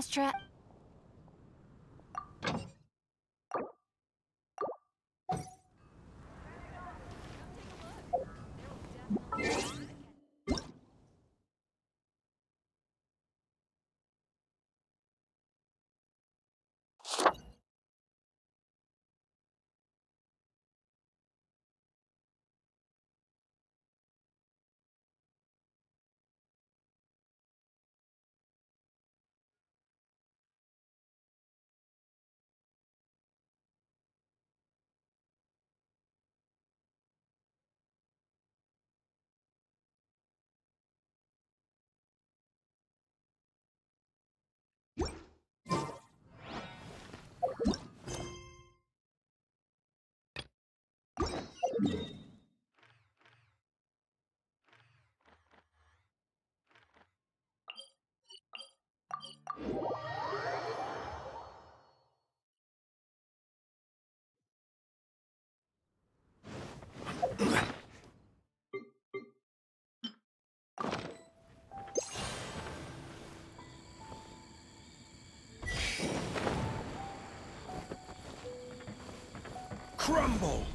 fast track. Crumble!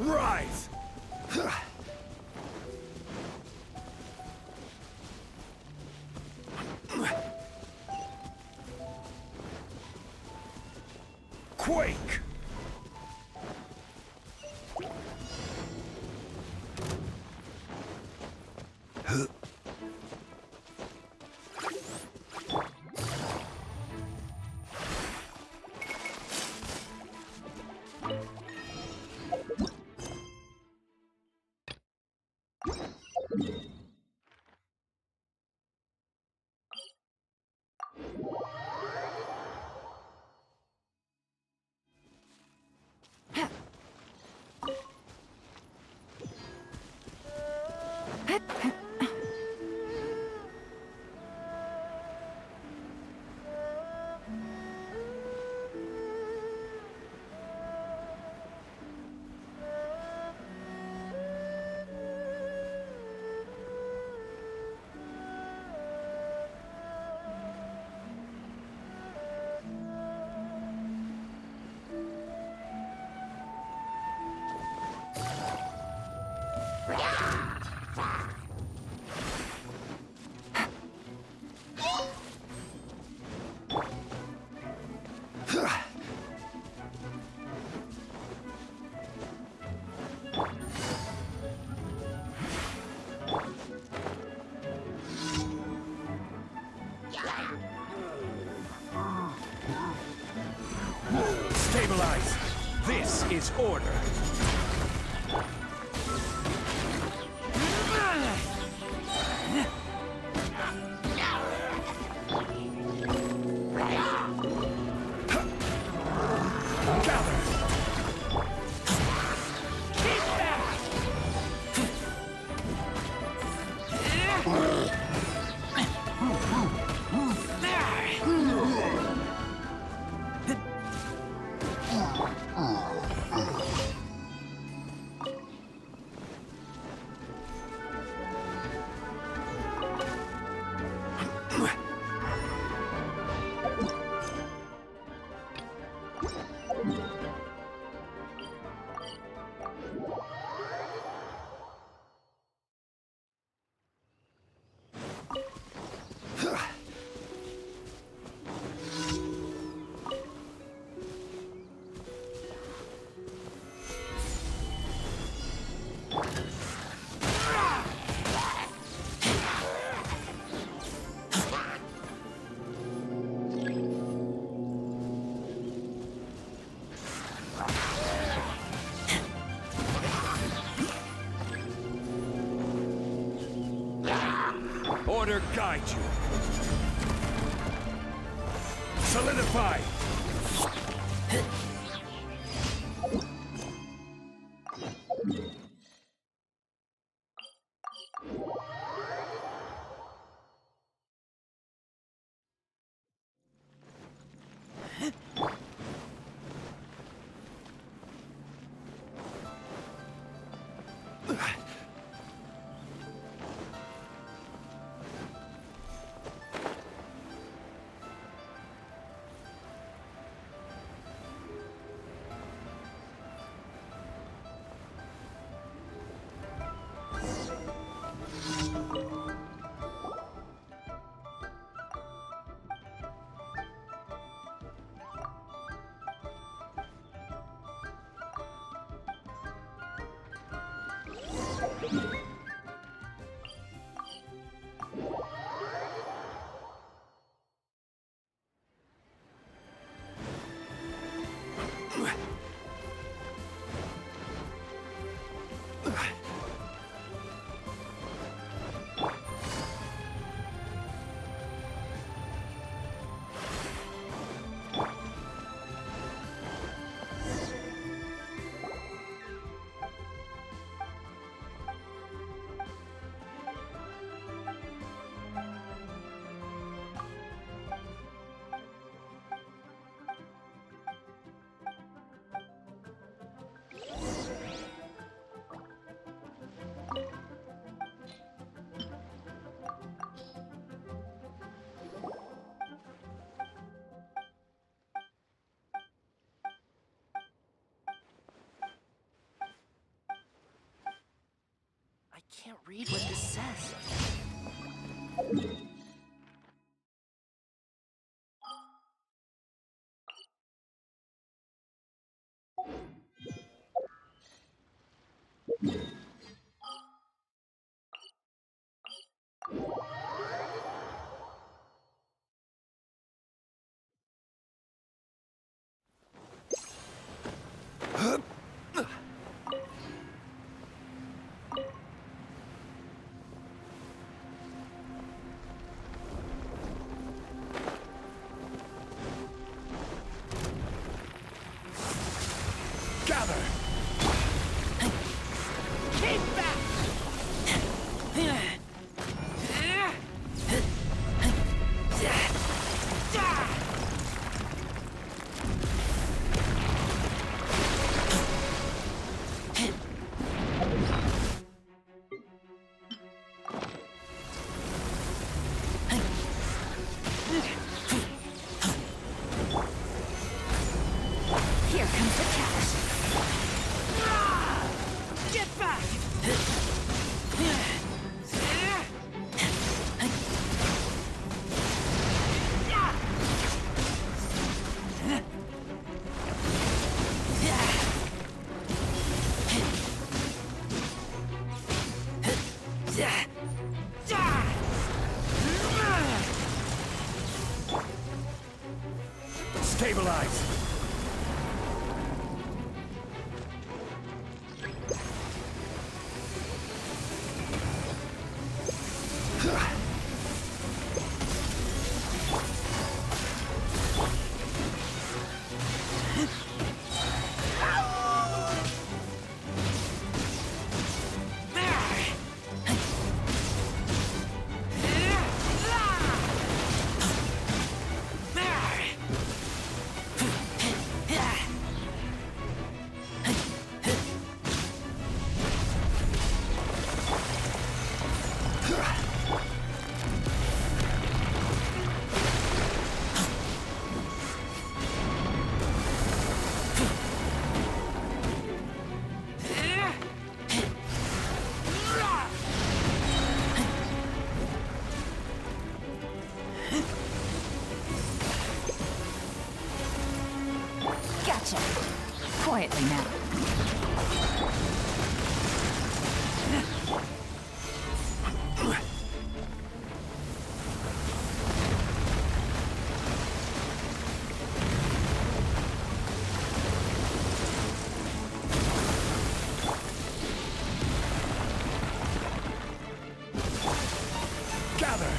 Rise! Quake! Stabilize! This is order! Order guide you. Solidify. I can't read what this says. Gather! Keep back! Here comes the cash. Get back! Stabilize! Gotcha. Quietly now. Gather!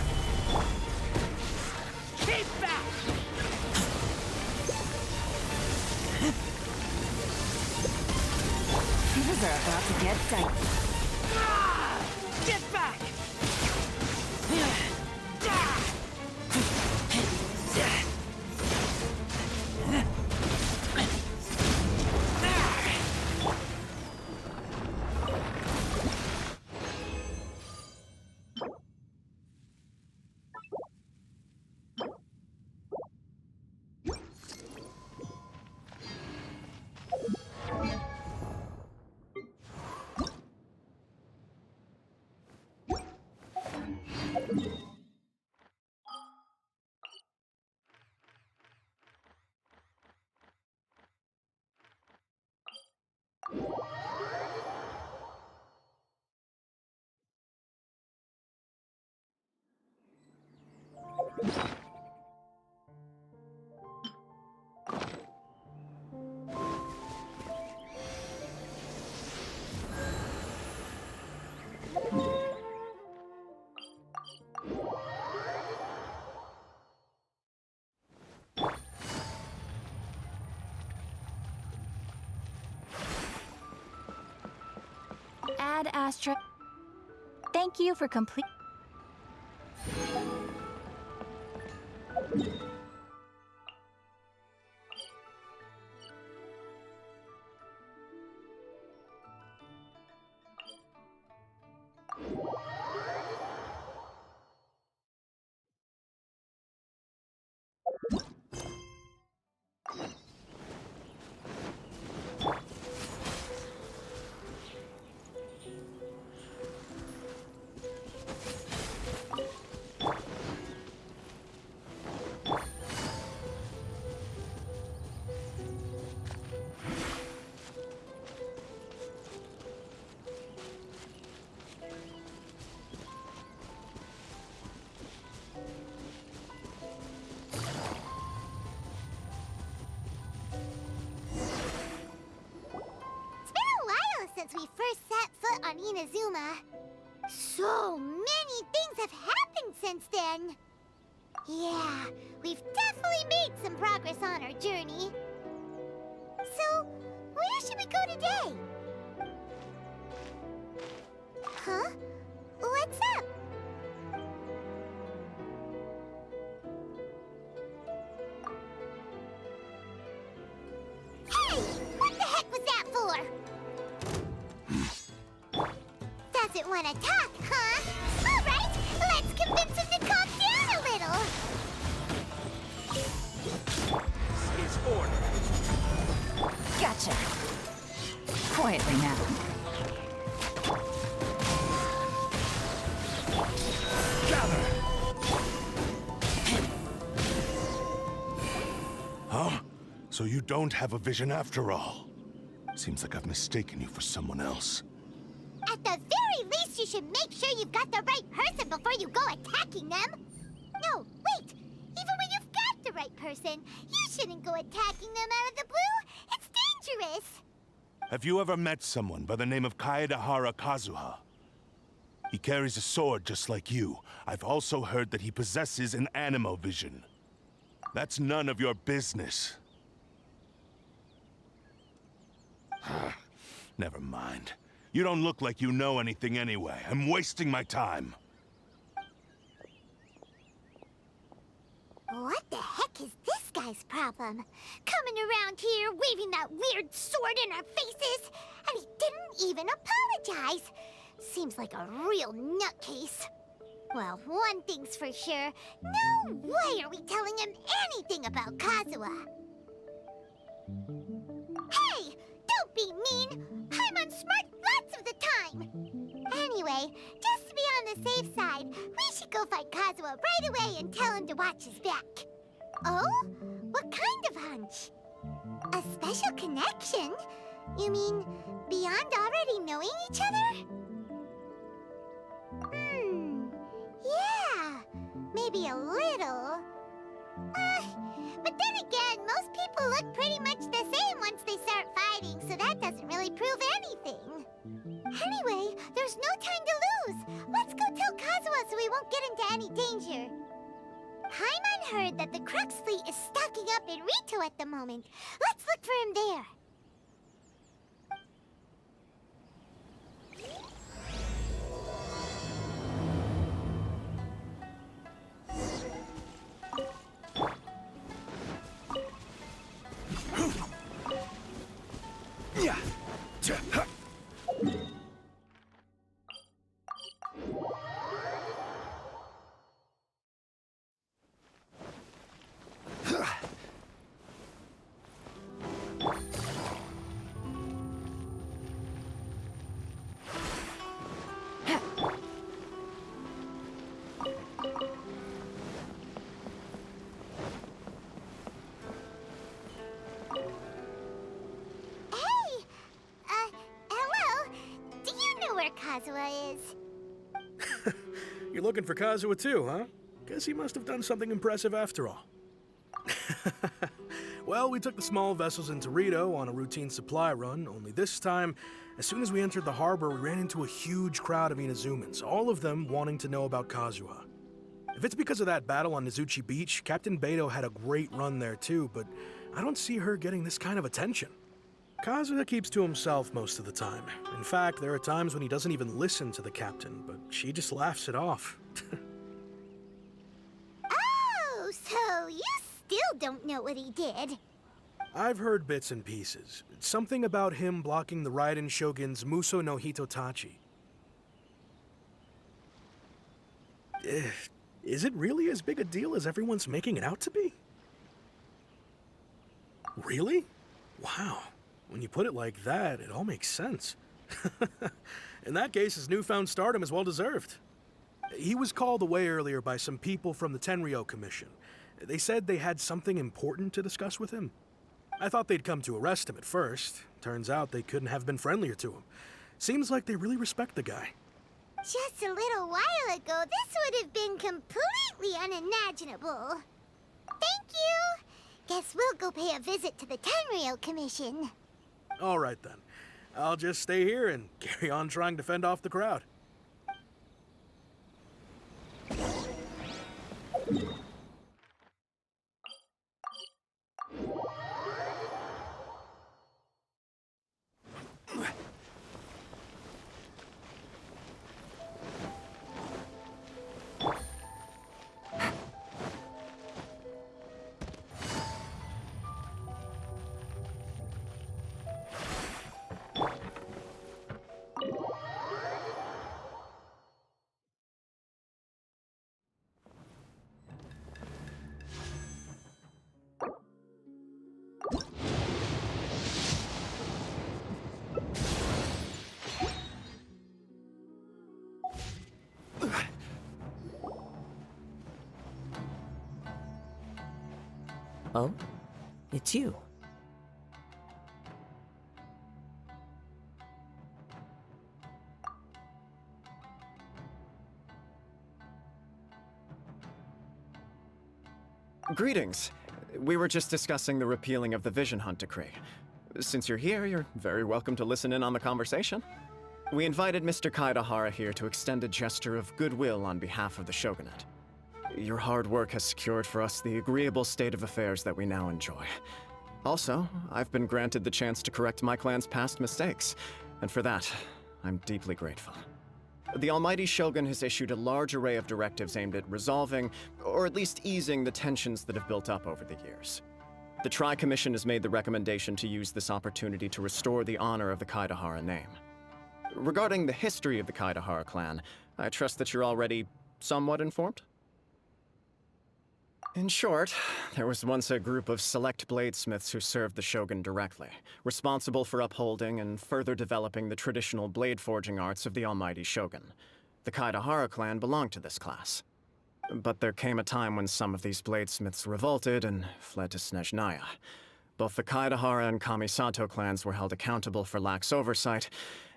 Keep back! Things are about to get dicey. Get back! Ad Astra. Thank you for complete. Since we first set foot on Inazuma. So many things have happened since then. Yeah, we've definitely made some progress on our journey. So, where should we go today? Huh? What's up? Hey! What the heck was that for? Doesn't want to talk, huh? All right, let's convince him to calm down a little. Is order. Gotcha. Quietly now. Gather. Huh? So you don't have a vision after all? Seems like I've mistaken you for someone else. At the very least, you should make sure you've got the right person before you go attacking them. No, wait. Even when you've got the right person, you shouldn't go attacking them out of the blue. It's dangerous. Have you ever met someone by the name of Kaedahara Kazuha? He carries a sword just like you. I've also heard that he possesses an animo vision. That's none of your business. Never mind. You don't look like you know anything anyway. I'm wasting my time. What the heck is this guy's problem? Coming around here, waving that weird sword in our faces, and he didn't even apologize. Seems like a real nutcase. Well, one thing's for sure. No way are we telling him anything about Kazuha. Hey! Don't be mean! Paimon smart lots of the time! Anyway, just to be on the safe side, we should go find Kazuha right away and tell him to watch his back. Oh? What kind of hunch? A special connection? You mean beyond already knowing each other? Yeah, maybe a little. But then again, most people look pretty much the same once they start fighting, so that doesn't really prove anything. Anyway, there's no time to lose. Let's go tell Kazuha so we won't get into any danger. Paimon heard that the Crux fleet is stocking up in Rito at the moment. Let's look for him there. Yeah. Hello? Do you know where Kazuha is? You're looking for Kazuha too, huh? Guess he must have done something impressive after all. Well, we took the small vessels into Rito on a routine supply run, only this time, as soon as we entered the harbor, we ran into a huge crowd of Inazumans, all of them wanting to know about Kazuha. If it's because of that battle on Nizuchi Beach, Captain Beto had a great run there too, but I don't see her getting this kind of attention. Kazuha keeps to himself most of the time. In fact, there are times when he doesn't even listen to the captain, but she just laughs it off. Oh, so you still don't know what he did? I've heard bits and pieces. Something about him blocking the Raiden Shogun's Muso no Hitotachi. Is it really as big a deal as everyone's making it out to be? Really? Wow. When you put it like that, it all makes sense. In that case, his newfound stardom is well deserved. He was called away earlier by some people from the Tenryou Commission. They said they had something important to discuss with him. I thought they'd come to arrest him at first. Turns out they couldn't have been friendlier to him. Seems like they really respect the guy. Just a little while ago, this would have been completely unimaginable. Thank you! Guess we'll go pay a visit to the Tenryou Commission. All right then. I'll just stay here and carry on trying to fend off the crowd. Oh? It's you. Greetings. We were just discussing the repealing of the Vision Hunt decree. Since you're here, you're very welcome to listen in on the conversation. We invited Mr. Kaidahara here to extend a gesture of goodwill on behalf of the Shogunate. Your hard work has secured for us the agreeable state of affairs that we now enjoy. Also, I've been granted the chance to correct my clan's past mistakes, and for that, I'm deeply grateful. The Almighty Shogun has issued a large array of directives aimed at resolving, or at least easing, the tensions that have built up over the years. The Tri-Commission has made the recommendation to use this opportunity to restore the honor of the Kaidahara name. Regarding the history of the Kaidahara clan, I trust that you're already somewhat informed? In short, there was once a group of select bladesmiths who served the Shogun directly, responsible for upholding and further developing the traditional blade forging arts of the Almighty Shogun. The Kaidahara clan belonged to this class. But there came a time when some of these bladesmiths revolted and fled to Snezhnaya. Both the Kaidahara and Kamisato clans were held accountable for lax oversight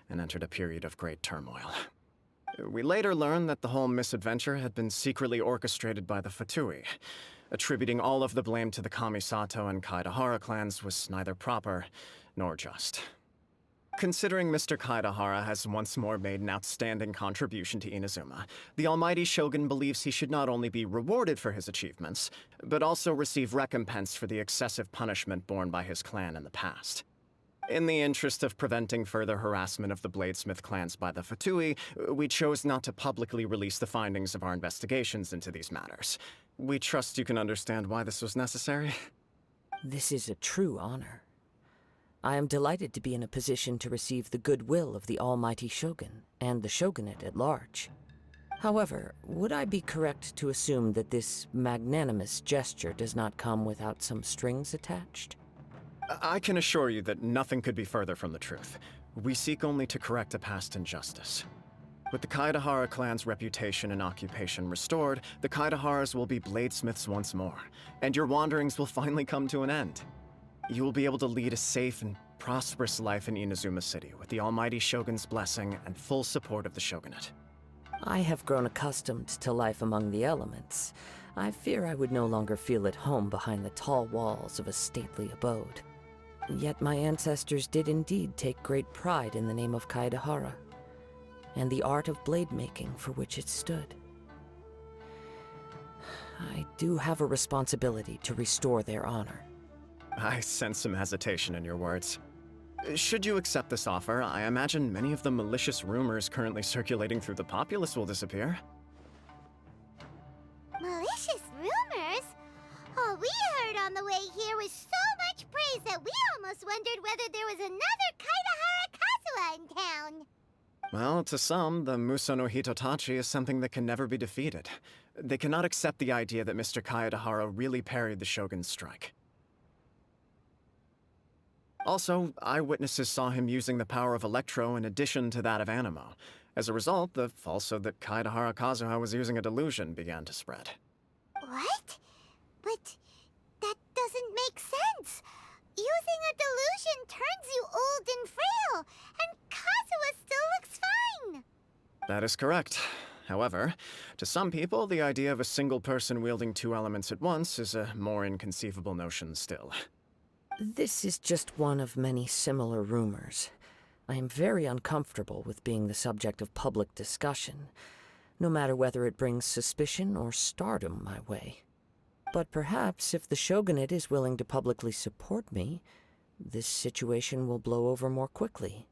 and entered a period of great turmoil. We later learned that the whole misadventure had been secretly orchestrated by the Fatui. Attributing all of the blame to the Kamisato and Kaidahara clans was neither proper nor just. Considering Mr. Kaidahara has once more made an outstanding contribution to Inazuma, the Almighty Shogun believes he should not only be rewarded for his achievements, but also receive recompense for the excessive punishment borne by his clan in the past. In the interest of preventing further harassment of the Bladesmith clans by the Fatui, we chose not to publicly release the findings of our investigations into these matters. We trust you can understand why this was necessary. This is a true honor. I am delighted to be in a position to receive the goodwill of the Almighty Shogun and the Shogunate at large. However, would I be correct to assume that this magnanimous gesture does not come without some strings attached? I can assure you that nothing could be further from the truth. We seek only to correct a past injustice. With the Kaidahara clan's reputation and occupation restored, the Kaidaharas will be bladesmiths once more, and your wanderings will finally come to an end. You will be able to lead a safe and prosperous life in Inazuma City with the Almighty Shogun's blessing and full support of the Shogunate. I have grown accustomed to life among the elements. I fear I would no longer feel at home behind the tall walls of a stately abode. Yet my ancestors did indeed take great pride in the name of Kaedahara, and the art of blade making for which it stood. I do have a responsibility to restore their honor. I sense some hesitation in your words. Should you accept this offer, I imagine many of the malicious rumors currently circulating through the populace will disappear. Malicious rumors? All we heard on the way here was so much praise that we almost wondered whether there was another Kaedahara Kazuha in town. Well, to some, the Muso no Hitotachi is something that can never be defeated. They cannot accept the idea that Mr. Kaedahara really parried the Shogun's strike. Also, eyewitnesses saw him using the power of Electro in addition to that of Animo. As a result, the falsehood that Kaedahara Kazuha was using a delusion began to spread. What? But that doesn't make sense. Using a delusion turns you old and frail, and Kazuha still looks fine. That is correct. However, to some people, the idea of a single person wielding two elements at once is a more inconceivable notion still. This is just one of many similar rumors. I am very uncomfortable with being the subject of public discussion, no matter whether it brings suspicion or stardom my way. But perhaps if the Shogunate is willing to publicly support me, this situation will blow over more quickly.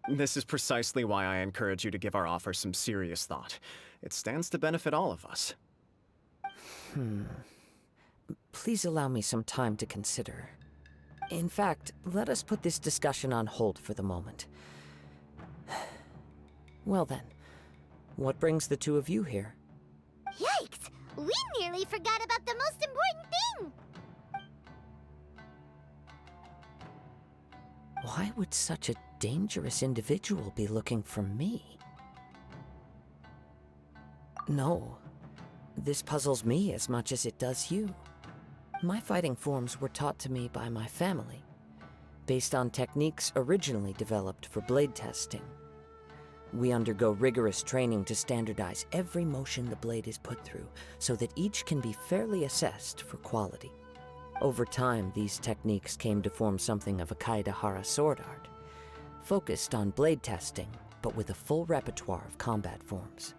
This is precisely why I encourage you to give our offer some serious thought. It stands to benefit all of us. Please allow me some time to consider. In fact, let us put this discussion on hold for the moment. Well then, what brings the two of you here? Yikes! We nearly forgot about the most important thing! Why would such a dangerous individual be looking for me? No, this puzzles me as much as it does you. My fighting forms were taught to me by my family, based on techniques originally developed for blade testing. We undergo rigorous training to standardize every motion the blade is put through, so that each can be fairly assessed for quality. Over time, these techniques came to form something of a Kaedahara sword art, focused on blade testing, but with a full repertoire of combat forms.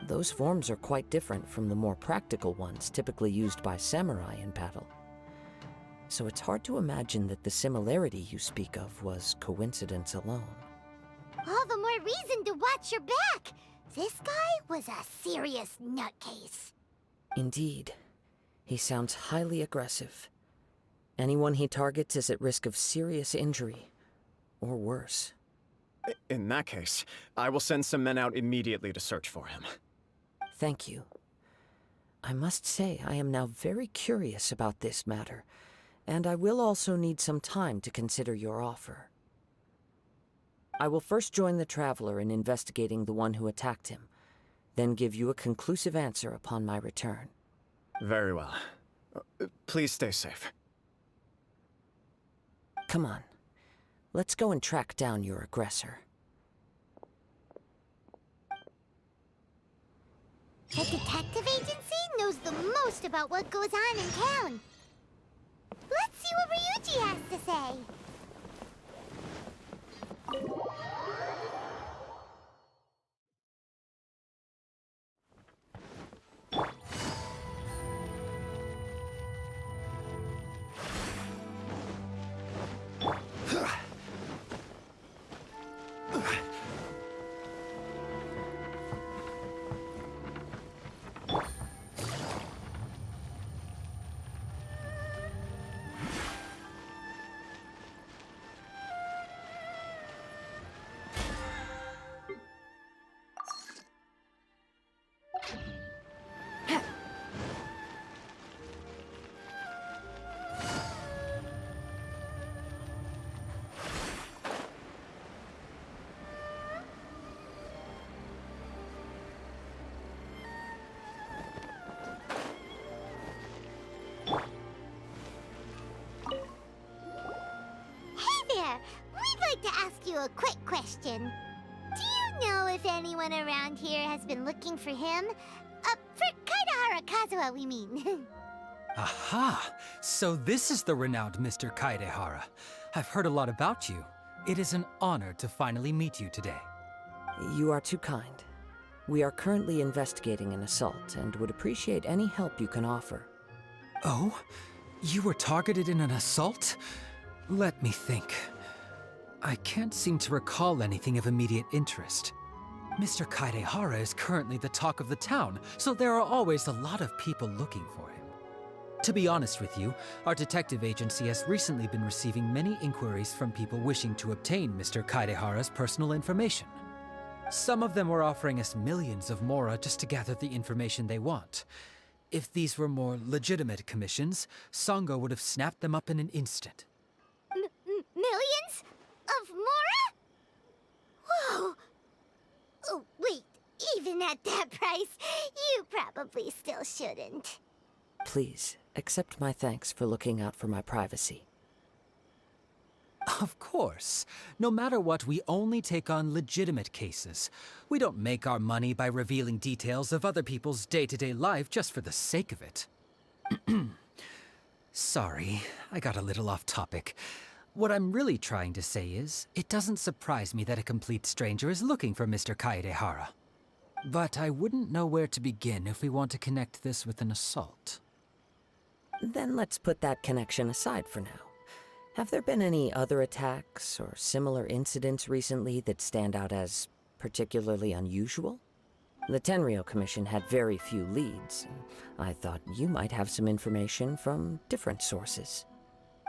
Those forms are quite different from the more practical ones typically used by samurai in battle. So it's hard to imagine that the similarity you speak of was coincidence alone. All the more reason to watch your back! This guy was a serious nutcase. Indeed. He sounds highly aggressive. Anyone he targets is at risk of serious injury, or worse. In that case, I will send some men out immediately to search for him. Thank you. I must say I am now very curious about this matter, and I will also need some time to consider your offer. I will first join the Traveler in investigating the one who attacked him, then give you a conclusive answer upon my return. Very well. Please stay safe. Come on. Let's go and track down your aggressor. The detective agency knows the most about what goes on in town. Let's see what Ryuji has to say. We'd like to ask you a quick question. Do you know if anyone around here has been looking for him? For Kaedahara Kaidehara Kazuha, we mean. Aha! So this is the renowned Mr. Kaidehara. I've heard a lot about you. It is an honor to finally meet you today. You are too kind. We are currently investigating an assault and would appreciate any help you can offer. Oh? You were targeted in an assault? Let me think. I can't seem to recall anything of immediate interest. Mr. Kaidehara is currently the talk of the town, so there are always a lot of people looking for him. To be honest with you, our detective agency has recently been receiving many inquiries from people wishing to obtain Mr. Kaidehara's personal information. Some of them were offering us millions of mora just to gather the information they want. If these were more legitimate commissions, Sango would have snapped them up in an instant. Millions? Of mora? Whoa! Oh, wait, even at that price, you probably still shouldn't. Please, accept my thanks for looking out for my privacy. Of course. No matter what, we only take on legitimate cases. We don't make our money by revealing details of other people's day-to-day life just for the sake of it. Sorry, I got a little off topic. What I'm really trying to say is, it doesn't surprise me that a complete stranger is looking for Mr. Kaidehara. But I wouldn't know where to begin if we want to connect this with an assault. Then let's put that connection aside for now. Have there been any other attacks or similar incidents recently that stand out as particularly unusual? The Tenryou Commission had very few leads, and I thought you might have some information from different sources.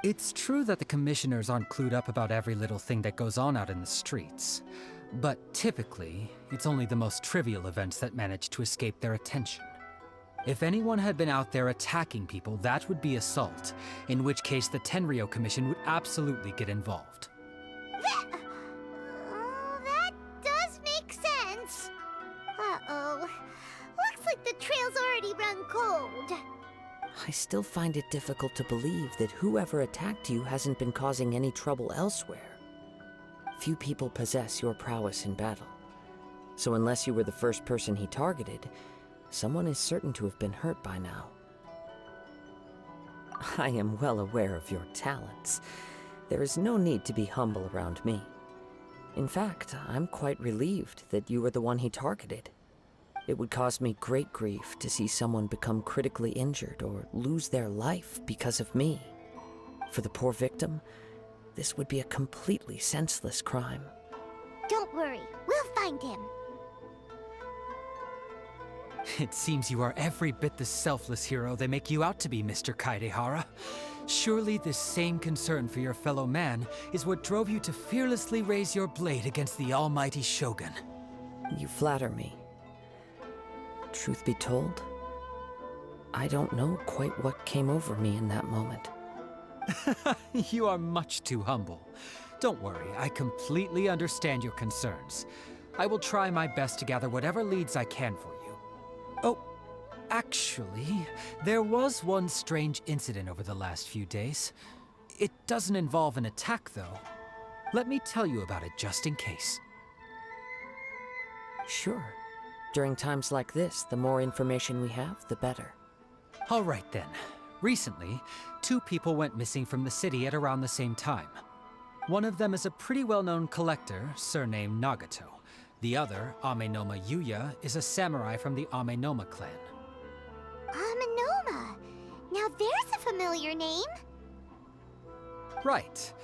It's true that the commissioners aren't clued up about every little thing that goes on out in the streets. But typically, it's only the most trivial events that manage to escape their attention. If anyone had been out there attacking people, that would be assault, in which case the Tenryou Commission would absolutely get involved. That does make sense. Uh-oh. Looks like the trail's already run cold. I still find it difficult to believe that whoever attacked you hasn't been causing any trouble elsewhere. Few people possess your prowess in battle. So unless you were the first person he targeted, someone is certain to have been hurt by now. I am well aware of your talents. There is no need to be humble around me. In fact, I'm quite relieved that you were the one he targeted. It would cause me great grief to see someone become critically injured or lose their life because of me. For the poor victim, this would be a completely senseless crime. Don't worry, we'll find him. It seems you are every bit the selfless hero they make you out to be, Mr. Kaidehara. Surely this same concern for your fellow man is what drove you to fearlessly raise your blade against the almighty Shogun. You flatter me. Truth be told, I don't know quite what came over me in that moment. You are much too humble. Don't worry, I completely understand your concerns. I will try my best to gather whatever leads I can for you. Oh, actually, there was one strange incident over the last few days. It doesn't involve an attack, though. Let me tell you about it just in case. Sure. During times like this, the more information we have, the better. All right then. Recently, 2 people went missing from the city at around the same time. One of them is a pretty well-known collector, surnamed Nagato. The other, Amenoma Yuya, is a samurai from the Amenoma clan. Amenoma. Now there's a familiar name. Right.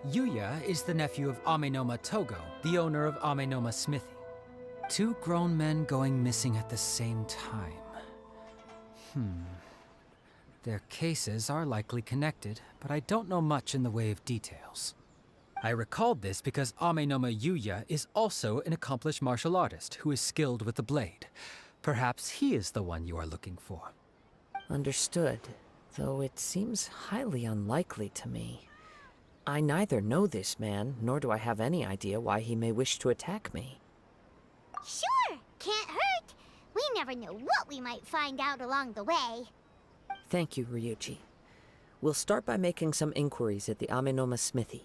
Yuya is the nephew of Amenoma Togo, the owner of Amenoma Smithy. 2 grown men going missing at the same time. Their cases are likely connected, but I don't know much in the way of details. I recalled this because Amenoma Yuya is also an accomplished martial artist who is skilled with the blade. Perhaps he is the one you are looking for. Understood, though it seems highly unlikely to me. I neither know this man, nor do I have any idea why he may wish to attack me. Sure, can't hurt. We never know what we might find out along the way. Thank you, Ryuji. We'll start by making some inquiries at the Amenoma Smithy.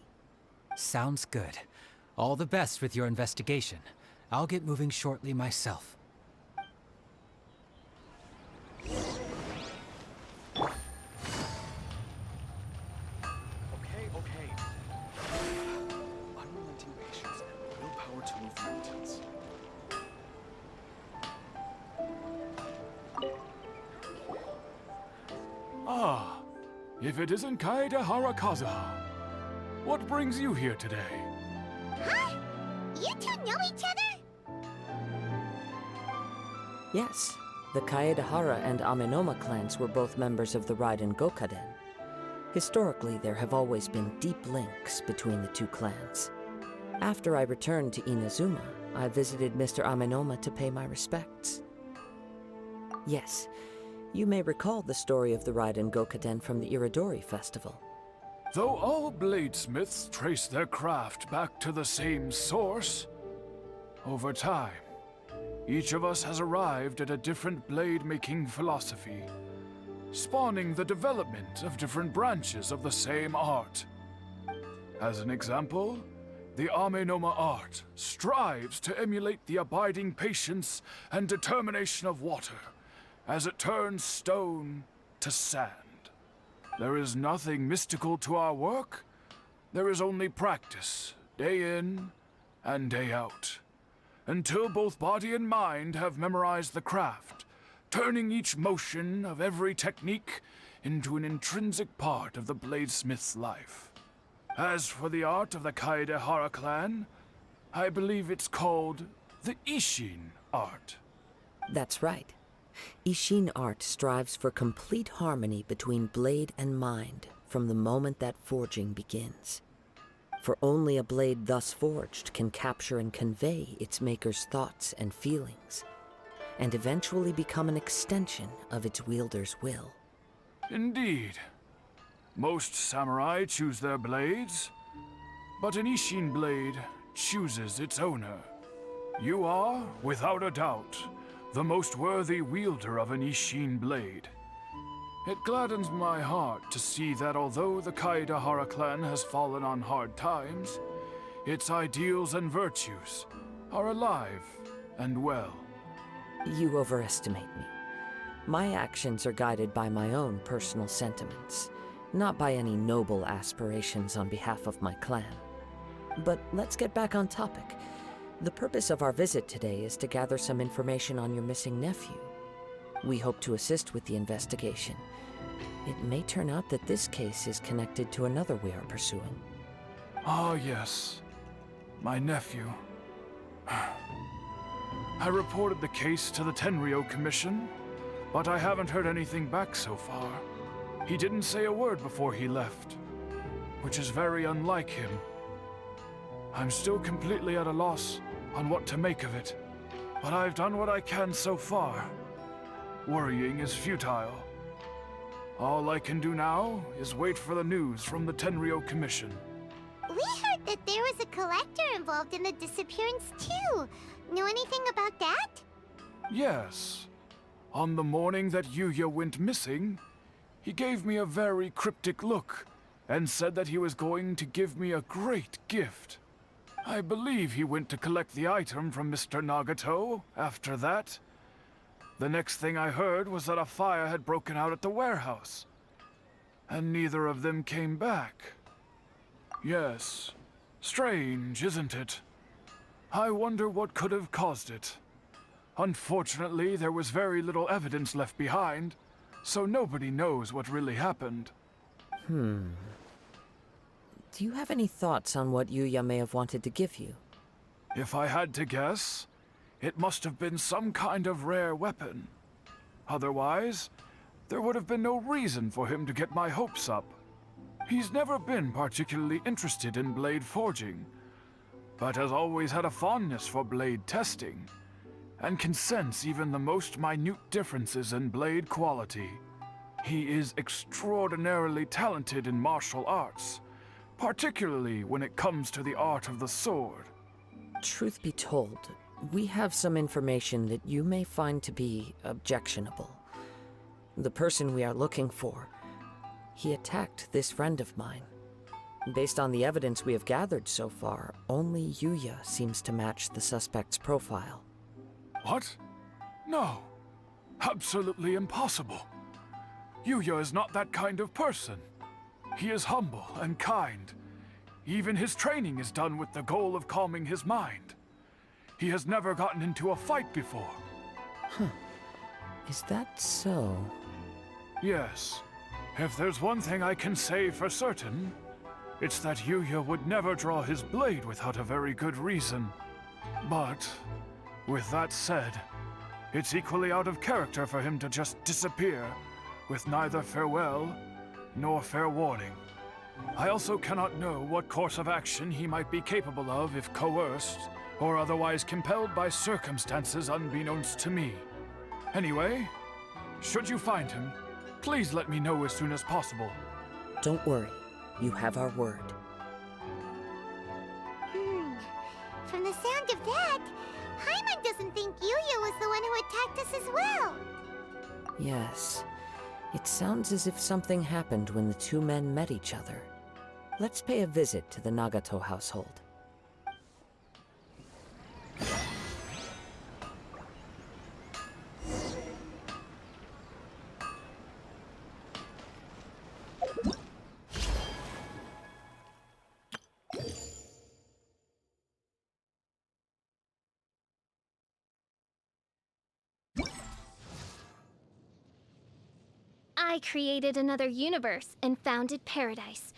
Sounds good. All the best with your investigation. I'll get moving shortly myself. if it isn't Kaedehara Kazuha. What brings you here today? Huh? You two know each other? Yes, the Kaedehara and Amenoma clans were both members of the Raiden Gokaden. Historically, there have always been deep links between the two clans. After I returned to Inazuma, I visited Mr. Amenoma to pay my respects. Yes, you may recall the story of the Raiden Gokaden from the Iridori Festival. Though all bladesmiths trace their craft back to the same source, over time, each of us has arrived at a different blade-making philosophy, spawning the development of different branches of the same art. As an example, the Amenoma art strives to emulate the abiding patience and determination of water as it turns stone to sand. There is nothing mystical to our work. There is only practice, day in and day out, until both body and mind have memorized the craft, turning each motion of every technique into an intrinsic part of the bladesmith's life. As for the art of the Kaedehara clan, I believe it's called the Ishin art. That's right. Ishin art strives for complete harmony between blade and mind from the moment that forging begins. For only a blade thus forged can capture and convey its maker's thoughts and feelings, and eventually become an extension of its wielder's will. Indeed. Most samurai choose their blades, but an Ishin blade chooses its owner. You are, without a doubt, the most worthy wielder of an Ishin blade. It gladdens my heart to see that although the Kaedehara clan has fallen on hard times, its ideals and virtues are alive and well. You overestimate me. My actions are guided by my own personal sentiments, not by any noble aspirations on behalf of my clan. But let's get back on topic. The purpose of our visit today is to gather some information on your missing nephew. We hope to assist with the investigation. It may turn out that this case is connected to another we are pursuing. Ah, yes. My nephew. I reported the case to the Tenryo Commission, but I haven't heard anything back so far. He didn't say a word before he left, which is very unlike him. I'm still completely at a loss on what to make of it, but I've done what I can so far. Worrying is futile. All I can do now is wait for the news from the Tenryo Commission. We heard that there was a collector involved in the disappearance too. Know anything about that? Yes. On the morning that Yuya went missing, he gave me a very cryptic look and said that he was going to give me a great gift. I believe he went to collect the item from Mr. Nagato after that. The next thing I heard was that a fire had broken out at the warehouse, and neither of them came back. Yes, strange, isn't it? I wonder what could have caused it. Unfortunately, there was very little evidence left behind, so nobody knows what really happened. Do you have any thoughts on what Yuya may have wanted to give you? If I had to guess, it must have been some kind of rare weapon. Otherwise, there would have been no reason for him to get my hopes up. He's never been particularly interested in blade forging, but has always had a fondness for blade testing, and can sense even the most minute differences in blade quality. He is extraordinarily talented in martial arts, particularly when it comes to the art of the sword. Truth be told, we have some information that you may find to be objectionable. The person we are looking for, he attacked this friend of mine. Based on the evidence we have gathered so far, only Yuya seems to match the suspect's profile. What? No. Absolutely impossible. Yuya is not that kind of person. He is humble and kind. Even his training is done with the goal of calming his mind. He has never gotten into a fight before. Is that so? Yes. If there's one thing I can say for certain, it's that Yuya would never draw his blade without a very good reason. But, with that said, it's equally out of character for him to just disappear, with neither farewell nor fair warning. I also cannot know what course of action he might be capable of if coerced, or otherwise compelled by circumstances unbeknownst to me. Anyway, should you find him, please let me know as soon as possible. Don't worry. You have our word. From the sound of that, Paimon doesn't think Yuya was the one who attacked us as well. Yes. It sounds as if something happened when the two men met each other. Let's pay a visit to the Nagato household. I created another universe and founded paradise.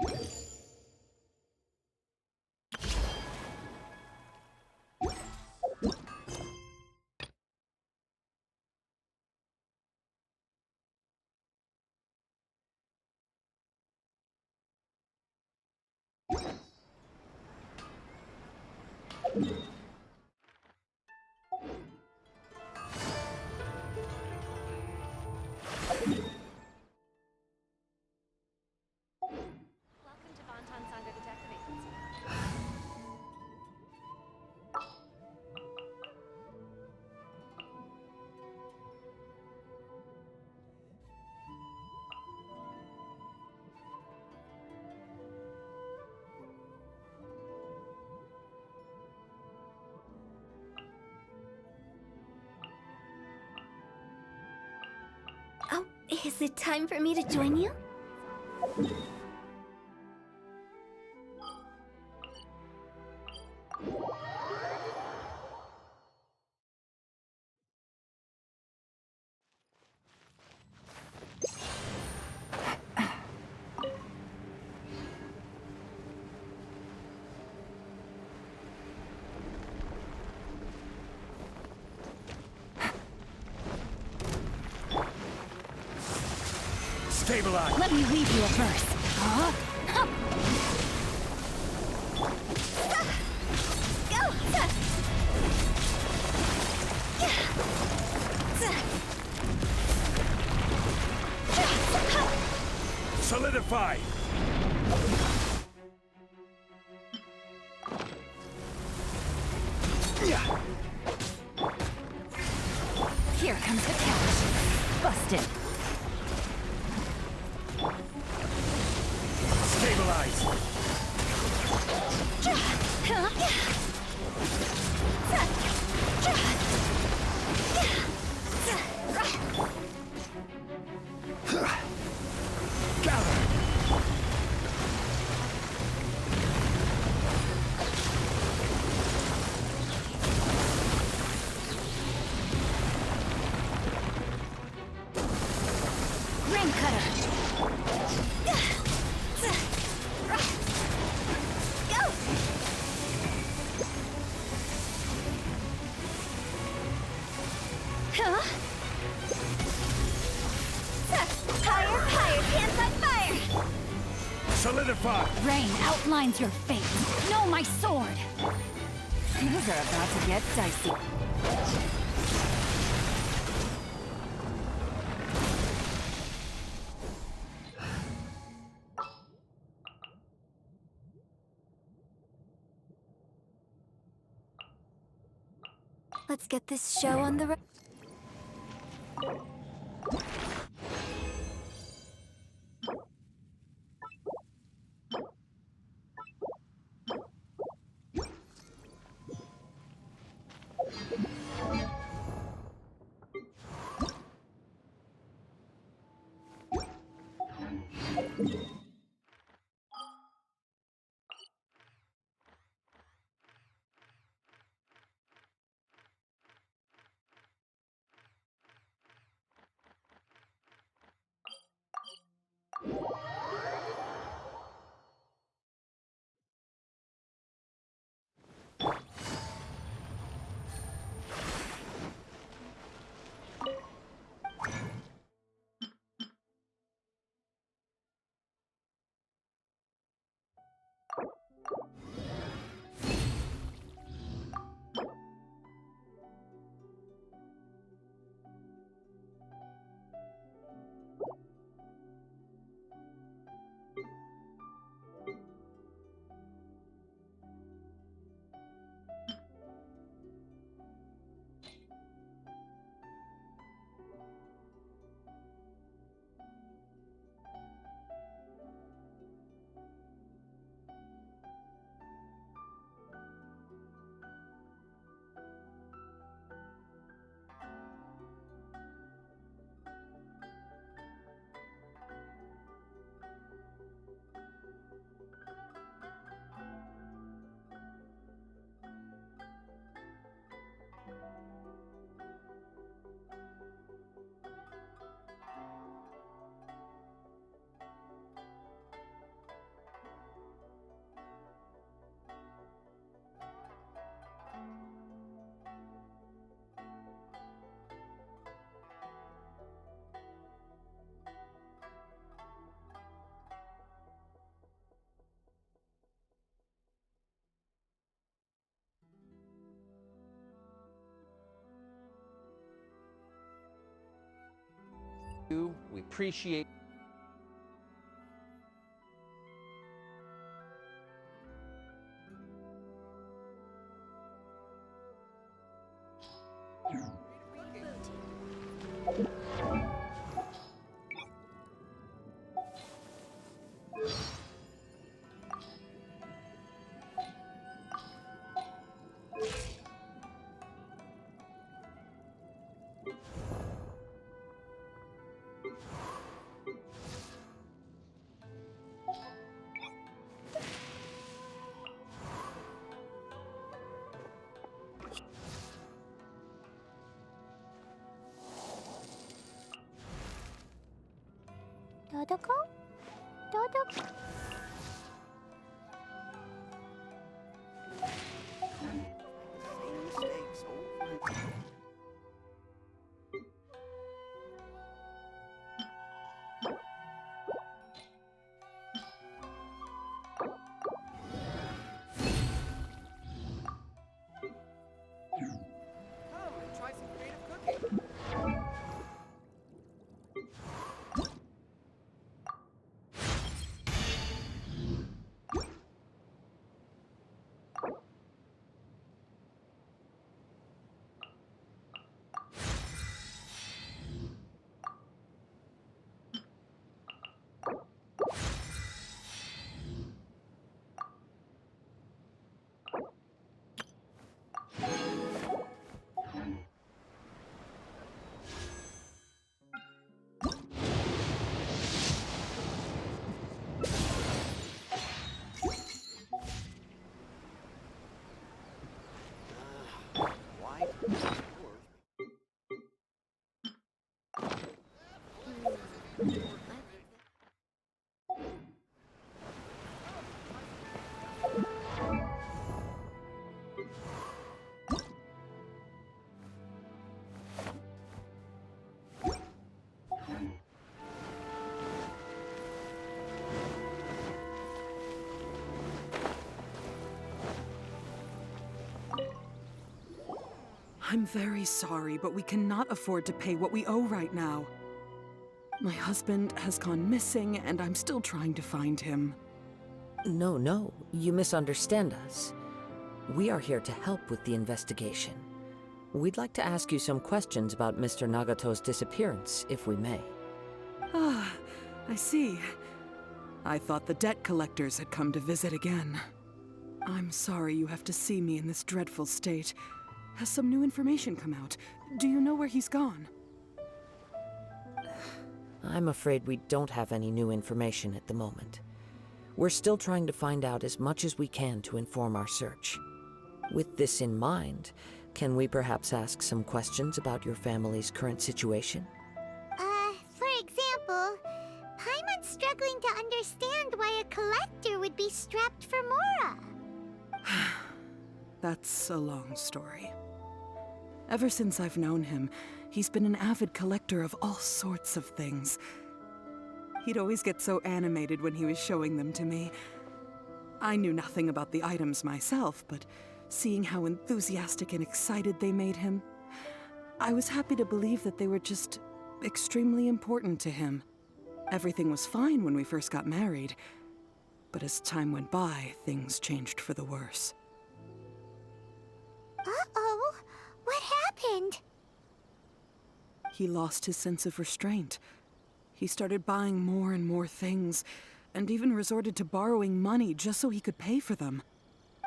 Welcome to Bonton Sangha Detective Agency. Oh, is it time for me to join you? Stabilize! Let me weave you a verse. Huh? Solidify! Here comes the catch. Busted. Stabilize! Gather! Ring cutter. Huh? Higher, higher, hands on fire! Solidify! Rain outlines your fate. Know my sword. Things are about to get dicey. Let's get this show on the road. appreciate. Dodoko? Dodoko? I'm very sorry, but we cannot afford to pay what we owe right now. My husband has gone missing, and I'm still trying to find him. No, you misunderstand us. We are here to help with the investigation. We'd like to ask you some questions about Mr. Nagato's disappearance, if we may. Ah, I see. I thought the debt collectors had come to visit again. I'm sorry you have to see me in this dreadful state. Has some new information come out? Do you know where he's gone? I'm afraid we don't have any new information at the moment. We're still trying to find out as much as we can to inform our search. With this in mind, can we perhaps ask some questions about your family's current situation? For example, Paimon's struggling to understand why a collector would be strapped for Mora. That's a long story. Ever since I've known him, he's been an avid collector of all sorts of things. He'd always get so animated when he was showing them to me. I knew nothing about the items myself, but seeing how enthusiastic and excited they made him, I was happy to believe that they were just extremely important to him. Everything was fine when we first got married, but as time went by, things changed for the worse. Uh-oh, what happened? He lost his sense of restraint. He started buying more and more things, and even resorted to borrowing money just so he could pay for them.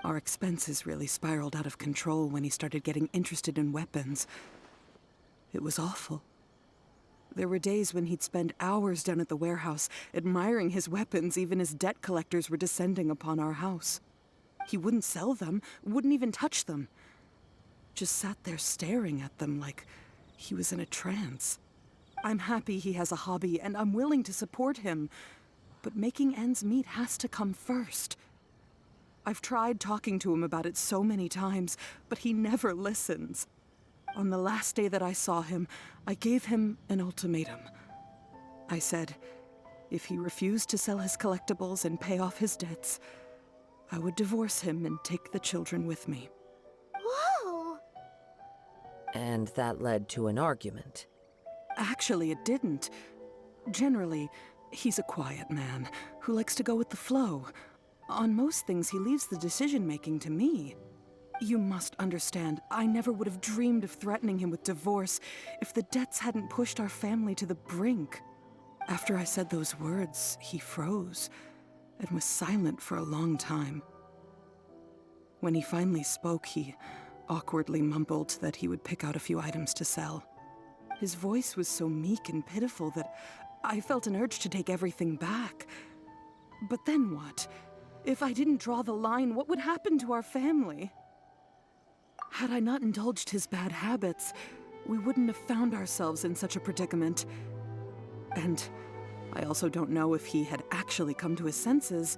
Our expenses really spiraled out of control when he started getting interested in weapons. It was awful. There were days when he'd spend hours down at the warehouse, admiring his weapons even as debt collectors were descending upon our house. He wouldn't sell them, wouldn't even touch them. Just sat there staring at them like he was in a trance. I'm happy he has a hobby, and I'm willing to support him. But making ends meet has to come first. I've tried talking to him about it so many times, but he never listens. On the last day that I saw him, I gave him an ultimatum. I said, if he refused to sell his collectibles and pay off his debts, I would divorce him and take the children with me. Whoa! And that led to an argument. Actually, it didn't. Generally, he's a quiet man who likes to go with the flow. On most things, he leaves the decision-making to me. You must understand, I never would have dreamed of threatening him with divorce if the debts hadn't pushed our family to the brink. After I said those words, he froze and was silent for a long time. When he finally spoke, he awkwardly mumbled that he would pick out a few items to sell. His voice was so meek and pitiful that I felt an urge to take everything back. But then what? If I didn't draw the line, what would happen to our family? Had I not indulged his bad habits, we wouldn't have found ourselves in such a predicament. And I also don't know if he had actually come to his senses,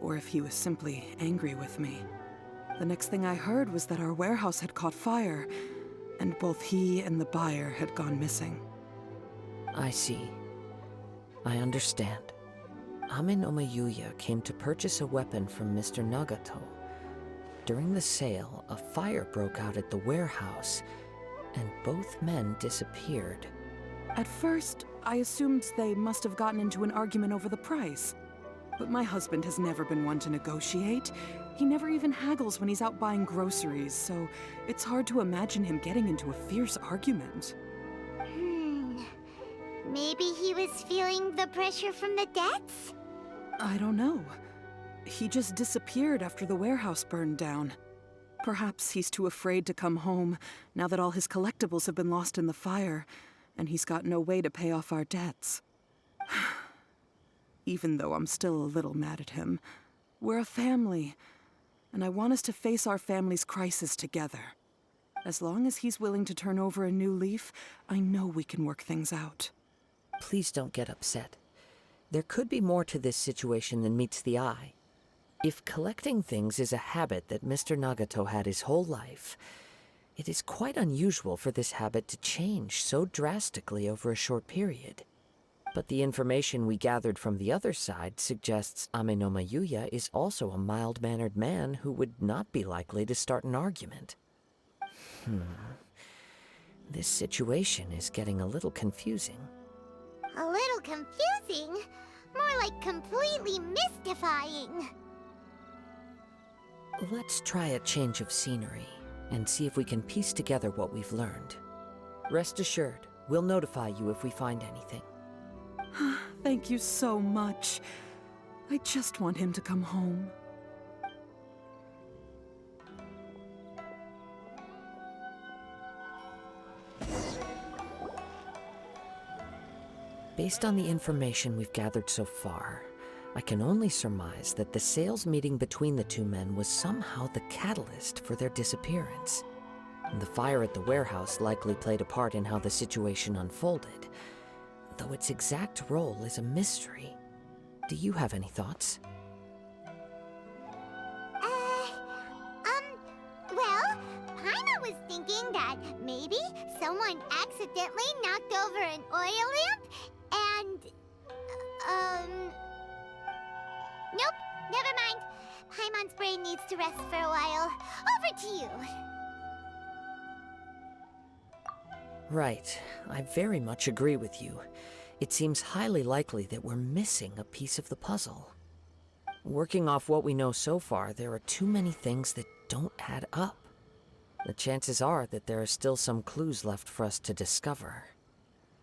or if he was simply angry with me. The next thing I heard was that our warehouse had caught fire, and both he and the buyer had gone missing. I see. I understand. Ame no Mayuya came to purchase a weapon from Mr. Nagato. During the sale, a fire broke out at the warehouse, and both men disappeared. At first, I assumed they must have gotten into an argument over the price. But my husband has never been one to negotiate. He never even haggles when he's out buying groceries, so it's hard to imagine him getting into a fierce argument. Maybe he was feeling the pressure from the debts? I don't know. He just disappeared after the warehouse burned down. Perhaps he's too afraid to come home now that all his collectibles have been lost in the fire, and he's got no way to pay off our debts. Even though I'm still a little mad at him, we're a family, and I want us to face our family's crisis together. As long as he's willing to turn over a new leaf, I know we can work things out. Please don't get upset. There could be more to this situation than meets the eye. If collecting things is a habit that Mr. Nagato had his whole life, it is quite unusual for this habit to change so drastically over a short period. But the information we gathered from the other side suggests Ame no Mayuya is also a mild-mannered man who would not be likely to start an argument. This situation is getting a little confusing. A little confusing? More like completely mystifying. Let's try a change of scenery and see if we can piece together what we've learned. Rest assured, we'll notify you if we find anything. Thank you so much. I just want him to come home. Based on the information we've gathered so far, I can only surmise that the sales meeting between the two men was somehow the catalyst for their disappearance. And the fire at the warehouse likely played a part in how the situation unfolded, though its exact role is a mystery. Do you have any thoughts? Well, Paimon was thinking that maybe someone accidentally knocked over an oil lamp and, nope, never mind. Paimon's brain needs to rest for a while. Over to you. Right. I very much agree with you. It seems highly likely that we're missing a piece of the puzzle. Working off what we know so far, there are too many things that don't add up. The chances are that there are still some clues left for us to discover.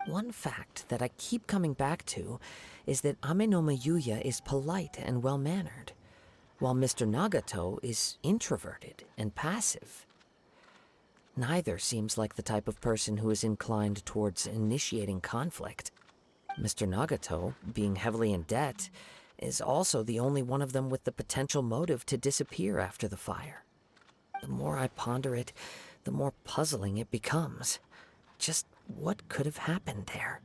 One fact that I keep coming back to is that Ame no Mayuya is polite and well-mannered, while Mr. Nagato is introverted and passive. Neither seems like the type of person who is inclined towards initiating conflict. Mr. Nagato, being heavily in debt, is also the only one of them with the potential motive to disappear after the fire. The more I ponder it, the more puzzling it becomes. Just what could have happened there?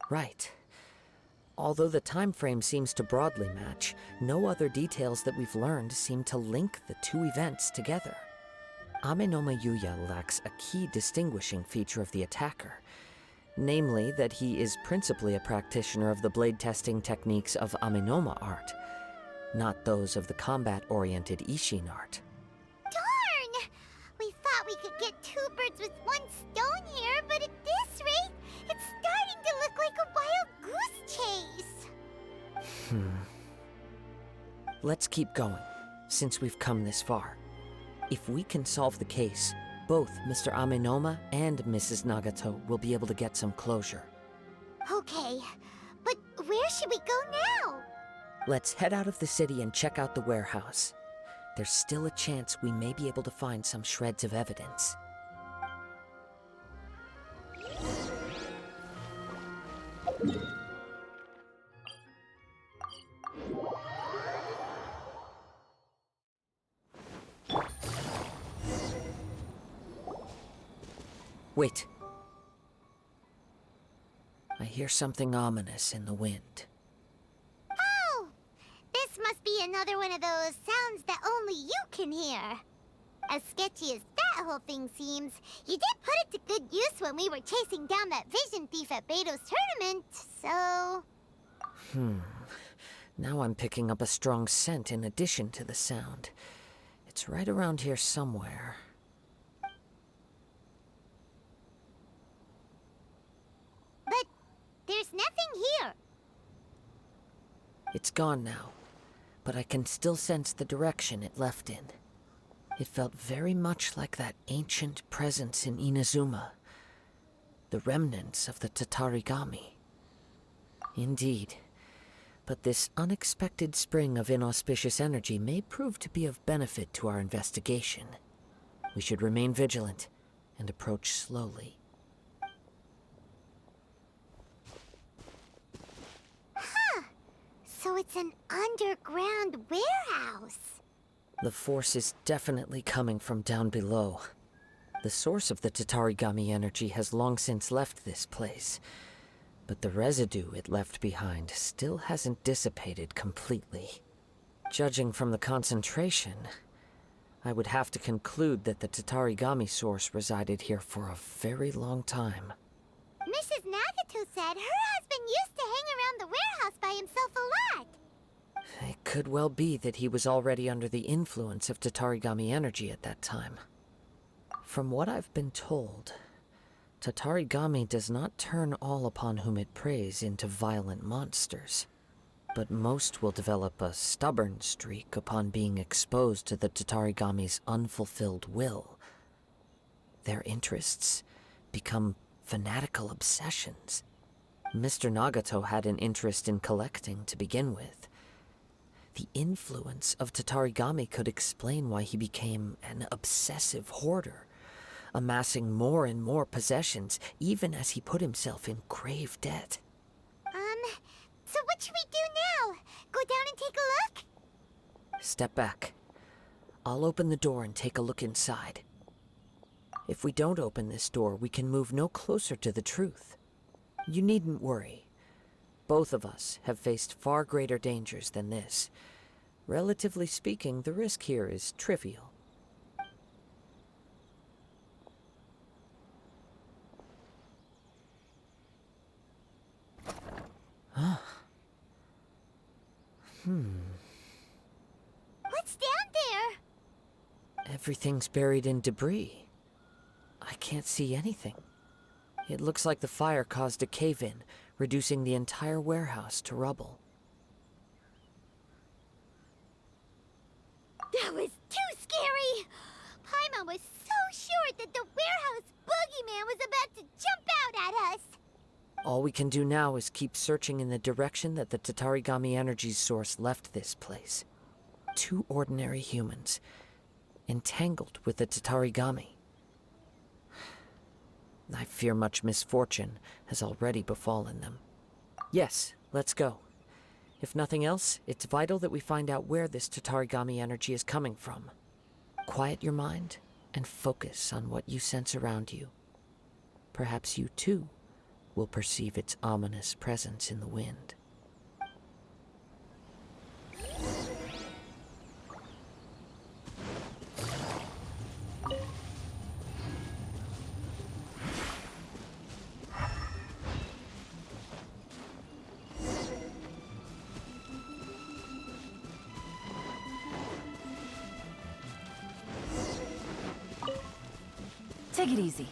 Right. Although the time frame seems to broadly match, no other details that we've learned seem to link the two events together. Ame no Mayuya lacks a key distinguishing feature of the attacker, namely that he is principally a practitioner of the blade testing techniques of Amenoma art, not those of the combat-oriented Ishin art. Darn! We thought we could get two birds with one stone here, but it Let's keep going, since we've come this far. If we can solve the case, both Mr. Amenoma and Mrs. Nagato will be able to get some closure. Okay, but where should we go now? Let's head out of the city and check out the warehouse. There's still a chance we may be able to find some shreds of evidence. Wait. I hear something ominous in the wind. Oh! This must be another one of those sounds that only you can hear. As sketchy as that whole thing seems, you did put it to good use when we were chasing down that vision thief at Beto's tournament, so... Now I'm picking up a strong scent in addition to the sound. It's right around here somewhere. But there's nothing here. It's gone now, but I can still sense the direction it left in. It felt very much like that ancient presence in Inazuma. The remnants of the Tatarigami. Indeed. But this unexpected spring of inauspicious energy may prove to be of benefit to our investigation. We should remain vigilant and approach slowly. So it's an underground warehouse. The force is definitely coming from down below. The source of the Tatarigami energy has long since left this place, but the residue it left behind still hasn't dissipated completely. Judging from the concentration, I would have to conclude that the Tatarigami source resided here for a very long time. Mrs. Nagato said her husband used to hang around the warehouse by himself a lot. It could well be that he was already under the influence of Tatarigami energy at that time. From what I've been told, Tatarigami does not turn all upon whom it preys into violent monsters, but most will develop a stubborn streak upon being exposed to the Tatarigami's unfulfilled will. Their interests become fanatical obsessions. Mr. Nagato had an interest in collecting to begin with. The influence of Tatarigami could explain why he became an obsessive hoarder, amassing more and more possessions, even as he put himself in grave debt. So what should we do now? Go down and take a look? Step back. I'll open the door and take a look inside. If we don't open this door, we can move no closer to the truth. You needn't worry. Both of us have faced far greater dangers than this. Relatively speaking, the risk here is trivial. What's down there? Everything's buried in debris. I can't see anything. It looks like the fire caused a cave-in, reducing the entire warehouse to rubble. That was too scary! Paimon was so sure that the warehouse boogeyman was about to jump out at us! All we can do now is keep searching in the direction that the Tatarigami energy's source left this place. 2 ordinary humans, entangled with the Tatarigami. I fear much misfortune has already befallen them. Yes, let's go. If nothing else, it's vital that we find out where this Tatarigami energy is coming from. Quiet your mind and focus on what you sense around you. Perhaps you too will perceive its ominous presence in the wind. Take it easy.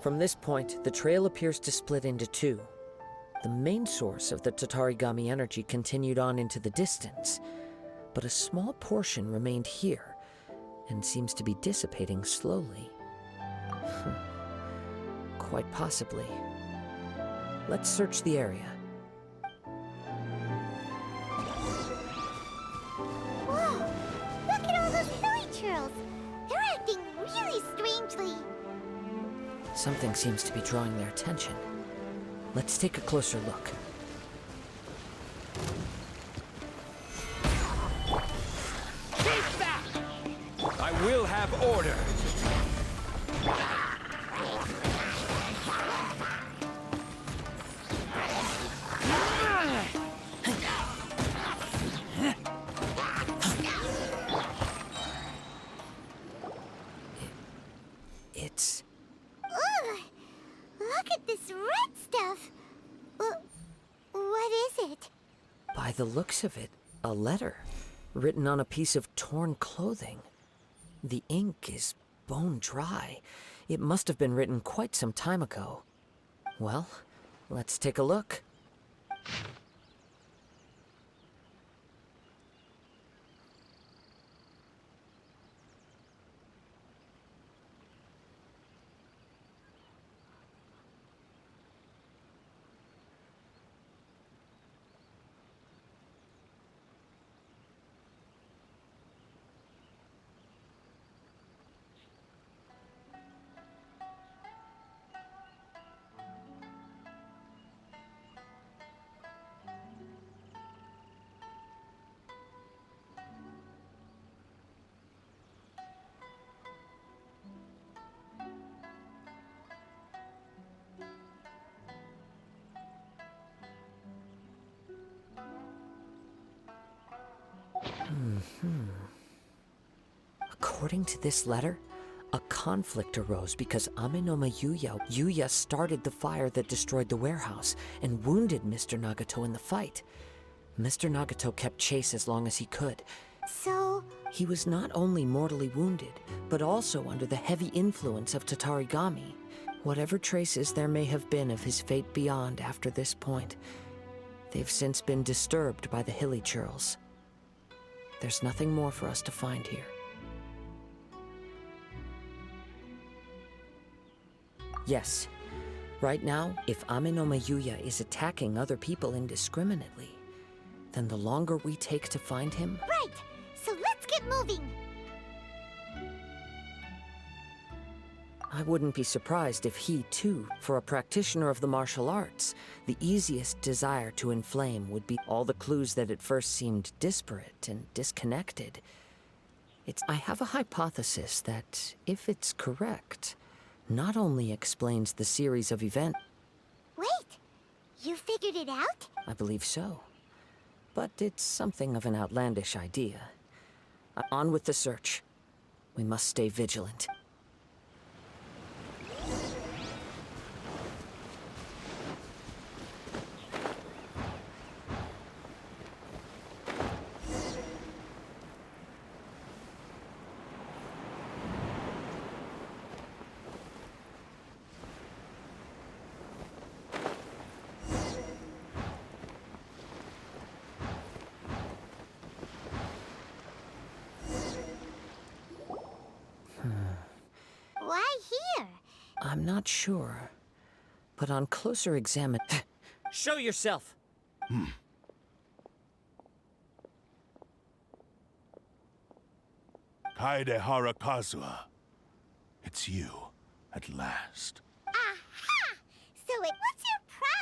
From this point, the trail appears to split into two. The main source of the Tatarigami energy continued on into the distance, but a small portion remained here and seems to be dissipating slowly. Quite possibly. Let's search the area. Whoa! Look at all those hilly churls! They're acting really strangely. Something seems to be drawing their attention. Let's take a closer look. Keep back! I will have order. It's... Ugh! Look at this red stuff! What is it? By the looks of it, a letter written on a piece of torn clothing. The ink is bone dry. It must have been written quite some time ago. Well, let's take a look. According to this letter, a conflict arose because Amenoma Yuya started the fire that destroyed the warehouse and wounded Mr. Nagato in the fight. Mr. Nagato kept chase as long as he could. So... He was not only mortally wounded, but also under the heavy influence of Tatarigami. Whatever traces there may have been of his fate beyond after this point, they've since been disturbed by the hilly churls. There's nothing more for us to find here. Yes. Right now, if Amenoma Yuya is attacking other people indiscriminately, then the longer we take to find him... Right! So let's get moving! I wouldn't be surprised if he, too, for a practitioner of the martial arts, the easiest desire to inflame would be all the clues that at first seemed disparate and disconnected. I have a hypothesis that, if it's correct, not only explains the series of events... Wait! You figured it out? I believe so. But it's something of an outlandish idea. On with the search. We must stay vigilant. Why here? I'm not sure. But on closer examination... Show yourself! Kaedehara Kazuha. It's you, at last. Aha! So what's your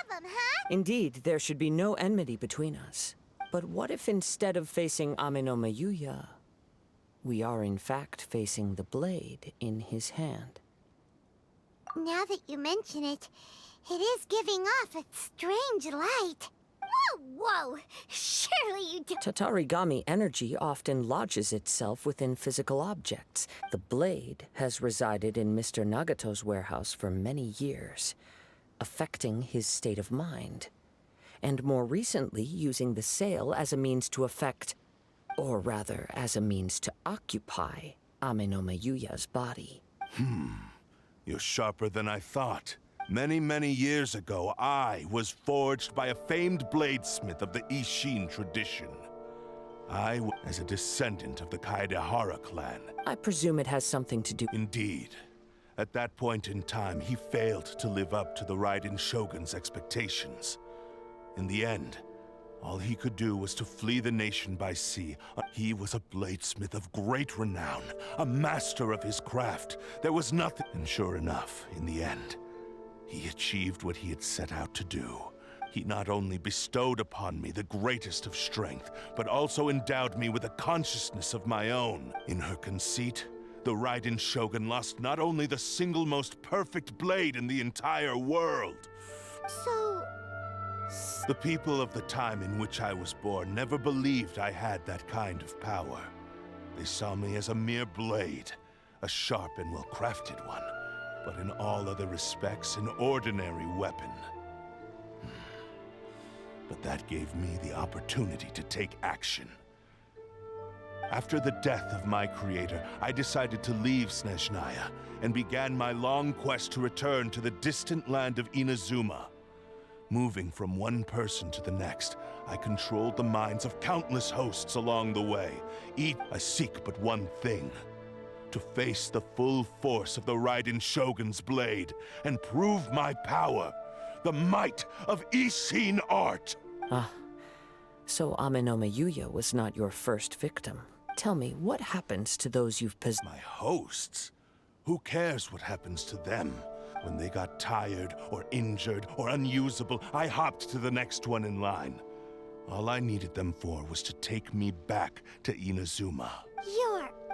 problem, huh? Indeed, there should be no enmity between us. But what if instead of facing Amenoma Yuya, we are in fact facing the blade in his hand? Now that you mention it, it is giving off a strange light. Whoa, whoa! Surely you do— Tatarigami energy often lodges itself within physical objects. The blade has resided in Mr. Nagato's warehouse for many years, affecting his state of mind, and more recently using the sale as a means to affect, or rather as a means to occupy, Amenoma Yuya's body. You're sharper than I thought. Many, many years ago, I was forged by a famed bladesmith of the Ishin tradition. As a descendant of the Kaedehara clan. I presume it has something to do... Indeed. At that point in time, he failed to live up to the Raiden Shogun's expectations. In the end, all he could do was to flee the nation by sea. He was a bladesmith of great renown, a master of his craft. There was nothing... And sure enough, in the end, he achieved what he had set out to do. He not only bestowed upon me the greatest of strength, but also endowed me with a consciousness of my own. In her conceit, the Raiden Shogun lost not only the single most perfect blade in the entire world. So... The people of the time in which I was born never believed I had that kind of power. They saw me as a mere blade, a sharp and well-crafted one, but in all other respects an ordinary weapon. But that gave me the opportunity to take action. After the death of my creator, I decided to leave Snezhnaya and began my long quest to return to the distant land of Inazuma. Moving from one person to the next, I controlled the minds of countless hosts along the way. I seek but one thing: to face the full force of the Raiden Shogun's blade and prove my power, the might of Ishin art. Ah, so Amenoma Yuya was not your first victim. Tell me, what happens to those you've possessed? My hosts? Who cares what happens to them? When they got tired, or injured, or unusable, I hopped to the next one in line. All I needed them for was to take me back to Inazuma.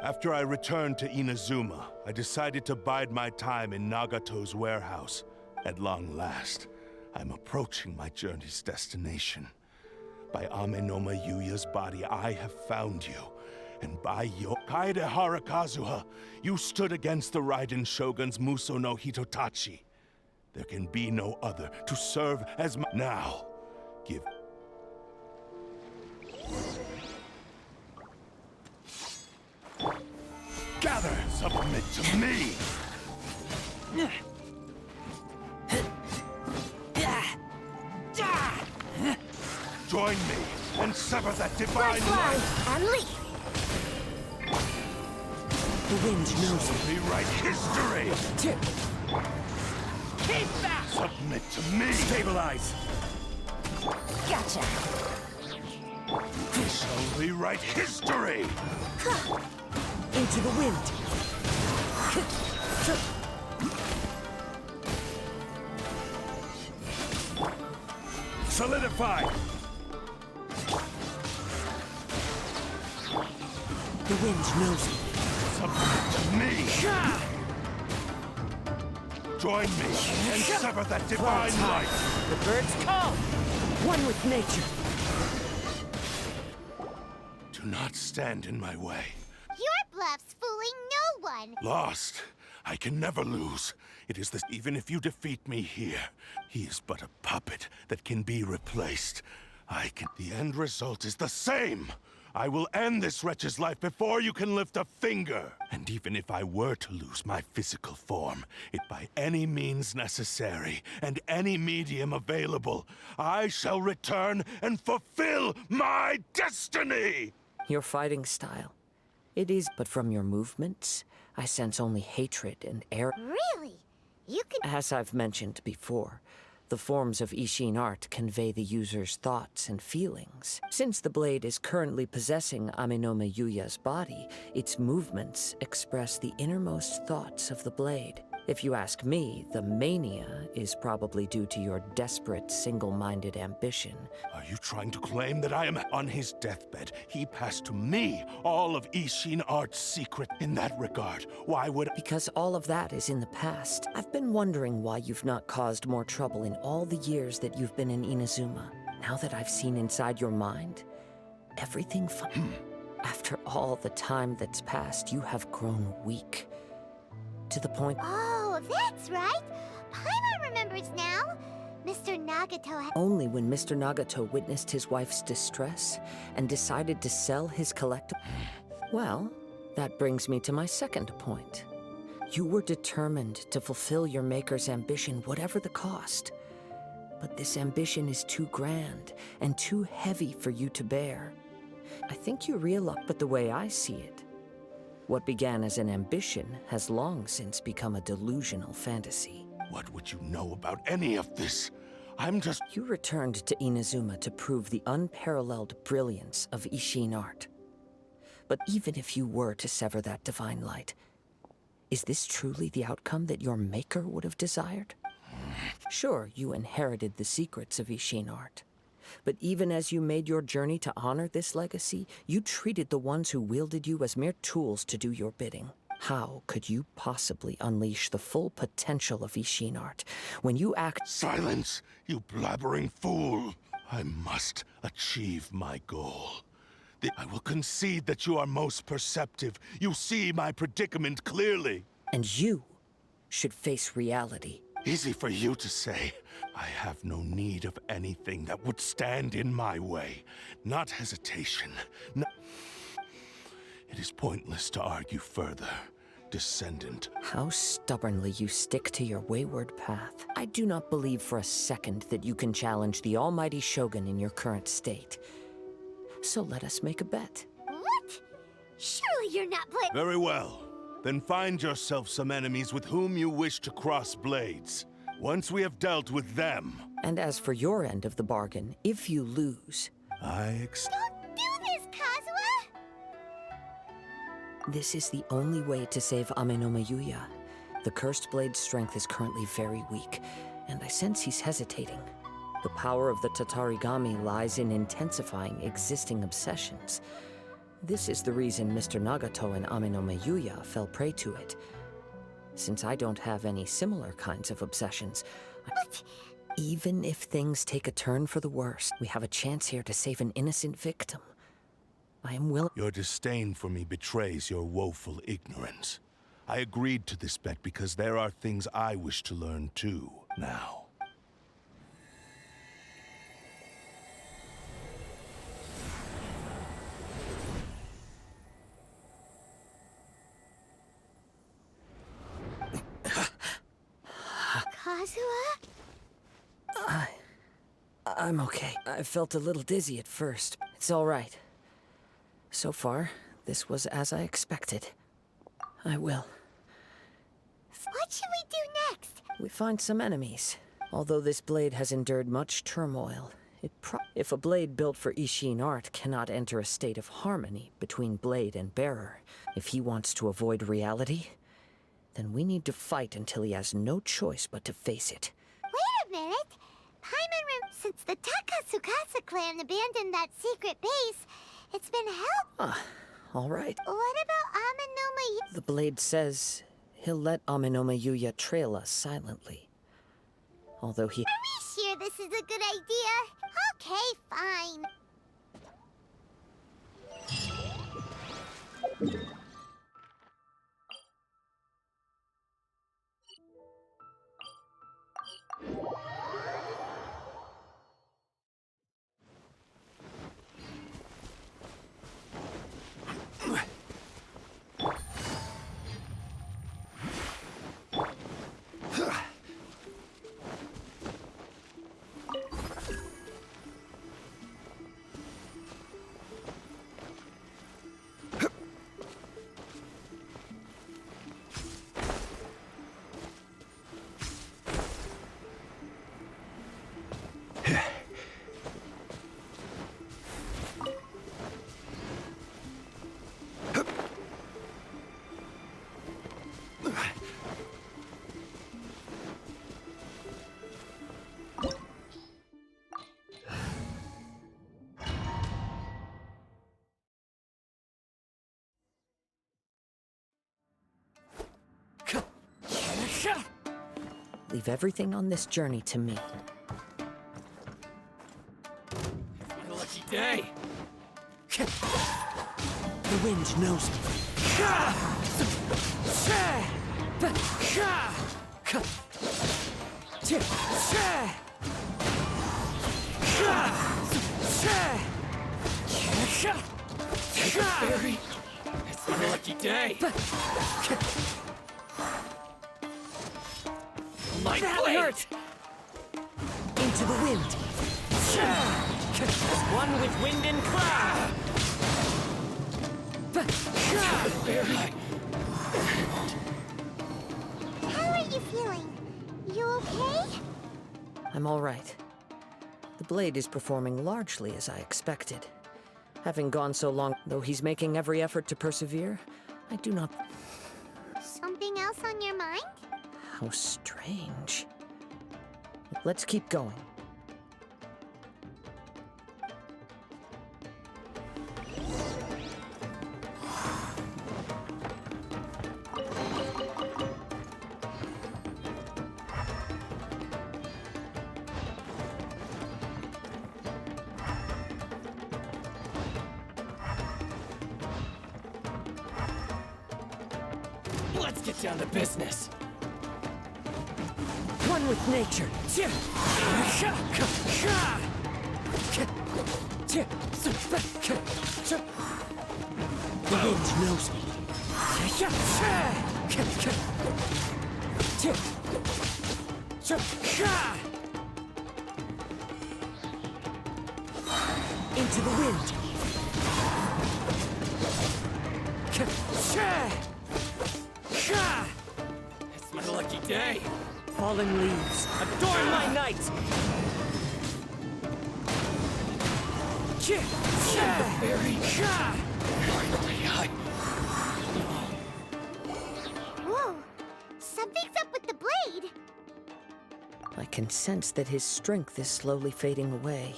After I returned to Inazuma, I decided to bide my time in Nagato's warehouse. At long last, I'm approaching my journey's destination. By Amenoma Yuya's body, I have found you. And by your Kaedehara Kazuha, you stood against the Raiden Shogun's Muso no Hitotachi. There can be no other to serve as my... Now, give... Gather! Submit to me! Join me and sever that divine life! And leave! The wind knows me. Rewrite history! Keep that! Submit to me! Stabilize! Gotcha. We shall rewrite history! Into the wind. Solidify! The wind knows me. Submit to me! Join me and sever that divine life! The birds call. One with nature. Do not stand in my way. Your bluff's fooling no one! Lost. I can never lose. It is this. Even if you defeat me here, he is but a puppet that can be replaced. The end result is the same! I will end this wretch's life before you can lift a finger! And even if I were to lose my physical form, it by any means necessary, and any medium available, I shall return and fulfill my destiny! Your fighting style. It is, but from your movements, I sense only hatred and air. Really? You can... As I've mentioned before, the forms of Ishin art convey the user's thoughts and feelings. Since the blade is currently possessing Amenoma Yuya's body, its movements express the innermost thoughts of the blade. If you ask me, the mania is probably due to your desperate, single-minded ambition. Are you trying to claim that I am on his deathbed? He passed to me all of Ishin art's secret. In that regard, why would... Because all of that is in the past. I've been wondering why you've not caused more trouble in all the years that you've been in Inazuma. Now that I've seen inside your mind, everything After all the time that's passed, you have grown weak. To the point... Oh, that's right! Paimon remembers now! Mr. Nagato had... Only when Mr. Nagato witnessed his wife's distress and decided to sell his collectible... Well, that brings me to my second point. You were determined to fulfill your Maker's ambition, whatever the cost. But this ambition is too grand and too heavy for you to bear. I think you realize, but the way I see it, what began as an ambition has long since become a delusional fantasy. What would you know about any of this? I'm just... You returned to Inazuma to prove the unparalleled brilliance of Ishin art. But even if you were to sever that divine light, is this truly the outcome that your Maker would have desired? Sure, you inherited the secrets of Ishin art. But even as you made your journey to honor this legacy, you treated the ones who wielded you as mere tools to do your bidding. How could you possibly unleash the full potential of Ishin art when you act— Silence, you blabbering fool! I must achieve my goal. I will concede that you are most perceptive. You see my predicament clearly. And you should face reality. Easy for you to say. I have no need of anything that would stand in my way. Not hesitation. No. It is pointless to argue further, descendant. How stubbornly you stick to your wayward path. I do not believe for a second that you can challenge the almighty Shogun in your current state. So let us make a bet. What? Surely you're not playing— Very well. Then find yourself some enemies with whom you wish to cross blades. Once we have dealt with them... And as for your end of the bargain, if you lose... Don't do this, Kazuha! This is the only way to save Ame no Mayuya. The Cursed Blade's strength is currently very weak, and I sense he's hesitating. The power of the Tatarigami lies in intensifying existing obsessions. This is the reason Mr. Nagato and Ame no Mayuya fell prey to it. Since I don't have any similar kinds of obsessions, even if things take a turn for the worse, we have a chance here to save an innocent victim. I am willing— Your disdain for me betrays your woeful ignorance. I agreed to this bet because there are things I wish to learn too, now. Kazuha? I'm okay. I felt a little dizzy at first. It's all right. So far, this was as I expected. I will. What should we do next? We find some enemies. Although this blade has endured much turmoil, if a blade built for Ishin art cannot enter a state of harmony between blade and bearer, if he wants to avoid reality, then we need to fight until he has no choice but to face it. Wait a minute! Since the Takasukasa clan abandoned that secret base, it's been held— All right. What about Ame no Mayuya? The blade says he'll let Ame no Mayuya trail us silently. Although he— Are we sure this is a good idea? Okay, fine. Leave everything on this journey to me. What a lucky day! The wind knows me. Berry! It's been a lucky day! my That blade! hurt! Into the wind. One with wind and cloud. How are you feeling? You okay? I'm all right. The blade is performing largely as I expected. Having gone so long, though he's making every effort to persevere, I do not... Something else on your mind? How strange. Let's keep going. Let's get down to business. One with nature. The wind knows me. Into the wind. It's my lucky day. Fallen leaves, adorn my night! Whoa! Something's up with the blade! I can sense that his strength is slowly fading away.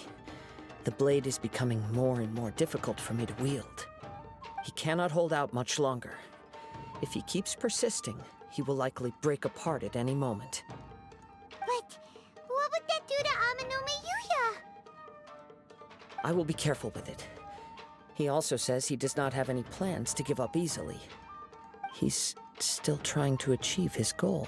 The blade is becoming more and more difficult for me to wield. He cannot hold out much longer. If he keeps persisting, he will likely break apart at any moment. But what would that do to Amanome Yuya? I will be careful with it. He also says he does not have any plans to give up easily. He's still trying to achieve his goal.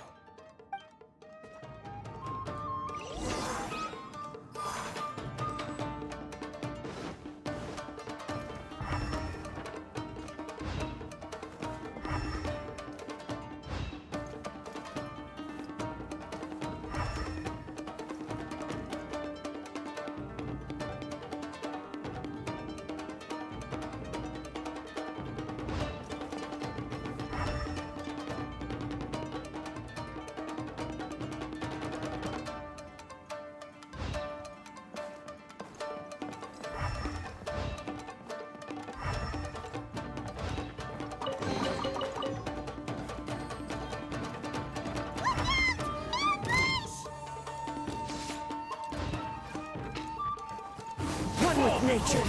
One with nature.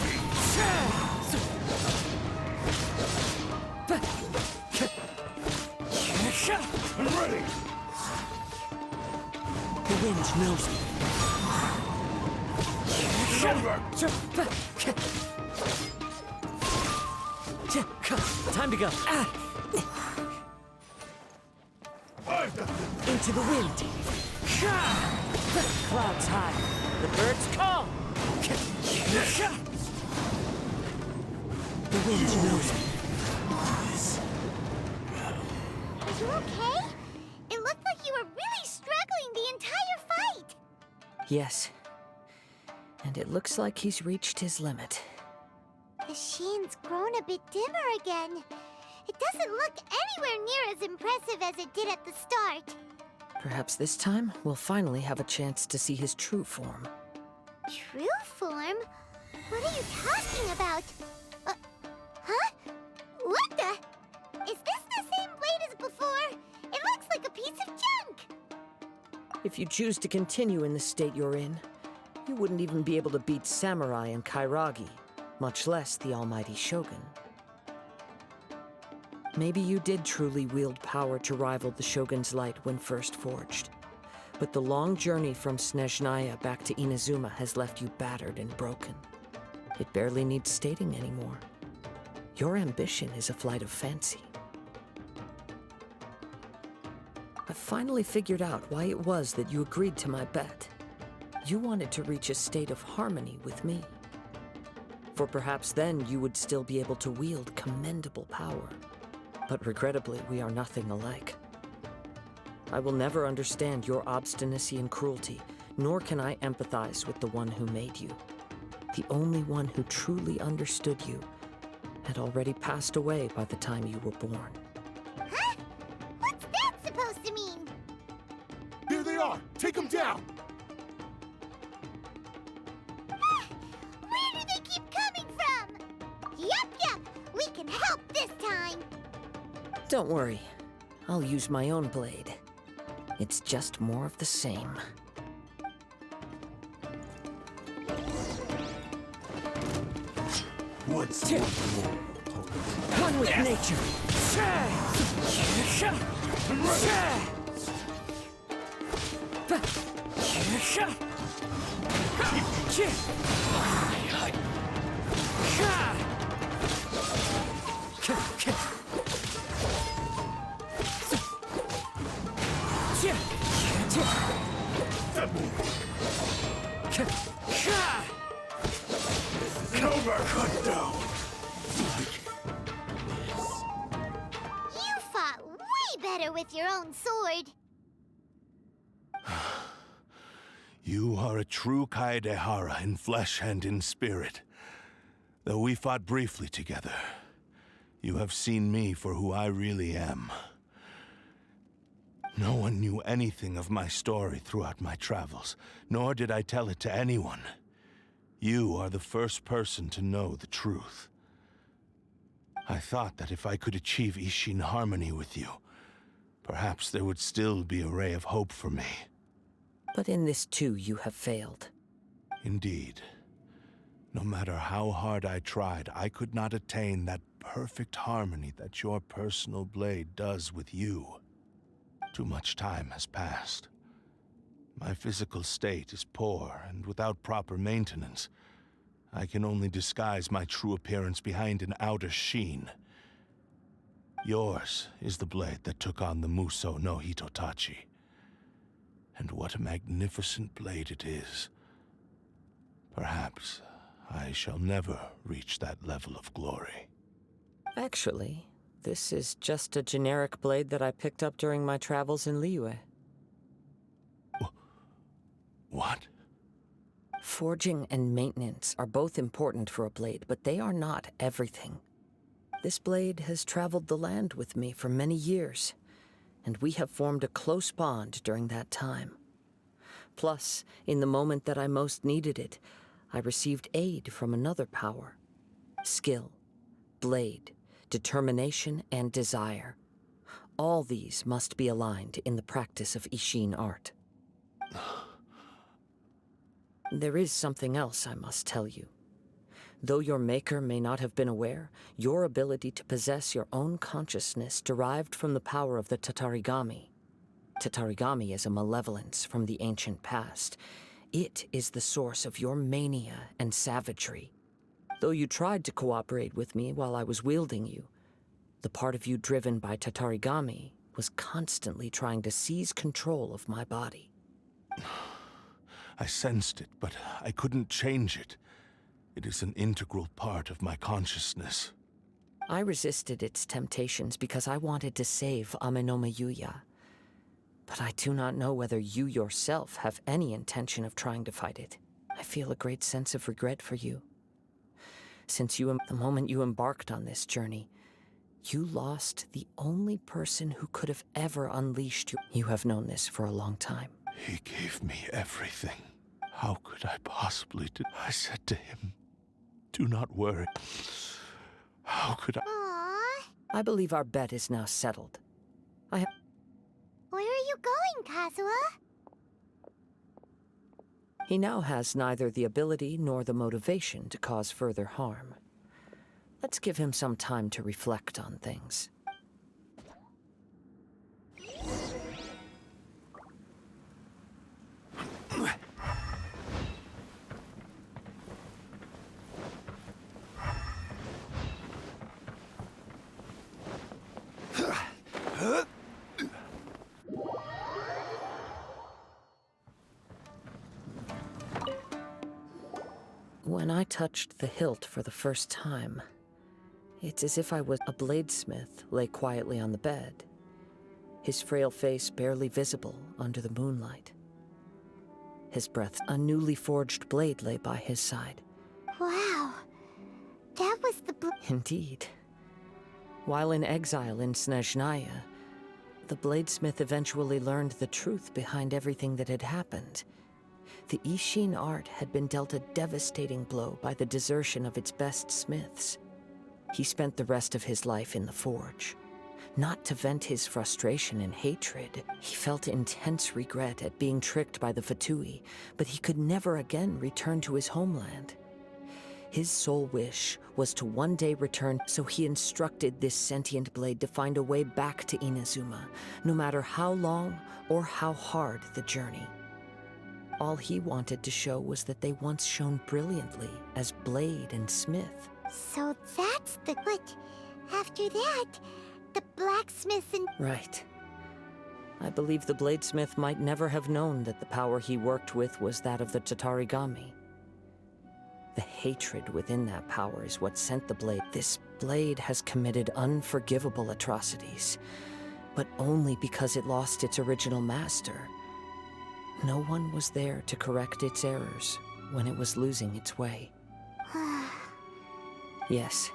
I'm ready! The wind knows me. Time to go. Into the wind. Clouds high. The birds call. The wind knows me. Are you okay? It looked like you were really struggling the entire fight! Yes. And it looks like he's reached his limit. The sheen's grown a bit dimmer again. It doesn't look anywhere near as impressive as it did at the start. Perhaps this time, we'll finally have a chance to see his true form. True form? What are you talking about? Huh? What the? Is this the same blade as before? It looks like a piece of junk! If you choose to continue in the state you're in, you wouldn't even be able to beat Samurai and Kairagi, much less the almighty Shogun. Maybe you did truly wield power to rival the Shogun's light when first forged. But the long journey from Snezhnaya back to Inazuma has left you battered and broken. It barely needs stating anymore. Your ambition is a flight of fancy. I've finally figured out why it was that you agreed to my bet. You wanted to reach a state of harmony with me. For perhaps then you would still be able to wield commendable power. But regrettably, we are nothing alike. I will never understand your obstinacy and cruelty, nor can I empathize with the one who made you. The only one who truly understood you had already passed away by the time you were born. Huh? What's that supposed to mean? Here they are! Take them down! Where do they keep coming from? Yup, we can help this time. Don't worry, I'll use my own blade. It's just more of the same. What's One with nature! Cut down! You fought way better with your own sword. You are a true Kaedehara in flesh and in spirit. Though we fought briefly together, you have seen me for who I really am. No one knew anything of my story throughout my travels, nor did I tell it to anyone. You are the first person to know the truth. I thought that if I could achieve Ishin harmony with you, perhaps there would still be a ray of hope for me. But in this too, you have failed. Indeed. No matter how hard I tried, I could not attain that perfect harmony that your personal blade does with you. Too much time has passed. My physical state is poor, and without proper maintenance, I can only disguise my true appearance behind an outer sheen. Yours is the blade that took on the Muso no Hitotachi. And what a magnificent blade it is. Perhaps I shall never reach that level of glory. Actually, this is just a generic blade that I picked up during my travels in Liyue. What? Forging and maintenance are both important for a blade, but they are not everything. This blade has traveled the land with me for many years, and we have formed a close bond during that time. Plus, in the moment that I most needed it, I received aid from another power. Skill, blade, determination, and desire. All these must be aligned in the practice of Ishin art. There is something else I must tell you. Though your maker may not have been aware, your ability to possess your own consciousness derived from the power of the Tatarigami. Tatarigami is a malevolence from the ancient past. It is the source of your mania and savagery. Though you tried to cooperate with me while I was wielding you, the part of you driven by Tatarigami was constantly trying to seize control of my body. I sensed it, but I couldn't change it. It is an integral part of my consciousness. I resisted its temptations because I wanted to save Amenoma Yuya. But I do not know whether you yourself have any intention of trying to fight it. I feel a great sense of regret for you. Since the moment you embarked on this journey, you lost the only person who could have ever unleashed you. You have known this for a long time. He gave me everything. How could I possibly do? I said to him, "Do not worry." How could I? Aww. I believe our bet is now settled. Where are you going, Kazuha? He now has neither the ability nor the motivation to cause further harm. Let's give him some time to reflect on things. When I touched the hilt for the first time, it's as if a bladesmith lay quietly on the bed. his frail face barely visible under the moonlight. His breath, a newly forged blade lay by his side. Wow. That was the Indeed. While in exile in Snezhnaya, the bladesmith eventually learned the truth behind everything that had happened. The Ishin art had been dealt a devastating blow by the desertion of its best smiths. He spent the rest of his life in the forge. Not to vent his frustration and hatred, he felt intense regret at being tricked by the Fatui, but he could never again return to his homeland. His sole wish was to one day return, so he instructed this sentient blade to find a way back to Inazuma, no matter how long or how hard the journey. All he wanted to show was that they once shone brilliantly as blade and smith. So that's the... But after that, the blacksmith and... Right. I believe the bladesmith might never have known that the power he worked with was that of the Tatarigami. The hatred within that power is what sent the blade. This blade has committed unforgivable atrocities, but only because it lost its original master. No one was there to correct its errors when it was losing its way. Yes,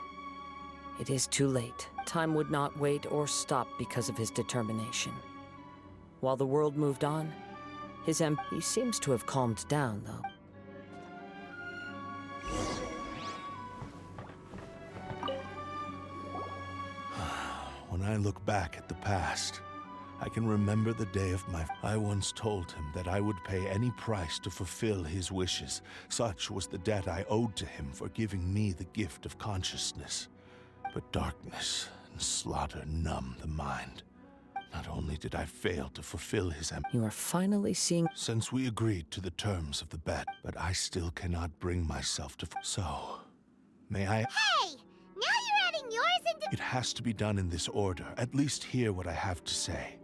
it is too late. Time would not wait or stop because of his determination. While the world moved on, he seems to have calmed down, though. When I look back at the past, I can remember the day of my... I once told him that I would pay any price to fulfill his wishes. Such was the debt I owed to him for giving me the gift of consciousness. But darkness and slaughter numbed the mind. Not only did I fail to fulfill his You are finally seeing... Since we agreed to the terms of the bet, but I still cannot bring myself to... So, may I... Hey! Now you're adding yours into... It has to be done in this order. At least hear what I have to say.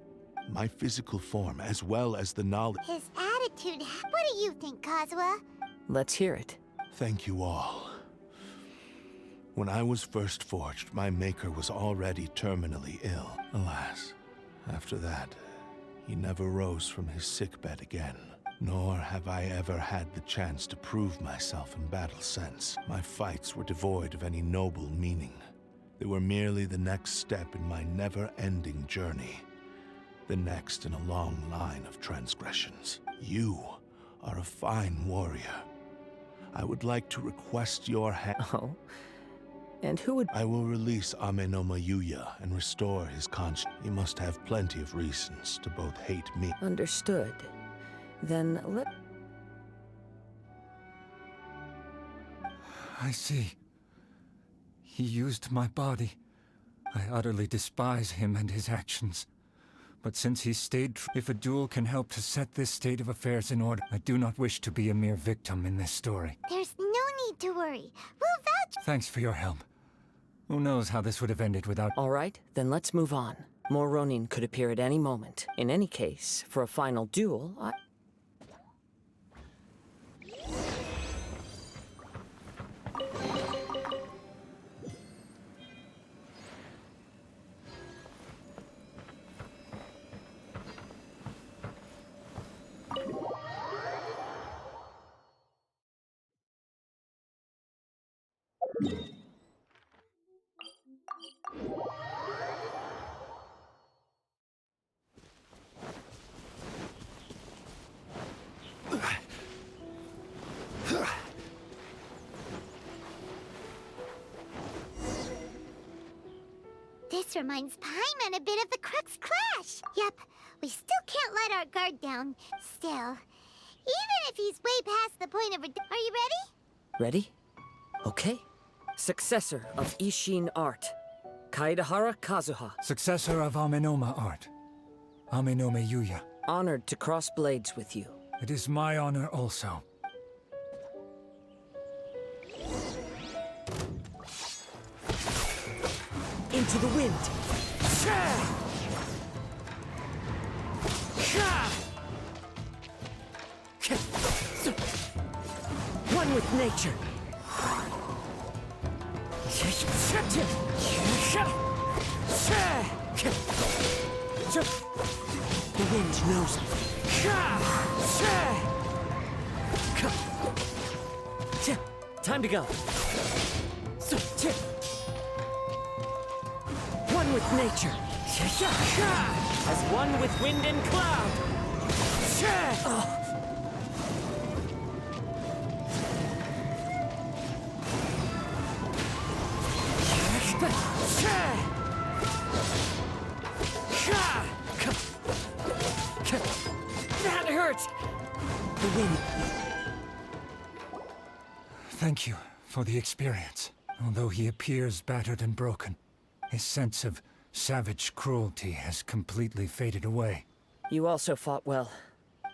My physical form, as well as the knowledge... His attitude... What do you think, Kazuha? Let's hear it. Thank you all. When I was first forged, my maker was already terminally ill. Alas, after that, he never rose from his sickbed again. Nor have I ever had the chance to prove myself in battle since. My fights were devoid of any noble meaning. They were merely the next step in my never-ending journey. The next in a long line of transgressions. You are a fine warrior. I would like to request your hand. Oh? And who would... I will release Amenoma Yuya and restore his conscience. He must have plenty of reasons to both hate me. Understood. Then let... I see. He used my body. I utterly despise him and his actions. But since he stayed true, if a duel can help to set this state of affairs in order, I do not wish to be a mere victim in this story. There's no need to worry. We'll vouch... Thanks for your help. Who knows how this would have ended without... All right, then let's move on. More Ronin could appear at any moment. In any case, for a final duel, This reminds Paimon a bit of the Crux Clash. Yep, we still can't let our guard down. Still, even if he's way past the point of... Are you ready? Ready? Okay. Successor of Ishin art, Kaedahara Kazuha. Successor of Amenoma art, Amenoma Yuya. Honored to cross blades with you. It is my honor also. Into the wind! One with nature! The wind knows me. Time to go. One with nature. As one with wind and cloud. That hurts! The wind. Thank you for the experience. Although he appears battered and broken, his sense of savage cruelty has completely faded away. You also fought well.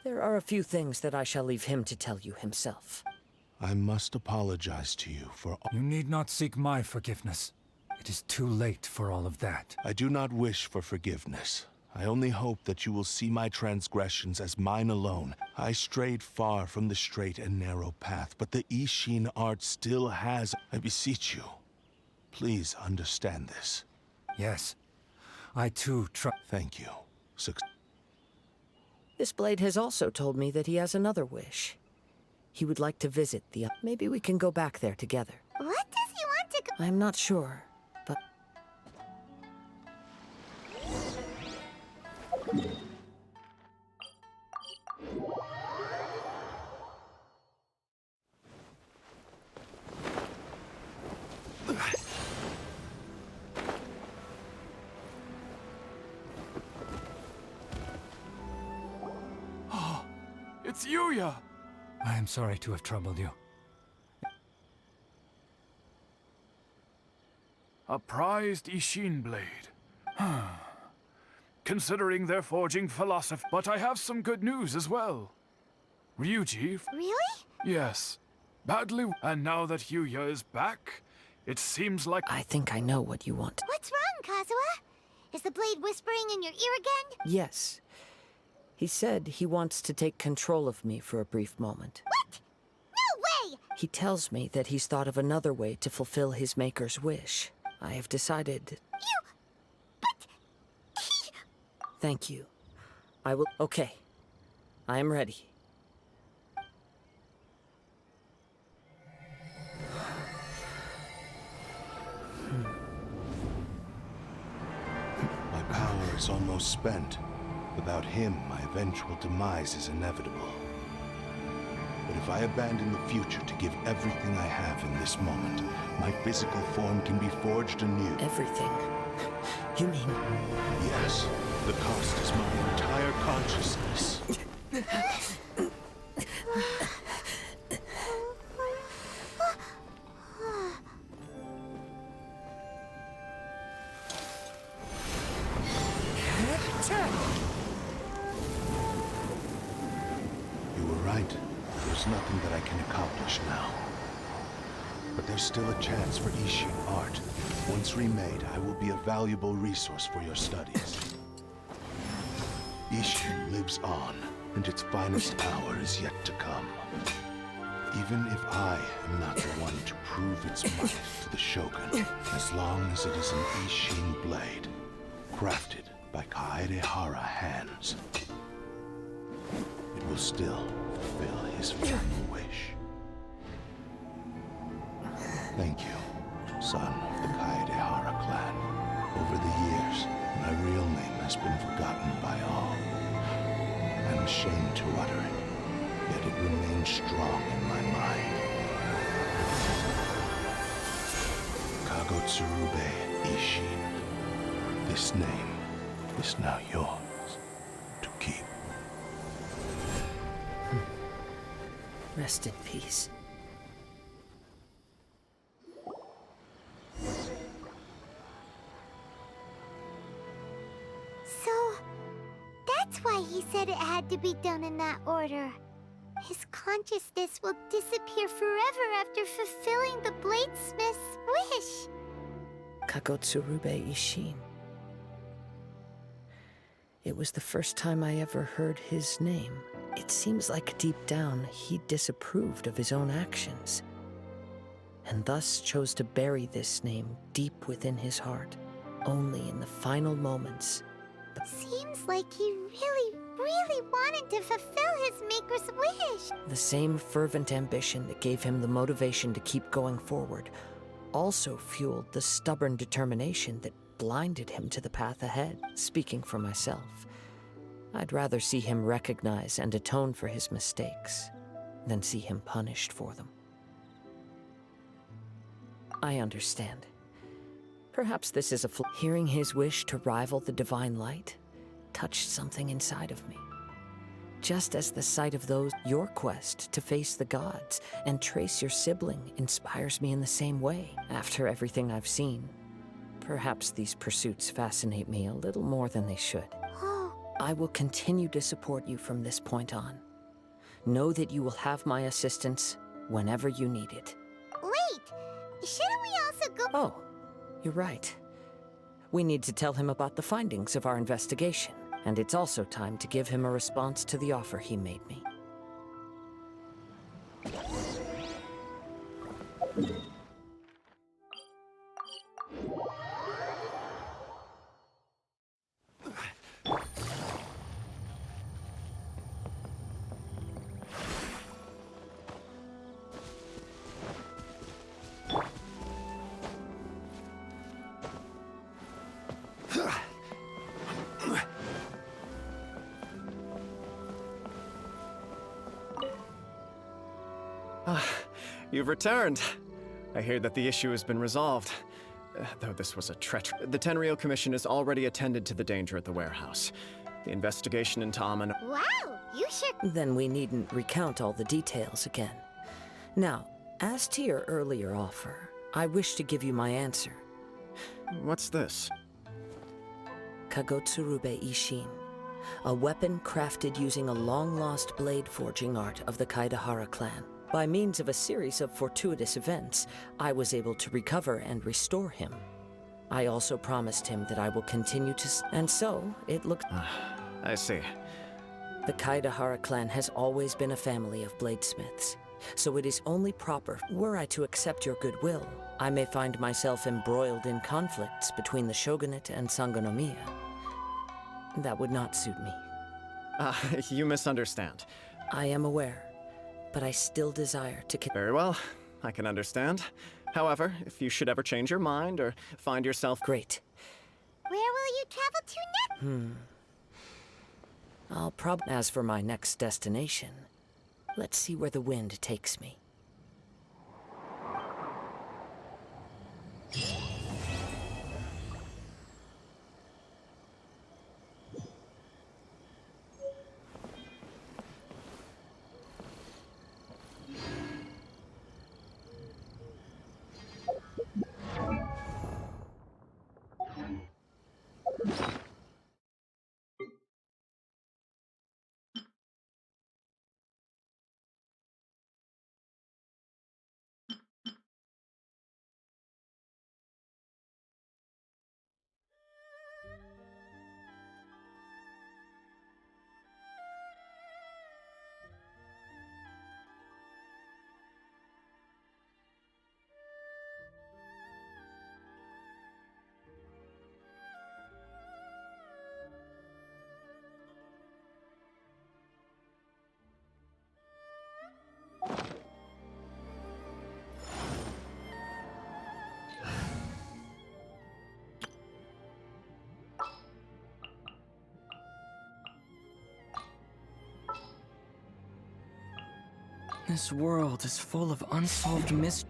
There are a few things that I shall leave him to tell you himself. I must apologize to you for all. You need not seek my forgiveness. It is too late for all of that. I do not wish for forgiveness. I only hope that you will see my transgressions as mine alone. I strayed far from the straight and narrow path, but the Ishin art still has... I beseech you, please understand this. Yes, I too Thank you. This blade has also told me that he has another wish. He would like to visit the... Maybe we can go back there together. What does he want to go? I'm not sure, but... It's Yuya! I am sorry to have troubled you. A prized Ishin blade. Considering their forging philosophy. But I have some good news as well. Ryuji... Really? Yes. Badly... And now that Yuya is back, it seems like... I think I know what you want. What's wrong, Kazuha? Is the blade whispering in your ear again? Yes. He said he wants to take control of me for a brief moment. What? No way! He tells me that he's thought of another way to fulfill his maker's wish. I have decided... But... Thank you. I will... Okay. I am ready. My power is almost spent. Without him, my eventual demise is inevitable. But if I abandon the future to give everything I have in this moment, my physical form can be forged anew. Everything? You mean... Yes. The cost is my entire consciousness. You were right. There's nothing that I can accomplish now. But there's still a chance for Ishin art. Once remade, I will be a valuable resource for your studies. Ishin lives on, and its finest hour is yet to come. Even if I am not the one to prove its might to the Shogun, as long as it is an Ishin blade, crafted by Kaedehara hands, it will still fulfill his final wish. Thank you, son of the Kaedehara clan. Over the years, my real name has been forgotten by all. I'm ashamed to utter it, yet it remains strong in my mind. Kagotsurube Ishin. This name is now yours to keep. Rest in peace. So, that's why he said it had to be done in that order. His consciousness will disappear forever after fulfilling the bladesmith's wish. Kagotsurube Ishin. It was the first time I ever heard his name. It seems like deep down he disapproved of his own actions, and thus chose to bury this name deep within his heart. Only in the final moments, the... Seems like he really wanted to fulfill his maker's wish. The same fervent ambition that gave him the motivation to keep going forward also fueled the stubborn determination that blinded him to the path ahead. Speaking for myself, I'd rather see him recognize and atone for his mistakes than see him punished for them. I understand. Perhaps this is a flaw. Hearing his wish to rival the divine light touched something inside of me. Just as the sight of your quest to face the gods and trace your sibling inspires me in the same way. After everything I've seen, perhaps these pursuits fascinate me a little more than they should. I will continue to support you from this point on. Know that you will have my assistance whenever you need it. Wait! Shouldn't we also go— Oh, you're right. We need to tell him about the findings of our investigation, and it's also time to give him a response to the offer he made me. You've returned. I hear that the issue has been resolved. Though this was a treachery. The Tenryou Commission has already attended to the danger at the warehouse. The investigation into Amon— Wow, you sure— Then we needn't recount all the details again. Now, as to your earlier offer, I wish to give you my answer. What's this? Kagotsurube Ishin, a weapon crafted using a long-lost blade forging art of the Kaidahara clan. By means of a series of fortuitous events, I was able to recover and restore him. I also promised him that I will continue to and so, it looks— I see. The Kaidahara clan has always been a family of bladesmiths, so it is only proper, were I to accept your goodwill, I may find myself embroiled in conflicts between the shogunate and Sangonomiya. That would not suit me. You misunderstand. I am aware, but I still desire to— Very well, I can understand. However, if you should ever change your mind or find yourself— Great. Where will you travel to next? I'll As for my next destination, let's see where the wind takes me. This world is full of unsolved mysteries.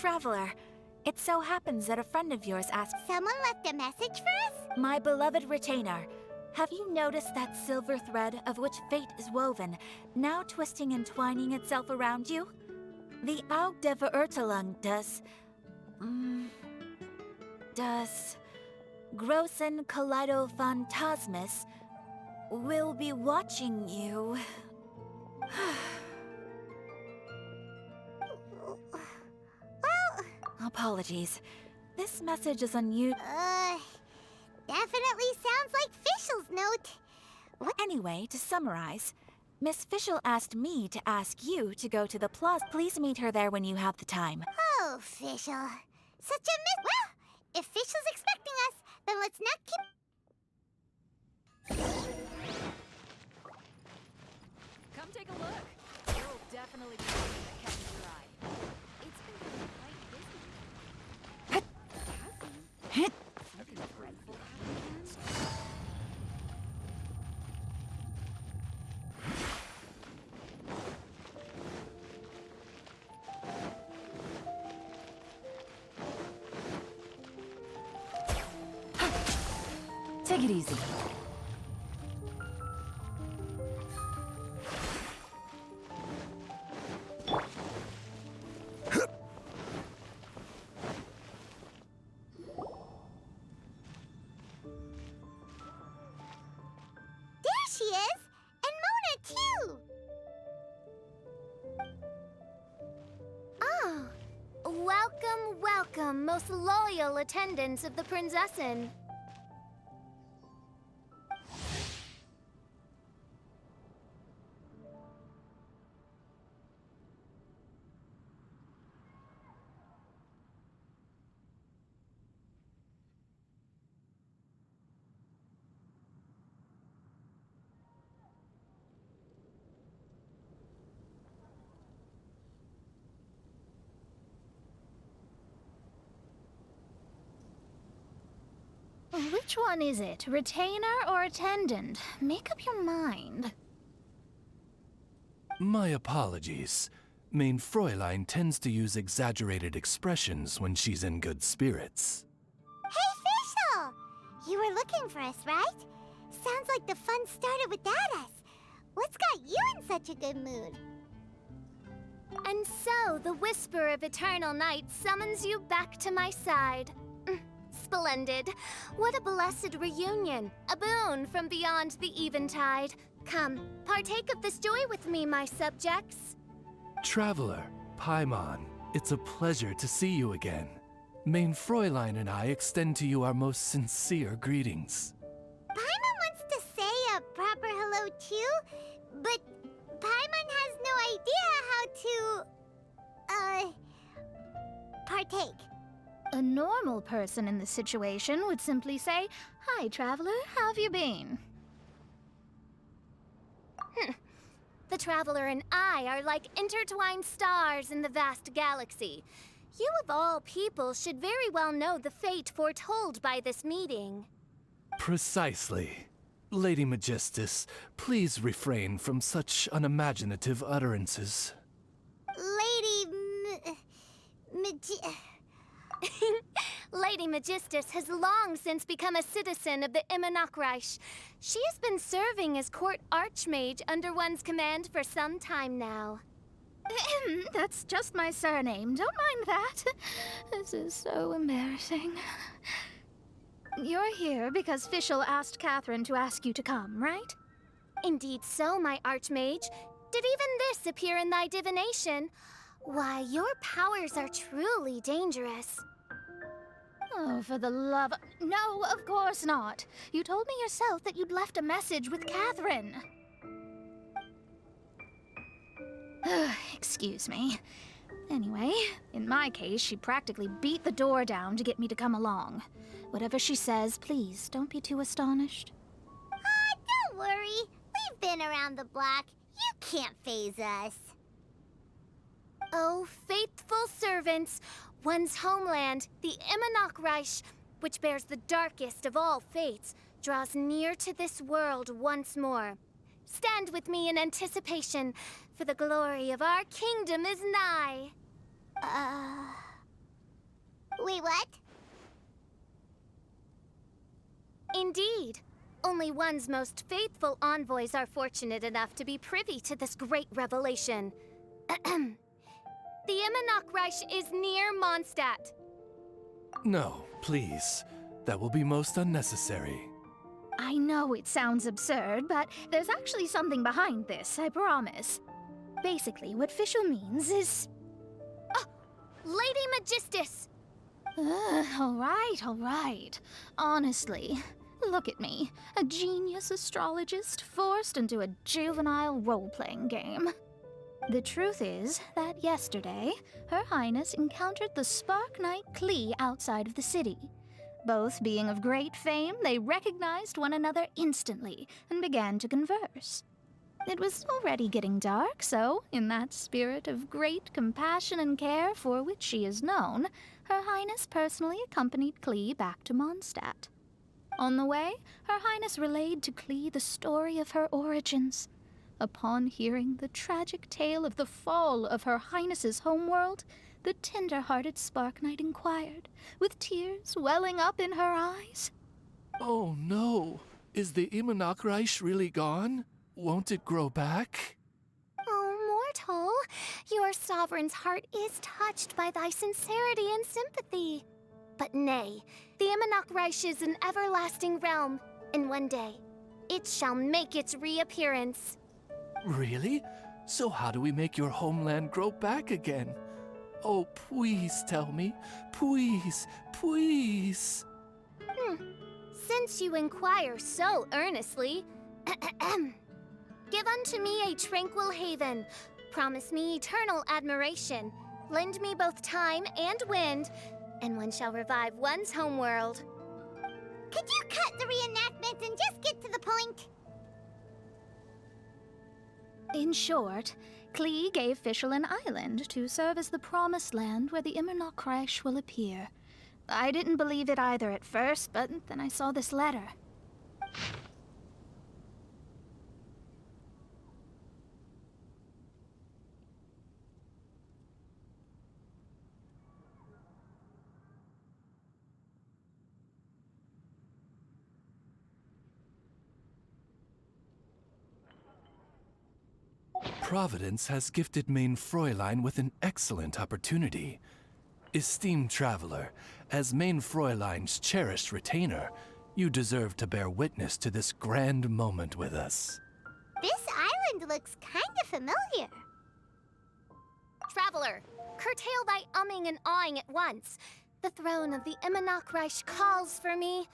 Traveler. It so happens that a friend of yours asked... Someone left a message for us? My beloved retainer. Have you noticed that silver thread of which fate is woven, now twisting and twining itself around you? The Aug der Verurteilung does... Großen Kaleido Phantasmus will be watching you. Well... Apologies. This message is unusual. Definitely sounds like Fischl's note. Anyway, to summarize, Miss Fischl asked me to ask you to go to the plaza. Please meet her there when you have the time. Oh, Fischl. Such a miss... Well, if Fischl's expecting us, then let's not keep... Come take a look. You'll definitely be one that catches your eye. It's been getting quite busy. Dreadful happenings. Take it easy. There she is! And Mona, too! Oh. Welcome, welcome, most loyal attendants of the Prinzessin. Which one is it? Retainer or attendant? Make up your mind. My apologies. Main Fräulein tends to use exaggerated expressions when she's in good spirits. Hey, Fischl! You were looking for us, right? Sounds like the fun started without us. What's got you in such a good mood? And so, the whisper of eternal night summons you back to my side. Splendid. What a blessed reunion. A boon from beyond the eventide. Come, partake of this joy with me, my subjects. Traveler, Paimon, it's a pleasure to see you again. Main Fräulein and I extend to you our most sincere greetings. Paimon wants to say a proper hello too, but Paimon has no idea how to... partake. A normal person in this situation would simply say, "Hi, traveler, how have you been?" The traveler and I are like intertwined stars in the vast galaxy. You of all people should very well know the fate foretold by this meeting. Precisely. Lady Magistus, please refrain from such unimaginative utterances. Lady Magistus has long since become a citizen of the Immonachreich. She has been serving as court archmage under one's command for some time now. That's just my surname. Don't mind that. This is so embarrassing. You're here because Fischl asked Catherine to ask you to come, right? Indeed so, my archmage. Did even this appear in thy divination? Why, your powers are truly dangerous. Oh, for the love... No, of course not. You told me yourself that you'd left a message with Catherine. Excuse me. Anyway, in my case, she practically beat the door down to get me to come along. Whatever she says, please, don't be too astonished. Don't worry. We've been around the block. You can't faze us. Oh, faithful servants, one's homeland, the Immonachreich, which bears the darkest of all fates, draws near to this world once more. Stand with me in anticipation, for the glory of our kingdom is nigh. indeed. Only one's most faithful envoys are fortunate enough to be privy to this great revelation. The Imanok Reich is near Mondstadt. No, please. That will be most unnecessary. I know it sounds absurd, but there's actually something behind this, I promise. Basically, what Fischl means is... Lady Magistus! All right. Honestly, look at me. A genius astrologist forced into a juvenile role-playing game. The truth is that yesterday, Her Highness encountered the Spark Knight Klee outside of the city. Both being of great fame, they recognized one another instantly and began to converse. It was already getting dark, so, in that spirit of great compassion and care for which she is known, Her Highness personally accompanied Klee back to Mondstadt. On the way, Her Highness relayed to Klee the story of her origins. Upon hearing the tragic tale of the fall of Her Highness's homeworld, the tender-hearted Spark Knight inquired, with tears welling up in her eyes. Oh no! Is the Imanok Reich really gone? Won't it grow back? Oh, mortal, your sovereign's heart is touched by thy sincerity and sympathy. But nay, the Imanok Reich is an everlasting realm, and one day, it shall make its reappearance. Really? So how do we make your homeland grow back again? Oh, please tell me. Please, please. Since you inquire so earnestly, give unto me a tranquil haven, promise me eternal admiration, lend me both time and wind, and one shall revive one's homeworld. Could you cut the reenactment and just get to the point? In short, Klee gave Fischl an island to serve as the promised land where the Imanok Reich will appear. I didn't believe it either at first, but then I saw this letter. Providence has gifted Main Fräulein with an excellent opportunity. Esteemed traveler, as Main Fräulein's cherished retainer, you deserve to bear witness to this grand moment with us. This island looks kinda familiar. Traveler, curtail thy umming and awing at once. The throne of the Imanok Reich calls for me.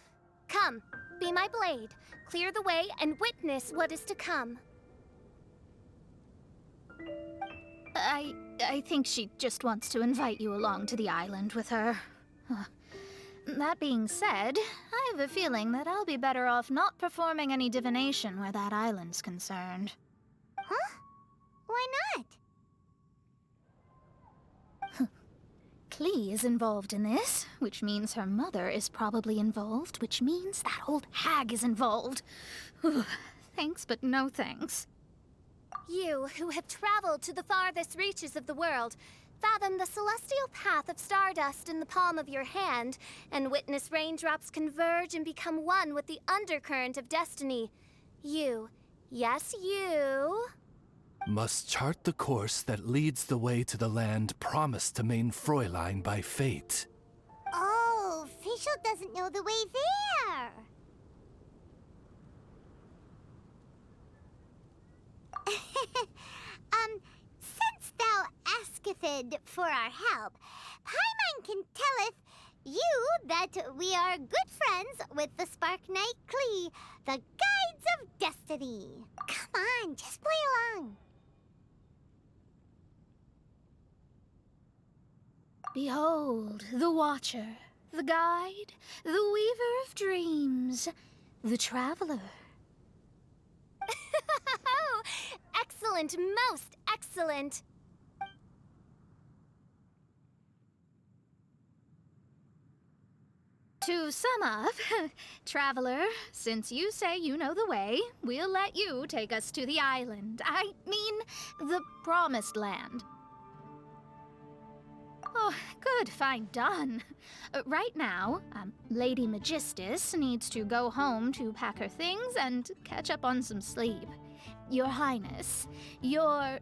Come, be my blade, clear the way, and witness what is to come. I think she just wants to invite you along to the island with her. That being said, I have a feeling that I'll be better off not performing any divination where that island's concerned. Huh? Why not? Klee is involved in this, which means her mother is probably involved, which means that old hag is involved. Thanks, but no thanks. You, who have traveled to the farthest reaches of the world, fathom the celestial path of stardust in the palm of your hand, and witness raindrops converge and become one with the undercurrent of destiny. You, yes you... must chart the course that leads the way to the land promised to Main Fräulein by fate. Oh, Fischl doesn't know the way there. Since thou asketh for our help, Paimon can telleth you that we are good friends with the Spark Knight Klee, the Guides of Destiny. Come on, just play along. Behold, the Watcher, the Guide, the Weaver of Dreams, the Traveler. Excellent, most excellent. To sum up, Traveler, since you say you know the way, we'll let you take us to the island. I mean, the Promised Land. Oh, good, fine, done. Right now, Lady Magistus needs to go home to pack her things and catch up on some sleep. Your Highness, your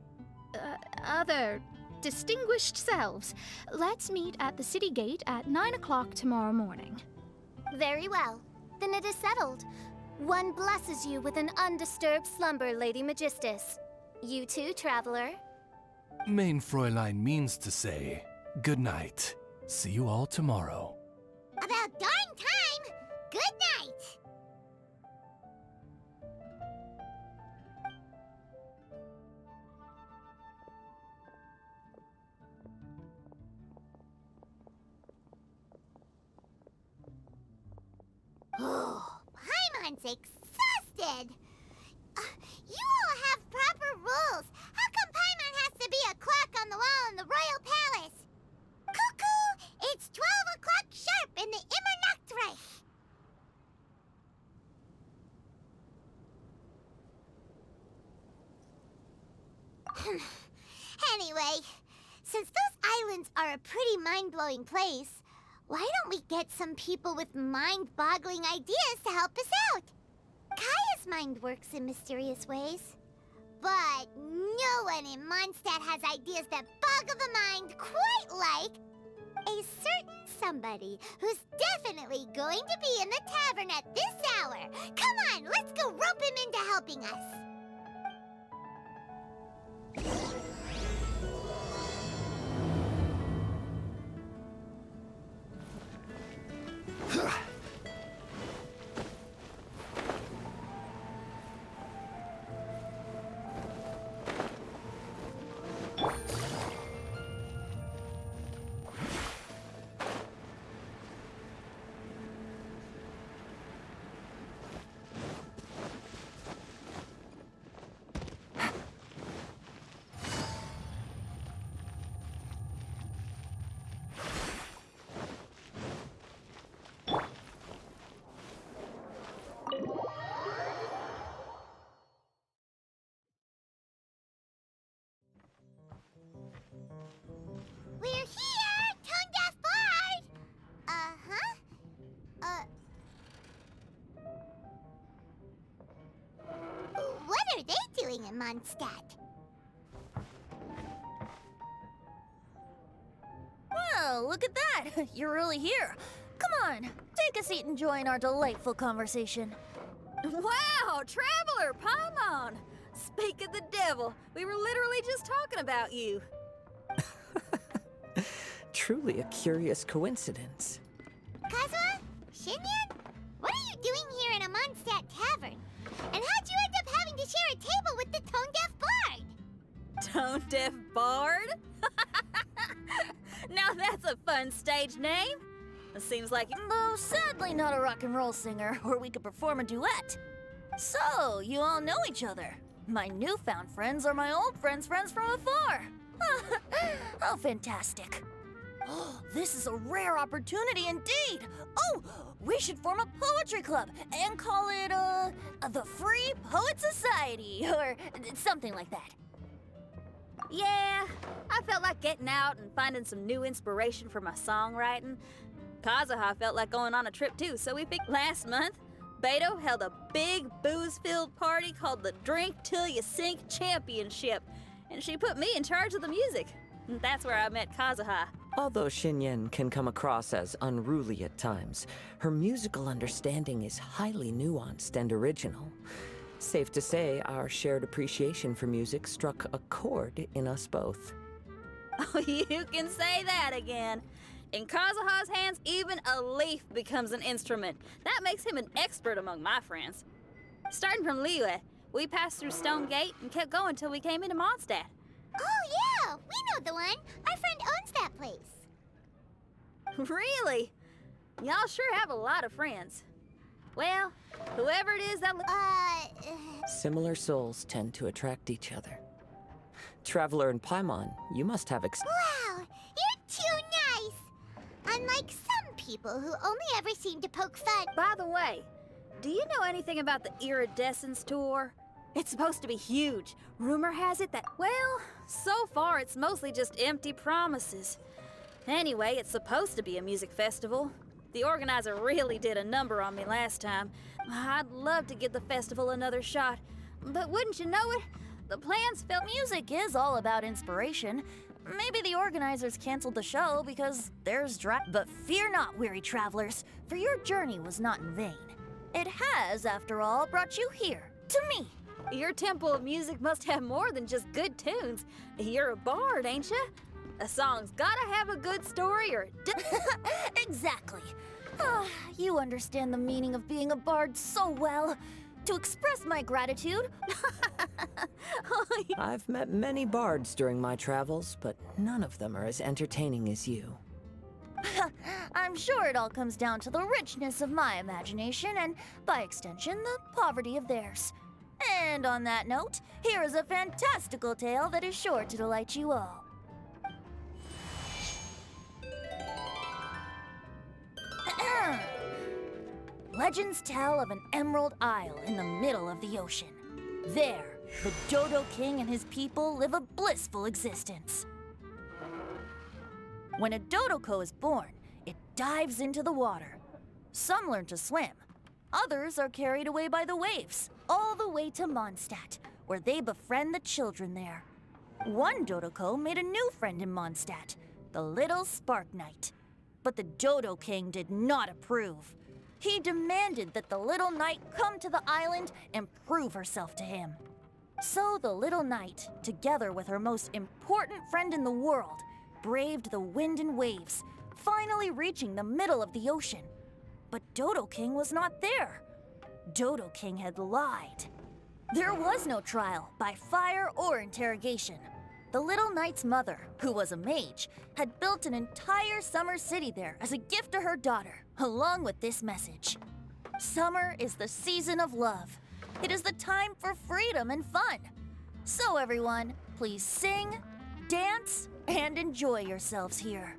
other distinguished selves, let's meet at the city gate at 9 o'clock tomorrow morning. Very well. Then it is settled. One blesses you with an undisturbed slumber, Lady Magistus. You too, traveler. Main Fräulein means to say, good night. See you all tomorrow. About darn time! Good night! Oh, Paimon's exhausted! You all have proper rules. How come Paimon has to be a clock on the wall in the royal palace? Cuckoo! It's 12 o'clock sharp in the Immernachtreich. Anyway, since those islands are a pretty mind-blowing place, why don't we get some people with mind-boggling ideas to help us out? Kaya's mind works in mysterious ways. But no one in Mondstadt has ideas that boggle the mind quite like a certain somebody who's definitely going to be in the tavern at this hour. Come on, let's go rope him into helping us. We're here, Tone-Deaf Bard! What are they doing in Mondstadt? Well, look at that! You're really here. Come on, take a seat and join our delightful conversation. Wow, Traveler Paimon! Speak of the devil, we were literally just talking about you. Truly a curious coincidence. Kazuha? Shinyan? What are you doing here in a Mondstadt tavern? And how'd you end up having to share a table with the Tone-Deaf Bard? Tone-Deaf Bard? Now that's a fun stage name. It seems like... Though sadly not a rock and roll singer, or we could perform a duet. So, you all know each other. My newfound friends are my old friends' friends from afar. How fantastic. This is a rare opportunity indeed. Oh, we should form a poetry club and call it, the Free Poet Society, or something like that. Yeah, I felt like getting out and finding some new inspiration for my songwriting. Kazuha felt like going on a trip too, so we picked last month. Beto held a big booze-filled party called the Drink Till You Sink Championship, and she put me in charge of the music. And that's where I met Kazuha. Although Xinyan can come across as unruly at times, her musical understanding is highly nuanced and original. Safe to say, our shared appreciation for music struck a chord in us both. Oh, you can say that again. In Kazuha's hands, even a leaf becomes an instrument. That makes him an expert among my friends. Starting from Liyue, we passed through Stone Gate and kept going till we came into Mondstadt. Oh yeah, we know the one. Our friend owns that place. Really? Y'all sure have a lot of friends. Well, whoever it is that... Similar souls tend to attract each other. Traveler and Paimon, you must have Wow, you're too nice! Unlike some people who only ever seem to poke fun. By the way, do you know anything about the Iridescence tour? It's supposed to be huge. Rumor has it that, well, so far it's mostly just empty promises. Anyway, it's supposed to be a music festival. The organizer really did a number on me last time. I'd love to give the festival another shot, but wouldn't you know it, the plans fell. Music is all about inspiration. Maybe the organizers canceled the show because there's But fear not, weary travelers, for your journey was not in vain. It has, after all, brought you here, to me. Your temple of music must have more than just good tunes. You're a bard, ain't you? A song's gotta have a good story or Exactly. You understand the meaning of being a bard so well. To express my gratitude... I've met many bards during my travels, but none of them are as entertaining as you. I'm sure it all comes down to the richness of my imagination and, by extension, the poverty of theirs. And on that note, here is a fantastical tale that is sure to delight you all. Legends tell of an emerald isle in the middle of the ocean. There, the Dodo King and his people live a blissful existence. When a Dodoko is born, it dives into the water. Some learn to swim. Others are carried away by the waves, all the way to Mondstadt, where they befriend the children there. One Dodoko made a new friend in Mondstadt, the little Spark Knight. But the Dodo King did not approve. He demanded that the little knight come to the island and prove herself to him. So the little knight, together with her most important friend in the world, braved the wind and waves, finally reaching the middle of the ocean. But Dodo King was not there. Dodo King had lied. There was no trial by fire or interrogation. The little knight's mother, who was a mage, had built an entire summer city there as a gift to her daughter, along with this message. Summer is the season of love. It is the time for freedom and fun. So everyone, please sing, dance, and enjoy yourselves here.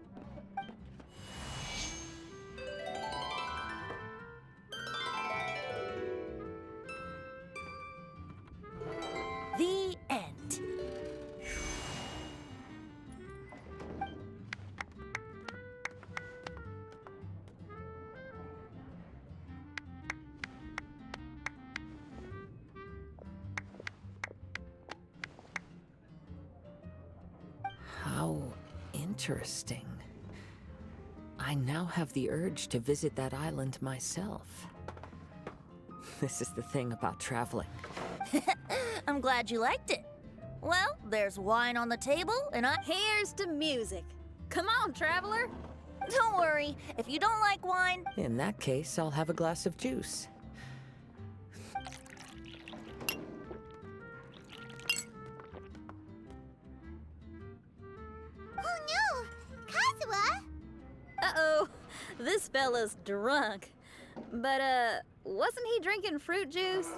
The end. How interesting. I now have the urge to visit that island myself. This is the thing about traveling. I'm glad you liked it. Well, there's wine on the table, and Here's to music. Come on, traveler. Don't worry, if you don't like wine... In that case, I'll have a glass of juice. Oh no! Kazuha! Uh-oh, this fella's drunk. But, wasn't he drinking fruit juice?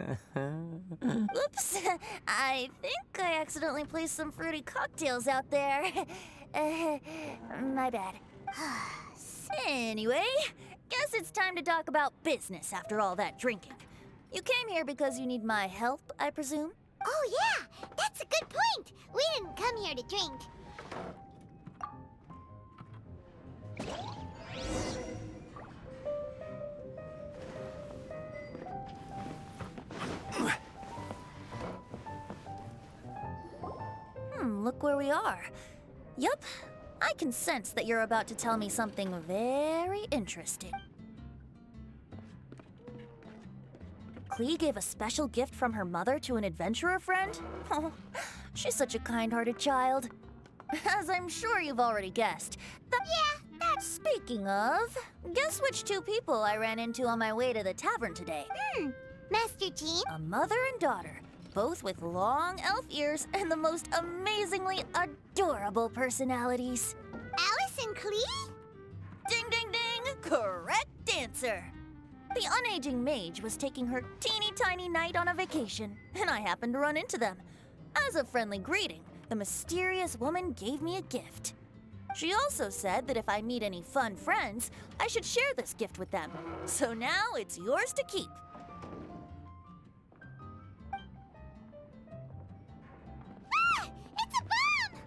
Oops, I think I accidentally placed some fruity cocktails out there. My bad. Anyway, guess it's time to talk about business after all that drinking. You came here because you need my help, I presume? Oh yeah, that's a good point. We didn't come here to drink. Look where we are. Yup, I can sense that you're about to tell me something very interesting. Klee gave a special gift from her mother to an adventurer friend? Oh, she's such a kind-hearted child. As I'm sure you've already guessed. Speaking of, guess which two people I ran into on my way to the tavern today? Master Jean? A mother and daughter, both with long elf ears and the most amazingly adorable personalities. Alice and Klee? Ding, ding, ding! Correct answer! The unaging mage was taking her teeny tiny knight on a vacation, and I happened to run into them. As a friendly greeting, the mysterious woman gave me a gift. She also said that if I meet any fun friends, I should share this gift with them. So now it's yours to keep. Ah! It's a bomb!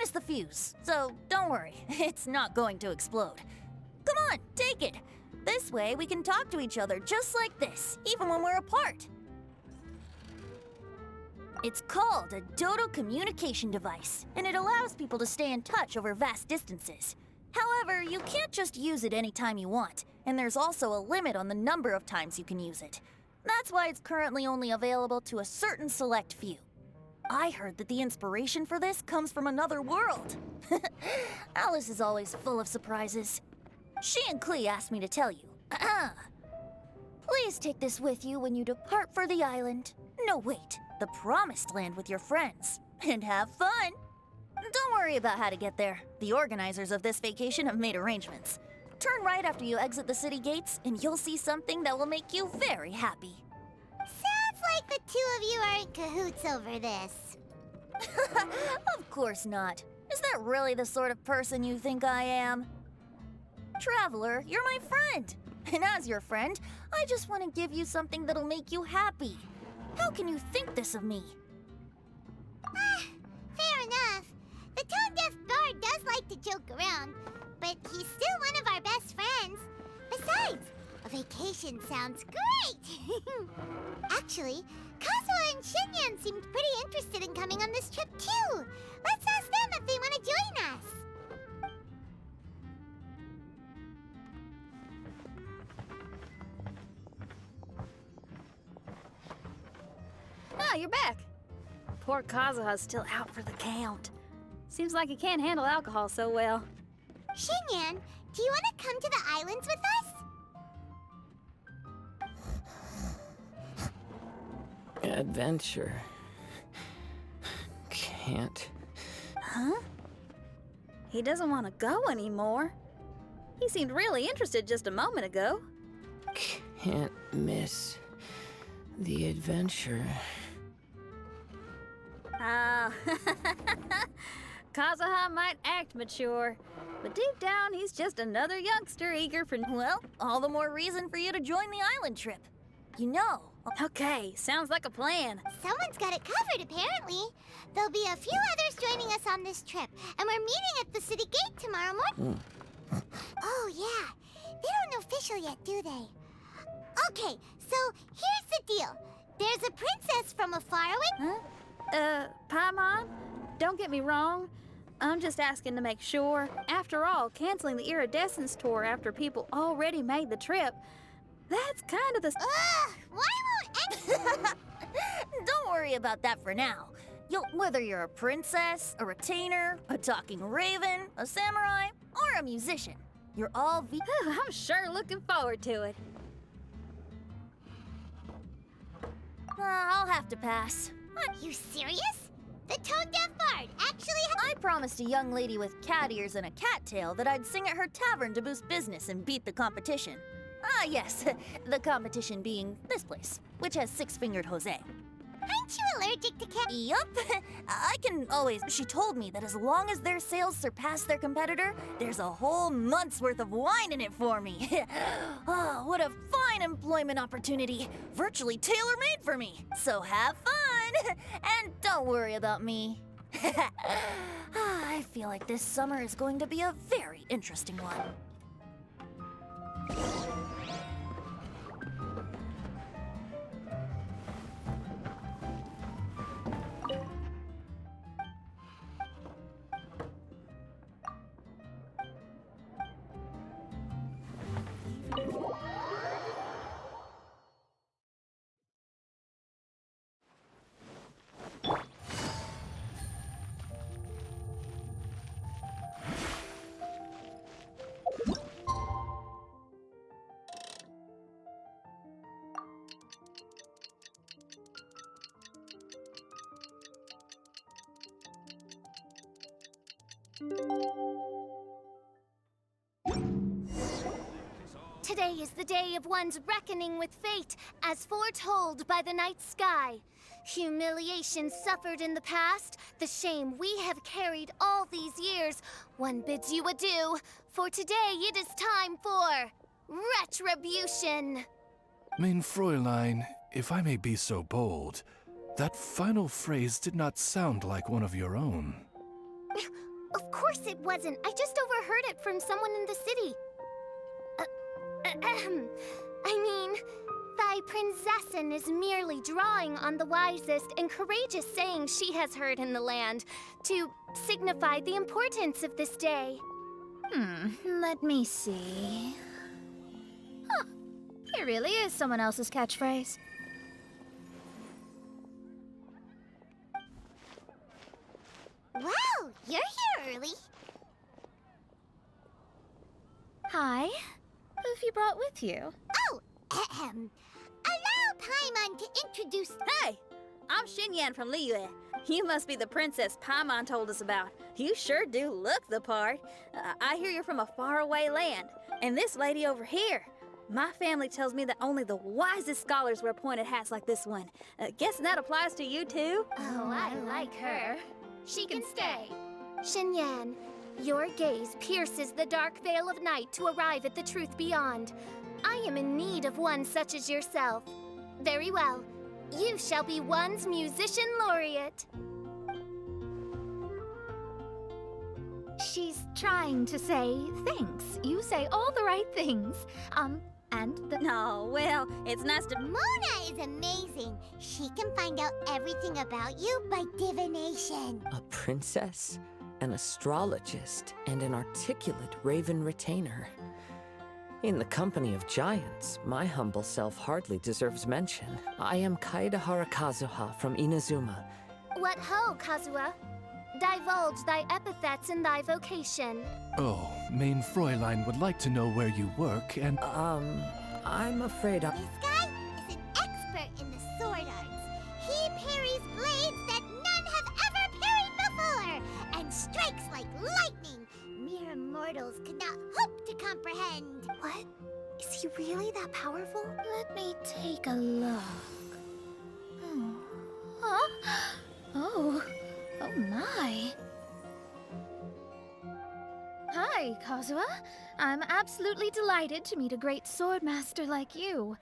just the fuse, so don't worry, it's not going to explode. Come on, take it. This way we can talk to each other just like this, even when we're apart. It's called a Dodo communication device, and it allows people to stay in touch over vast distances. However, you can't just use it anytime you want, and there's also a limit on the number of times you can use it. That's why it's currently only available to a certain select few. I heard that the inspiration for this comes from another world. Alice is always full of surprises. She and Klee asked me to tell you. Please take this with you when you depart for the island. No, wait, the Promised Land with your friends. And have fun! Don't worry about how to get there. The organizers of this vacation have made arrangements. Turn right after you exit the city gates, and you'll see something that will make you very happy. Sounds like the two of you are in cahoots over this. Of course not. Is that really the sort of person you think I am? Traveler, you're my friend. And as your friend, I just want to give you something that'll make you happy. How can you think this of me? Fair enough. The tone-deaf bard does like to joke around, but he's still one of our best friends. Besides, a vacation sounds great! Actually, Kazuha and Shinyan seemed pretty interested in coming on this trip too. Let's ask them if they want to join us. Ah, you're back. Poor Kazuha's still out for the count. Seems like he can't handle alcohol so well. Shinyan, do you want to come to the islands with us? Adventure. Can't. Huh? He doesn't want to go anymore. He seemed really interested just a moment ago. Can't miss the adventure. Ah, Kazuha might act mature, but deep down he's just another youngster eager for... Well, all the more reason for you to join the island trip. You know. Okay, sounds like a plan. Someone's got it covered, apparently. There'll be a few others joining us on this trip, and we're meeting at the city gate tomorrow morning. Oh, yeah. They don't know official yet, do they? Okay, so here's the deal. There's a princess from a faraway... Paimon, don't get me wrong. I'm just asking to make sure. After all, canceling the Iridescence tour after people already made the trip, that's kind of the... Ugh! Why won't Don't worry about that for now. Whether you're a princess, a retainer, a talking raven, a samurai, or a musician, you're all I'm sure looking forward to it. I'll have to pass. Are you serious? The tone-deaf bard actually I promised a young lady with cat ears and a cat tail that I'd sing at her tavern to boost business and beat the competition. Ah, yes, the competition being this place, which has six-fingered Jose. Aren't you allergic to cat? Yup. I can always... She told me that as long as their sales surpass their competitor, there's a whole month's worth of wine in it for me. Oh, what a fine employment opportunity. Virtually tailor-made for me. So have fun. And don't worry about me. I feel like this summer is going to be a very interesting one. Today is the day of one's reckoning with fate, as foretold by the night sky. Humiliation suffered in the past, the shame we have carried all these years, one bids you adieu, for today it is time for retribution. Mein Fräulein, if I may be so bold, that final phrase did not sound like one of your own. Of course it wasn't. I just overheard it from someone in the city. I mean, thy prinzessin is merely drawing on the wisest and courageous sayings she has heard in the land to signify the importance of this day. Let me see. Huh. It really is someone else's catchphrase. Wow, you're here early. Hi. Who have you brought with you? Oh, allow Paimon to introduce... Hey! I'm Xinyan from Liyue. You must be the princess Paimon told us about. You sure do look the part. I hear you're from a faraway land. And this lady over here, my family tells me that only the wisest scholars wear pointed hats like this one. Guessing that applies to you too? Oh, I like her. She can stay. Xinyan, your gaze pierces the dark veil of night to arrive at the truth beyond. I am in need of one such as yourself. Very well. You shall be one's musician laureate. She's trying to say thanks. You say all the right things. And the... No, well, it's nice to... Mona is amazing. She can find out everything about you by divination. A princess, an astrologist, and an articulate raven retainer. In the company of giants, my humble self hardly deserves mention. I am Kaedehara Kazuha from Inazuma. What ho, Kazuha? Divulge thy epithets and thy vocation. Oh, Main Fräulein would like to know where you work and... I'm afraid I... This guy is an expert in the sword arts. He parries blades that none have ever parried before, and strikes like lightning. Mere mortals could not hope to comprehend. What? Is he really that powerful? Let me take a look. Huh? Oh my. Hi, Kazuha. I'm absolutely delighted to meet a great swordmaster like you.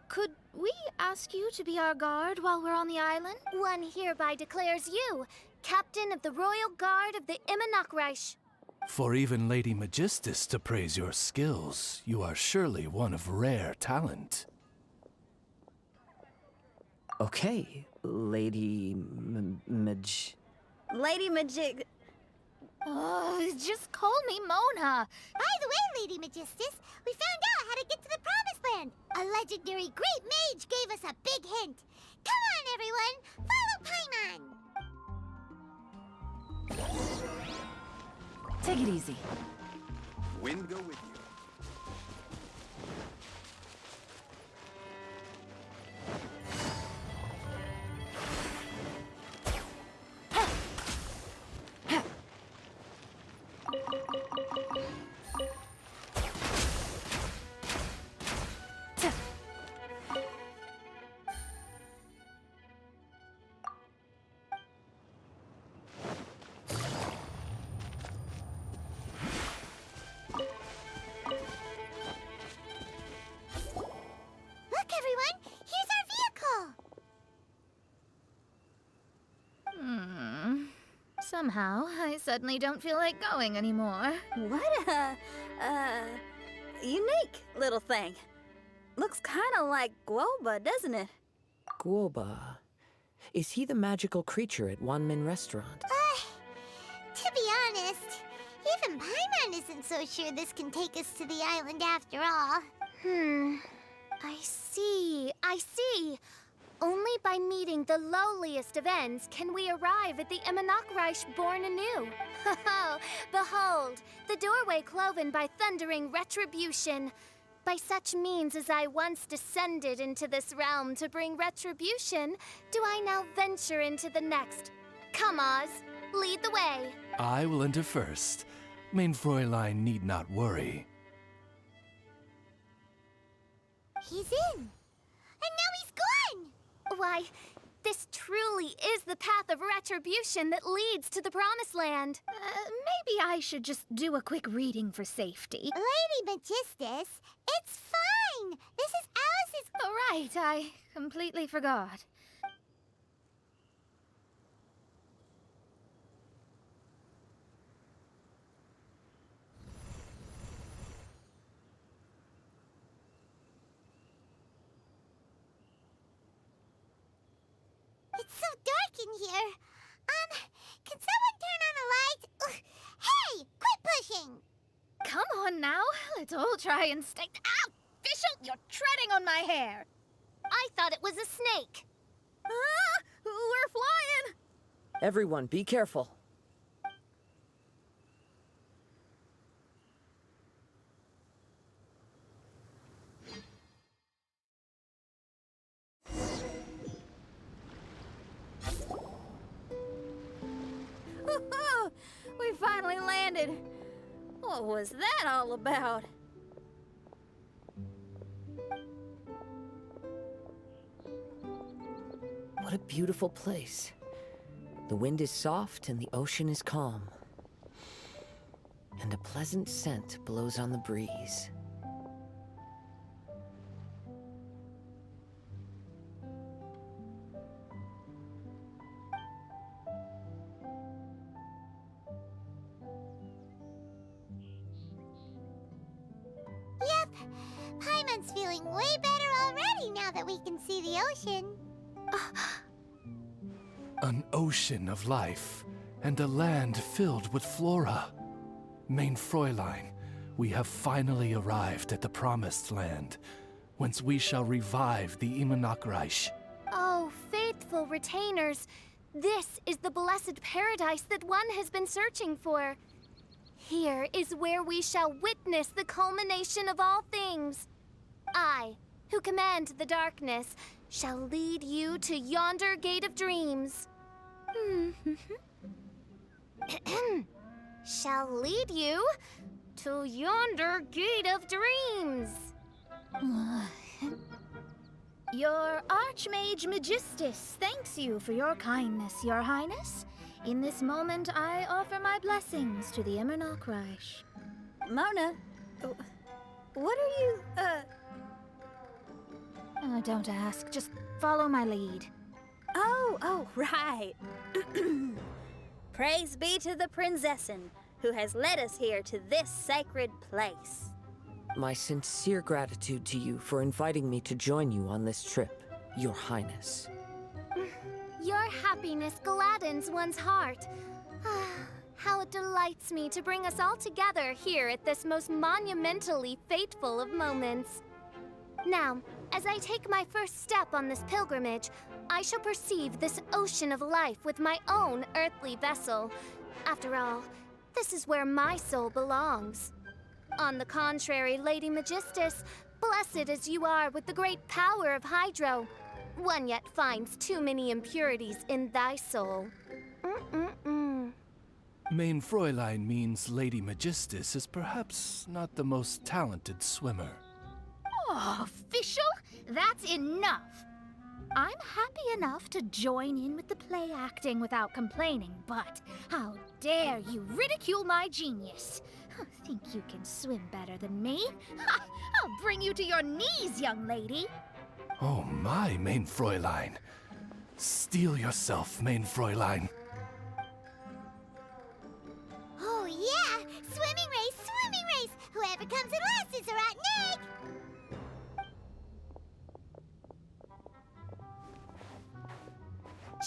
Could we ask you to be our guard while we're on the island? One hereby declares you captain of the Royal Guard of the Immonokreich. For even Lady Magistus to praise your skills, you are surely one of rare talent. Okay, Lady Lady Majig... Oh, just call me Mona. By the way, Lady Magistus, we found out how to get to the Promised Land. A legendary great mage gave us a big hint. Come on, everyone, follow Paimon. Take it easy. Wind go with you. Look, everyone, here's our vehicle. Somehow, I suddenly don't feel like going anymore. What a, unique little thing. Looks kind of like Guoba, doesn't it? Guoba. Is he the magical creature at Wanmin Restaurant? To be honest, even Paimon isn't so sure this can take us to the island after all. I see. Only by meeting the lowliest of ends can we arrive at the Immonokreich born anew. Ho, behold, the doorway cloven by thundering retribution. By such means as I once descended into this realm to bring retribution, do I now venture into the next. Come, Oz, lead the way. I will enter first. Main Fräulein need not worry. He's in. And now he's gone. Why, this truly is the path of retribution that leads to the Promised Land. Maybe I should just do a quick reading for safety. Lady Magistus, it's fine. This is Alice's... Oh, right, I completely forgot. It's so dark in here. Can someone turn on a light? Ugh. Hey, quit pushing! Come on now, let's all try and stay. Ow! Fischl, you're treading on my hair! I thought it was a snake. Ah! We're flying! Everyone, be careful. Woohoo! We finally landed. What was that all about? What a beautiful place. The wind is soft and the ocean is calm. And a pleasant scent blows on the breeze. Yep, Paimon's feeling way better already now that we can see the ocean. An ocean of life, and a land filled with flora. Mein Fräulein, we have finally arrived at the Promised Land, whence we shall revive the Immonakreich. Oh, faithful retainers, this is the blessed paradise that one has been searching for. Here is where we shall witness the culmination of all things. I, who command the darkness, shall lead you to yonder gate of dreams. Shall lead you to yonder gate of dreams. Your Archmage Magistus thanks you for your kindness, Your Highness. In this moment, I offer my blessings to the Immonakreich. Mona, what are you, Oh, don't ask. Just follow my lead. Oh, right. Praise be to the Prinzessin, who has led us here to this sacred place. My sincere gratitude to you for inviting me to join you on this trip, Your Highness. Your happiness gladdens one's heart. How it delights me to bring us all together here at this most monumentally fateful of moments. Now, as I take my first step on this pilgrimage, I shall perceive this ocean of life with my own earthly vessel. After all, this is where my soul belongs. On the contrary, Lady Magistus, blessed as you are with the great power of Hydro, one yet finds too many impurities in thy soul. Mein Fräulein means Lady Magistus is perhaps not the most talented swimmer. Oh, Fischl, that's enough. I'm happy enough to join in with the play acting without complaining, but how dare you ridicule my genius? Think you can swim better than me? I'll bring you to your knees, young lady. Oh my, Mein Fräulein. Steel yourself, Mein Fräulein. Oh yeah, swimming race! Whoever comes in last is a rotten egg!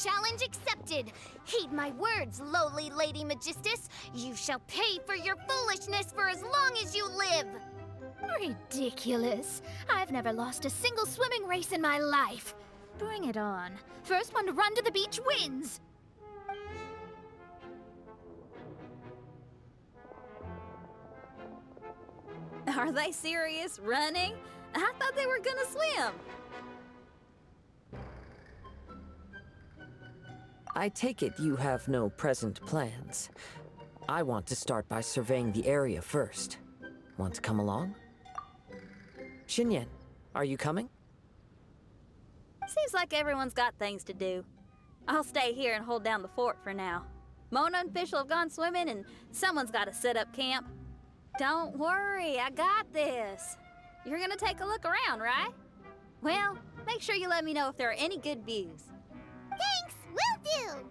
Challenge accepted. Heed my words, lowly Lady Magistus. You shall pay for your foolishness for as long as you live. Ridiculous. I've never lost a single swimming race in my life. Bring it on. First one to run to the beach wins. Are they serious? Running? I thought they were gonna swim. I take it you have no present plans. I want to start by surveying the area first. Want to come along? Xinyan, are you coming? Seems like everyone's got things to do. I'll stay here and hold down the fort for now. Mona and Fischl have gone swimming, and someone's got to set up camp. Don't worry, I got this. You're gonna take a look around, right? Well, make sure you let me know if there are any good views. Thanks, will do!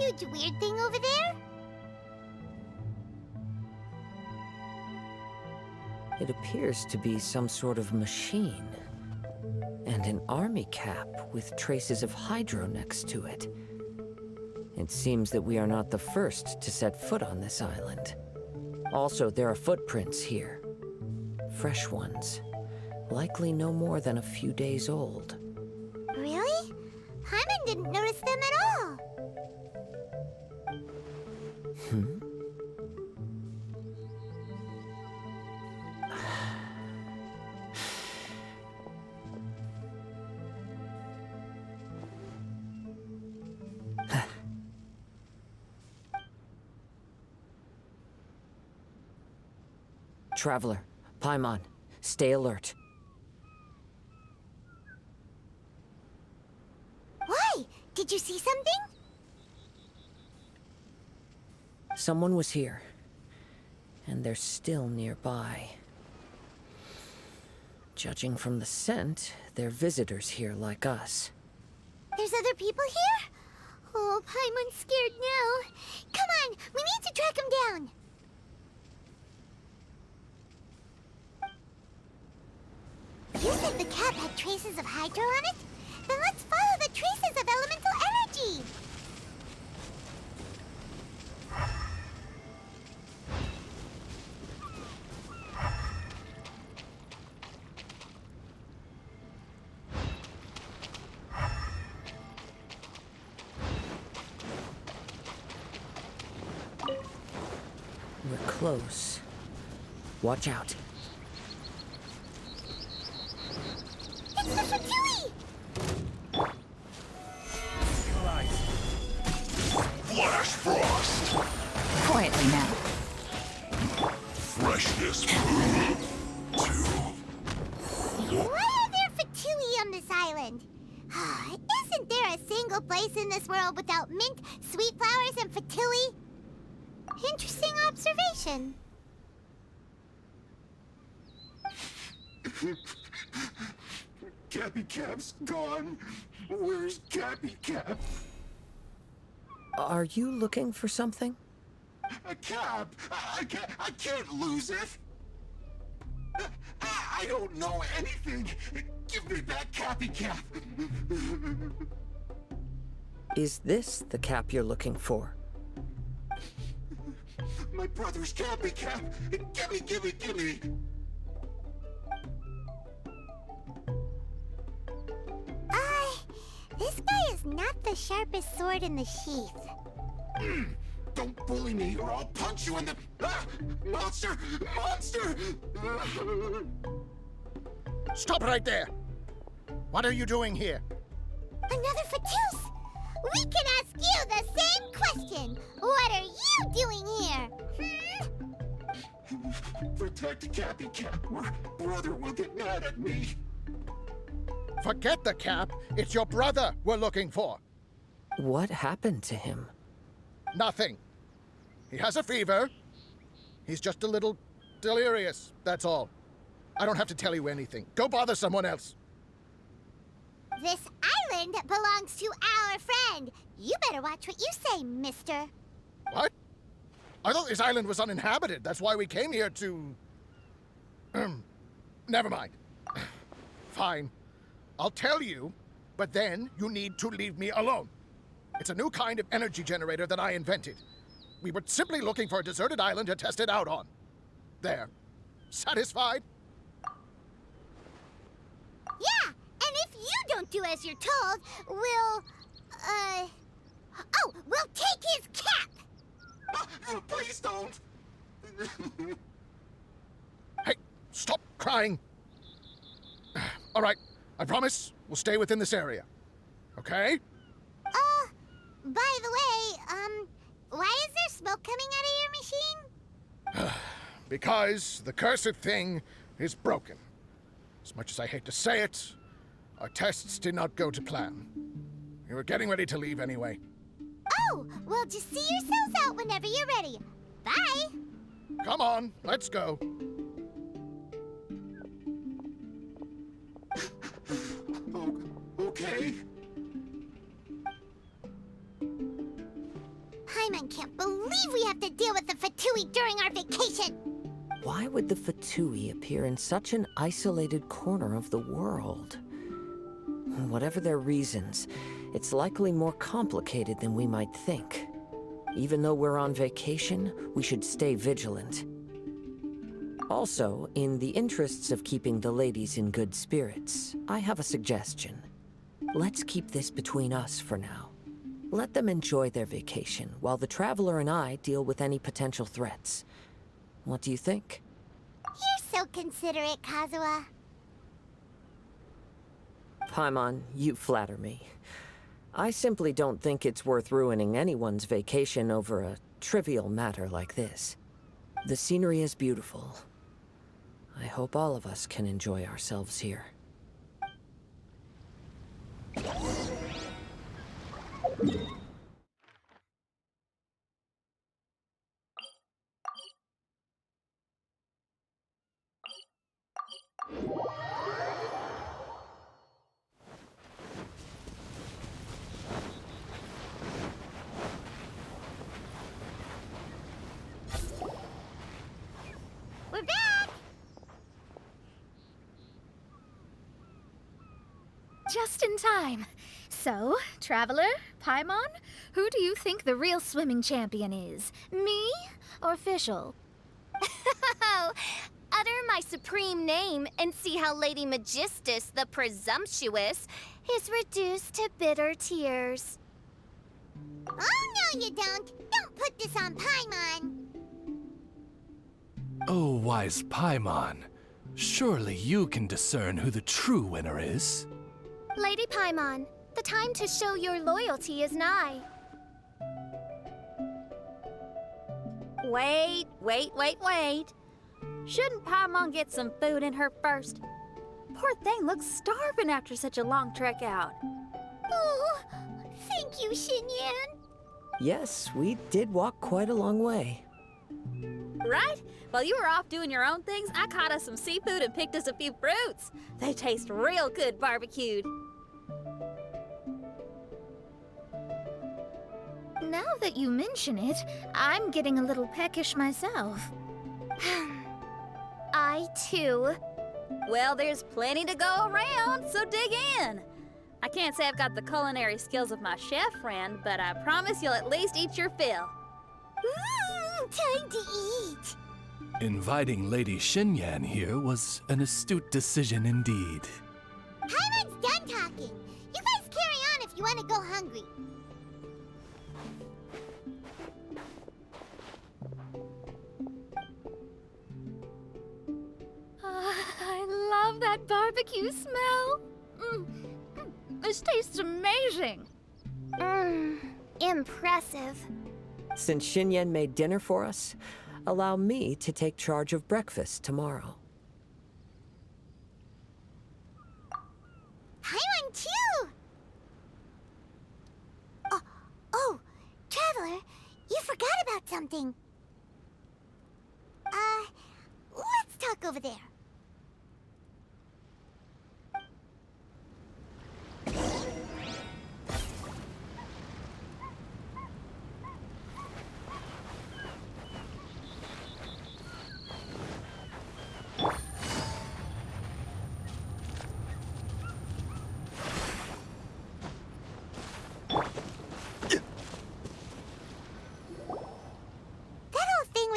huge weird thing over there? It appears to be some sort of machine. And an army cap with traces of hydro next to it. It seems that we are not the first to set foot on this island. Also, there are footprints here. Fresh ones. Likely no more than a few days old. Really? Paimon didn't notice them at all. Traveler, Paimon, stay alert. Why? Did you see something? Someone was here, and they're still nearby. Judging from the scent, they're visitors here like us. There's other people here? Oh, Paimon's scared now. Come on, we need to track him down. You said the cap had traces of hydro on it? Then let's follow the traces of elemental energy! We're close. Watch out. It's the Fatui! Flash frost! Quietly now. Freshness 2. Why are there Fatui on this island? Isn't there a single place in this world without mint, sweet flowers, and Fatui? Interesting observation. Cappy Cap's gone. Where's Cappy Cap? Are you looking for something? A cap? I can't lose it. I don't know anything. Give me back Cappy Cap. Is this the cap you're looking for? My brother's Cappy Cap. Give me. This guy is not the sharpest sword in the sheath. Don't bully me or I'll punch you in the... Monster! Stop right there! What are you doing here? Another Fatus! We can ask you the same question! What are you doing here? Protect Cappy Cap or brother will get mad at me. Forget the cap. It's your brother we're looking for. What happened to him? Nothing. He has a fever. He's just a little delirious, that's all. I don't have to tell you anything. Go bother someone else. This island belongs to our friend. You better watch what you say, mister. What? I thought this island was uninhabited. That's why we came here to... Never mind. Fine. I'll tell you, but then you need to leave me alone. It's a new kind of energy generator that I invented. We were simply looking for a deserted island to test it out on. There. Satisfied? Yeah, and if you don't do as you're told, we'll take his cap! Please don't! Hey, stop crying! All right, I promise we'll stay within this area. Okay? By the way, why is there smoke coming out of your machine? Because the cursed thing is broken. As much as I hate to say it, our tests did not go to plan. We were getting ready to leave anyway. Oh, well, just see yourselves out whenever you're ready. Bye! Come on, let's go. Okay. Paimon can't believe we have to deal with the Fatui during our vacation! Why would the Fatui appear in such an isolated corner of the world? Whatever their reasons, it's likely more complicated than we might think. Even though we're on vacation, we should stay vigilant. Also, in the interests of keeping the ladies in good spirits, I have a suggestion. Let's keep this between us for now. Let them enjoy their vacation, while the Traveler and I deal with any potential threats. What do you think? You're so considerate, Kazuha. Paimon, you flatter me. I simply don't think it's worth ruining anyone's vacation over a trivial matter like this. The scenery is beautiful. I hope all of us can enjoy ourselves here. We're back! Just in time. So, Traveler, Paimon, who do you think the real swimming champion is? Me or Fischl? Utter my supreme name and see how Lady Magistus, the presumptuous, is reduced to bitter tears. Oh, no you don't! Don't put this on Paimon! Oh, wise Paimon. Surely you can discern who the true winner is. Lady Paimon, the time to show your loyalty is nigh. Wait. Shouldn't Paimon get some food in her first? Poor thing looks starving after such a long trek out. Oh, thank you, Xinyan. Yes, we did walk quite a long way. Right? While you were off doing your own things, I caught us some seafood and picked us a few fruits. They taste real good barbecued. Now that you mention it, I'm getting a little peckish myself. I too. Well, there's plenty to go around, so dig in. I can't say I've got the culinary skills of my chef friend, but I promise you'll at least eat your fill. Time to eat. Inviting Lady Xinyan here was an astute decision indeed. Paimon's done talking. You guys carry on if you want to go hungry. I love that barbecue smell. This tastes amazing. Impressive. Since Xinyan made dinner for us, allow me to take charge of breakfast tomorrow. Paimon too. Oh, Traveler, you forgot about something. Let's talk over there.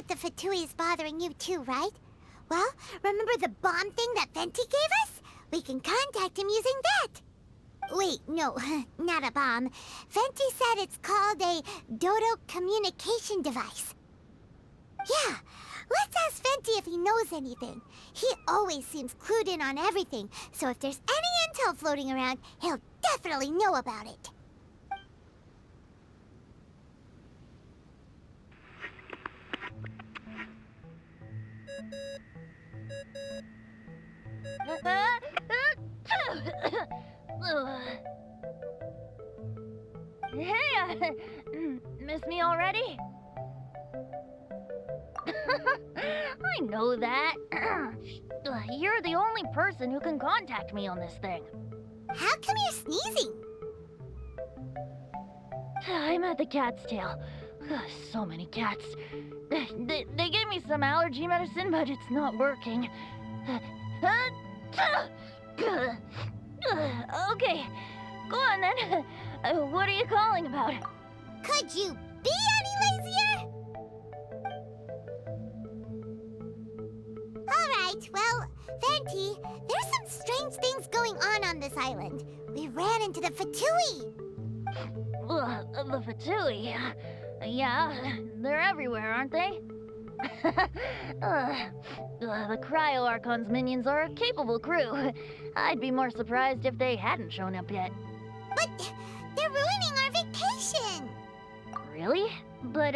The Fatui is bothering you too, right? Well, remember the bomb thing that Venti gave us? We can contact him using that. Wait, no, not a bomb. Venti said it's called a Dodo communication device. Yeah, let's ask Venti if he knows anything. He always seems clued in on everything, so if there's any intel floating around, he'll definitely know about it. Hey, miss me already? I know that. You're the only person who can contact me on this thing. How come you're sneezing? I'm at the cat's tail. So many cats. They gave me some allergy medicine, but it's not working. Okay, go on then. What are you calling about? Could you be any lazier? Alright, well, Venti, there's some strange things going on this island. We ran into the Fatui. The Fatui? Yeah, they're everywhere, aren't they? The Cryo-Archon's minions are a capable crew. I'd be more surprised if they hadn't shown up yet. But they're ruining our vacation! Really? But,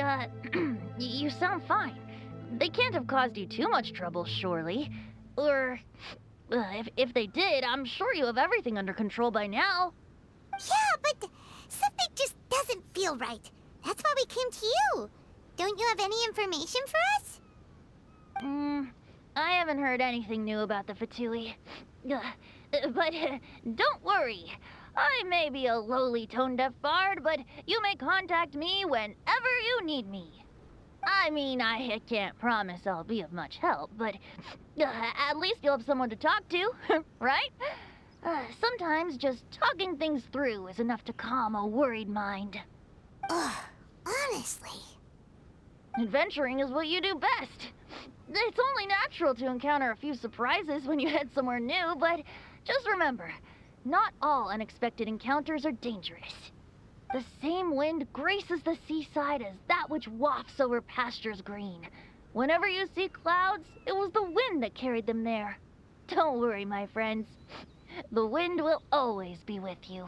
you sound fine. They can't have caused you too much trouble, surely. Or, if they did, I'm sure you have everything under control by now. Yeah, but something just doesn't feel right. That's why we came to you. Don't you have any information for us? I haven't heard anything new about the Fatui. But don't worry. I may be a lowly tone-deaf bard, but you may contact me whenever you need me. I mean, I can't promise I'll be of much help, but at least you'll have someone to talk to, right? Sometimes just talking things through is enough to calm a worried mind. Honestly. Adventuring is what you do best. It's only natural to encounter a few surprises when you head somewhere new, but just remember, not all unexpected encounters are dangerous. The same wind graces the seaside as that which wafts over pastures green. Whenever you see clouds, it was the wind that carried them there. Don't worry, my friends. The wind will always be with you.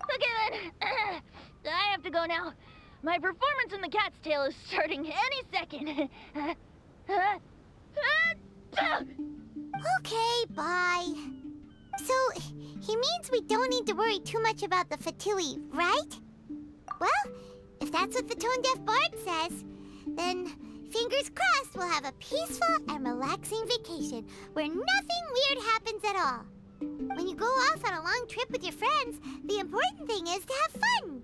Okay then, I have to go now. My performance in the cat's tail is starting any second. Okay, bye. So, he means we don't need to worry too much about the Fatui, right? Well, if that's what the Tone-Deaf Bard says, then fingers crossed we'll have a peaceful and relaxing vacation where nothing weird happens at all. When you go off on a long trip with your friends, the important thing is to have fun.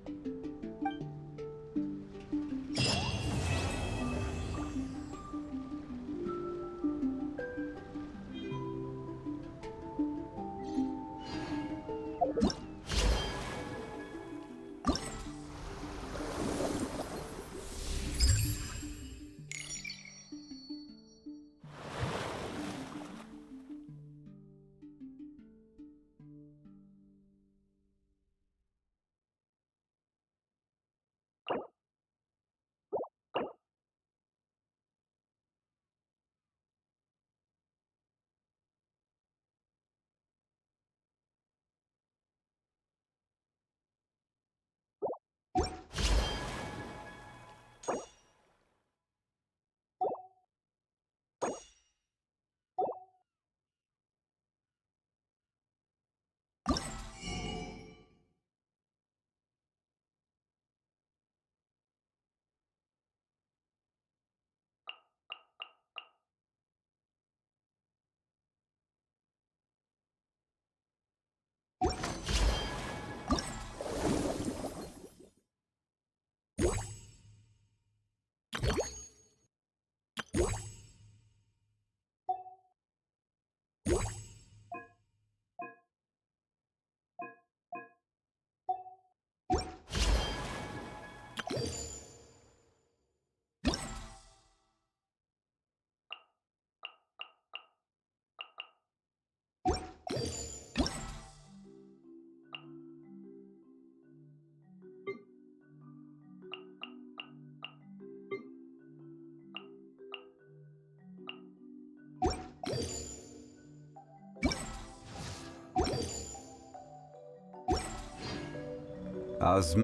As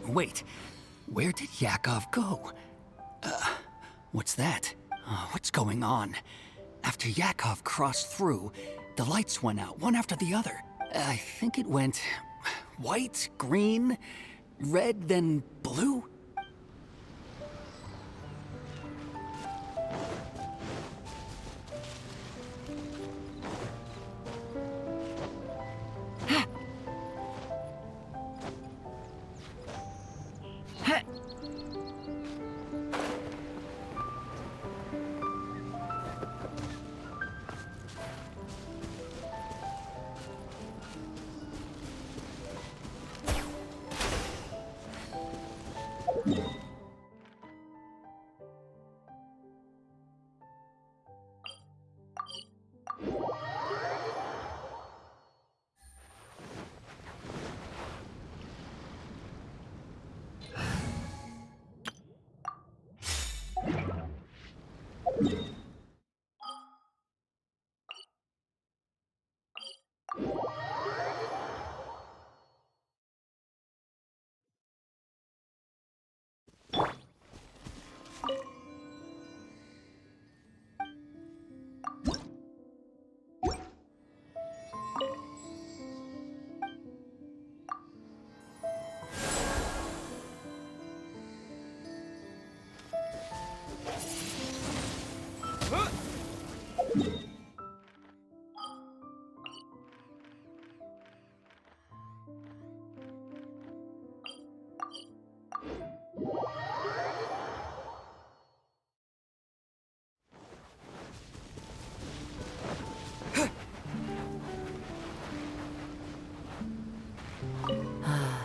Wait, where did Yakov go? What's that? What's going on? After Yakov crossed through, the lights went out, one after the other. I think it went white, green, red, then blue?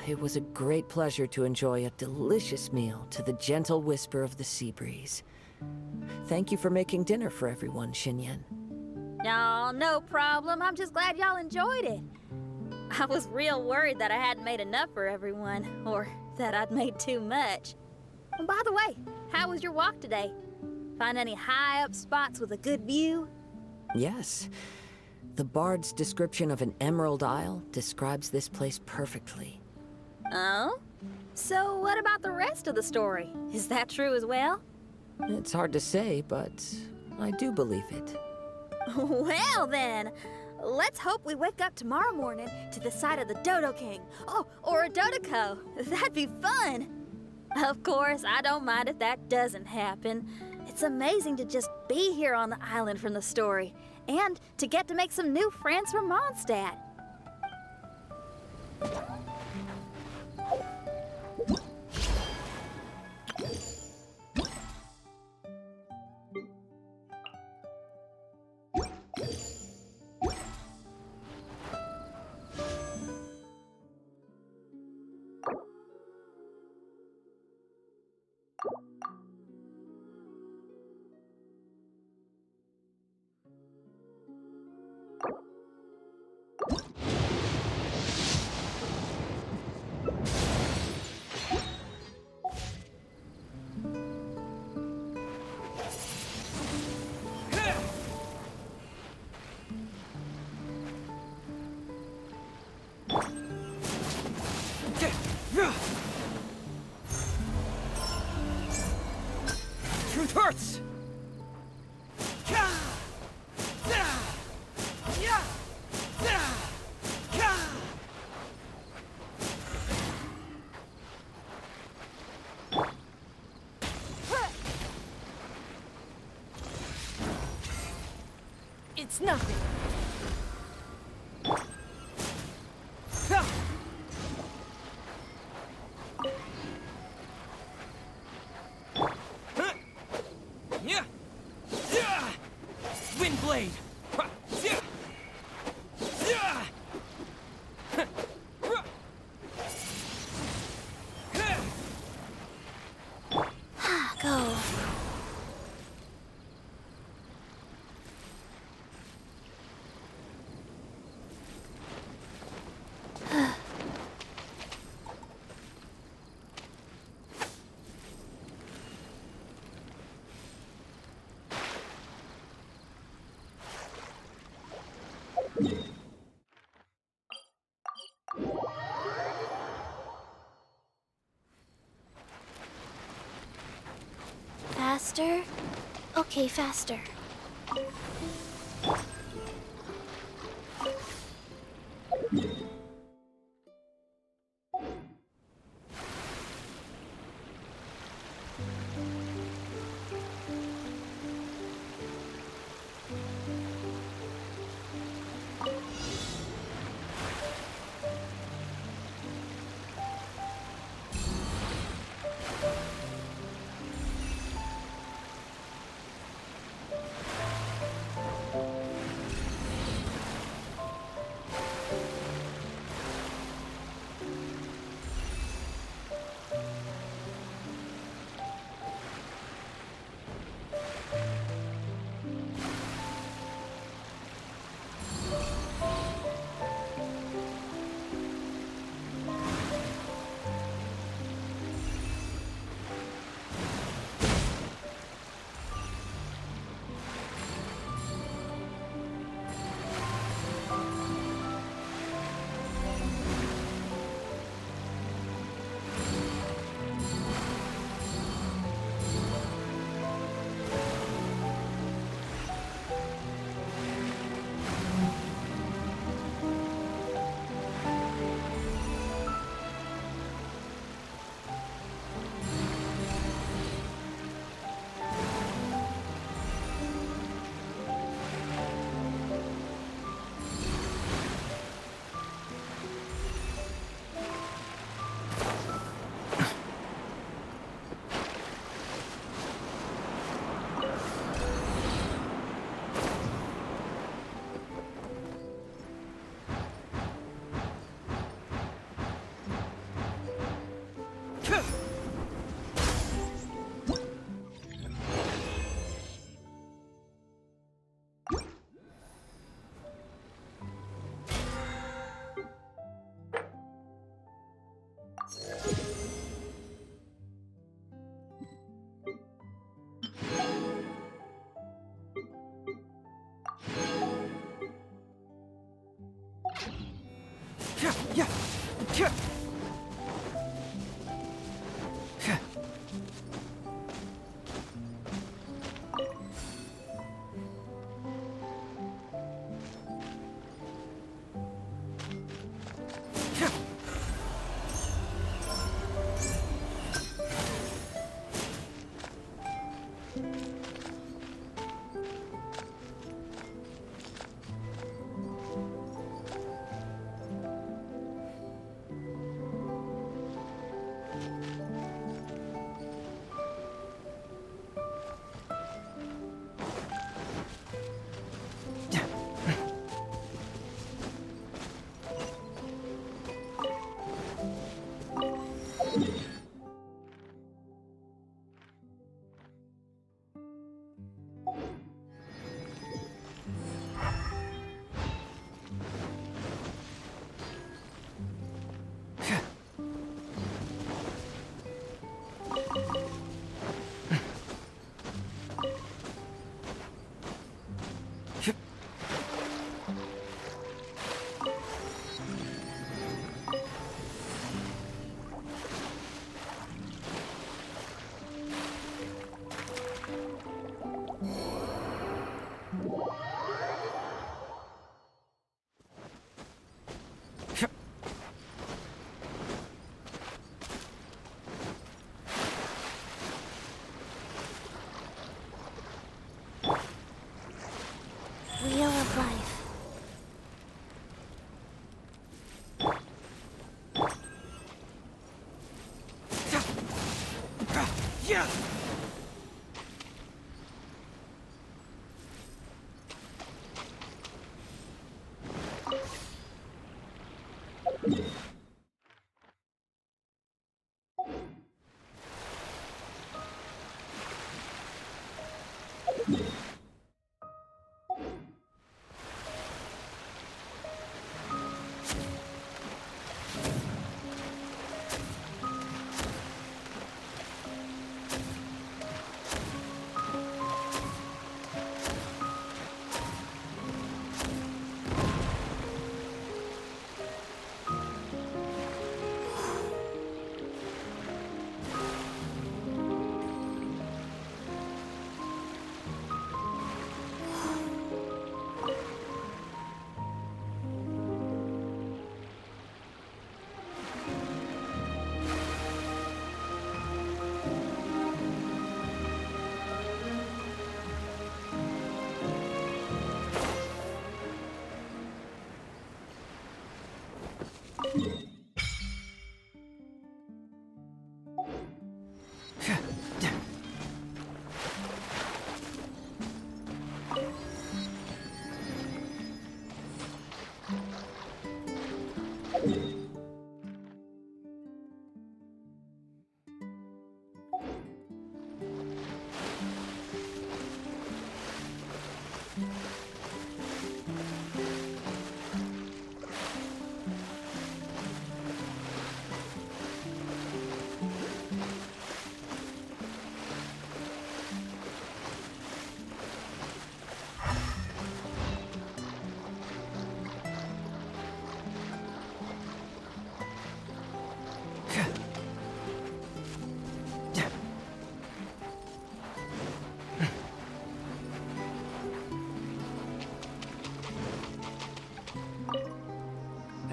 It was a great pleasure to enjoy a delicious meal to the gentle whisper of the sea breeze. Thank you for making dinner for everyone, Xinyan. No, no problem. I'm just glad y'all enjoyed it. I was real worried that I hadn't made enough for everyone, or that I'd made too much. And by the way, how was your walk today? Find any high-up spots with a good view? Yes. The bard's description of an emerald isle describes this place perfectly. Oh? So what about the rest of the story? Is that true as well? It's hard to say, but I do believe it. Well then, let's hope we wake up tomorrow morning to the sight of the Dodo King. Oh, or a Dodoco. That'd be fun. Of course, I don't mind if that doesn't happen. It's amazing to just be here on the island from the story, and to get to make some new friends from Mondstadt. Truth hurts! It's nothing. Wind blade. Go. Faster? Okay, faster.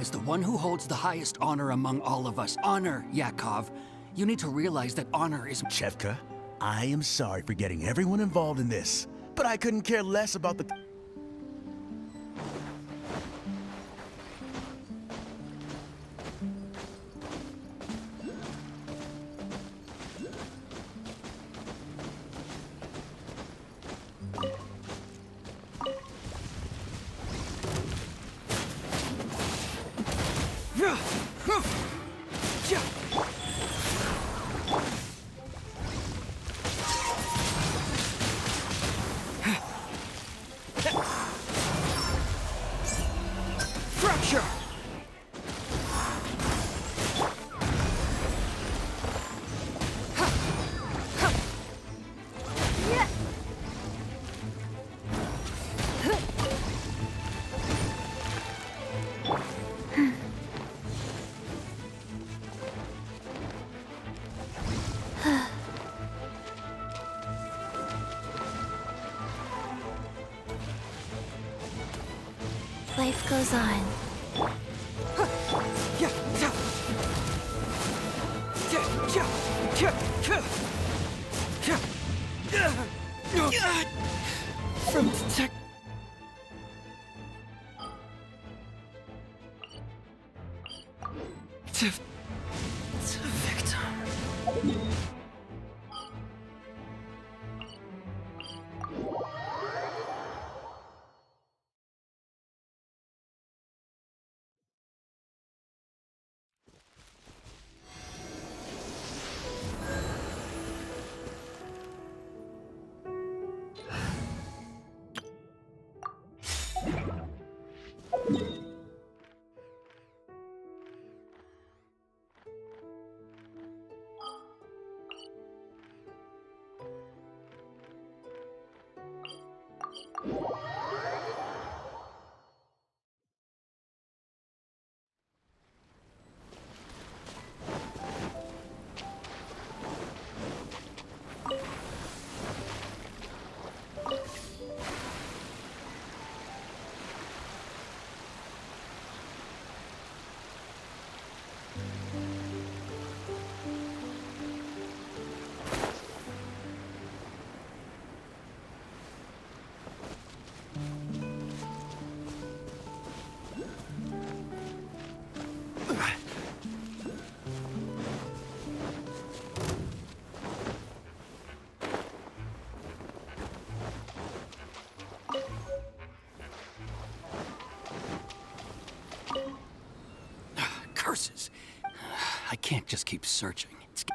As the one who holds the highest honor among all of us, honor, Yakov, you need to realize that honor is... Chevka, I am sorry for getting everyone involved in this, but I couldn't care less about the... Fracture! Life goes on. From tech... to victim. I can't just keep searching. It's...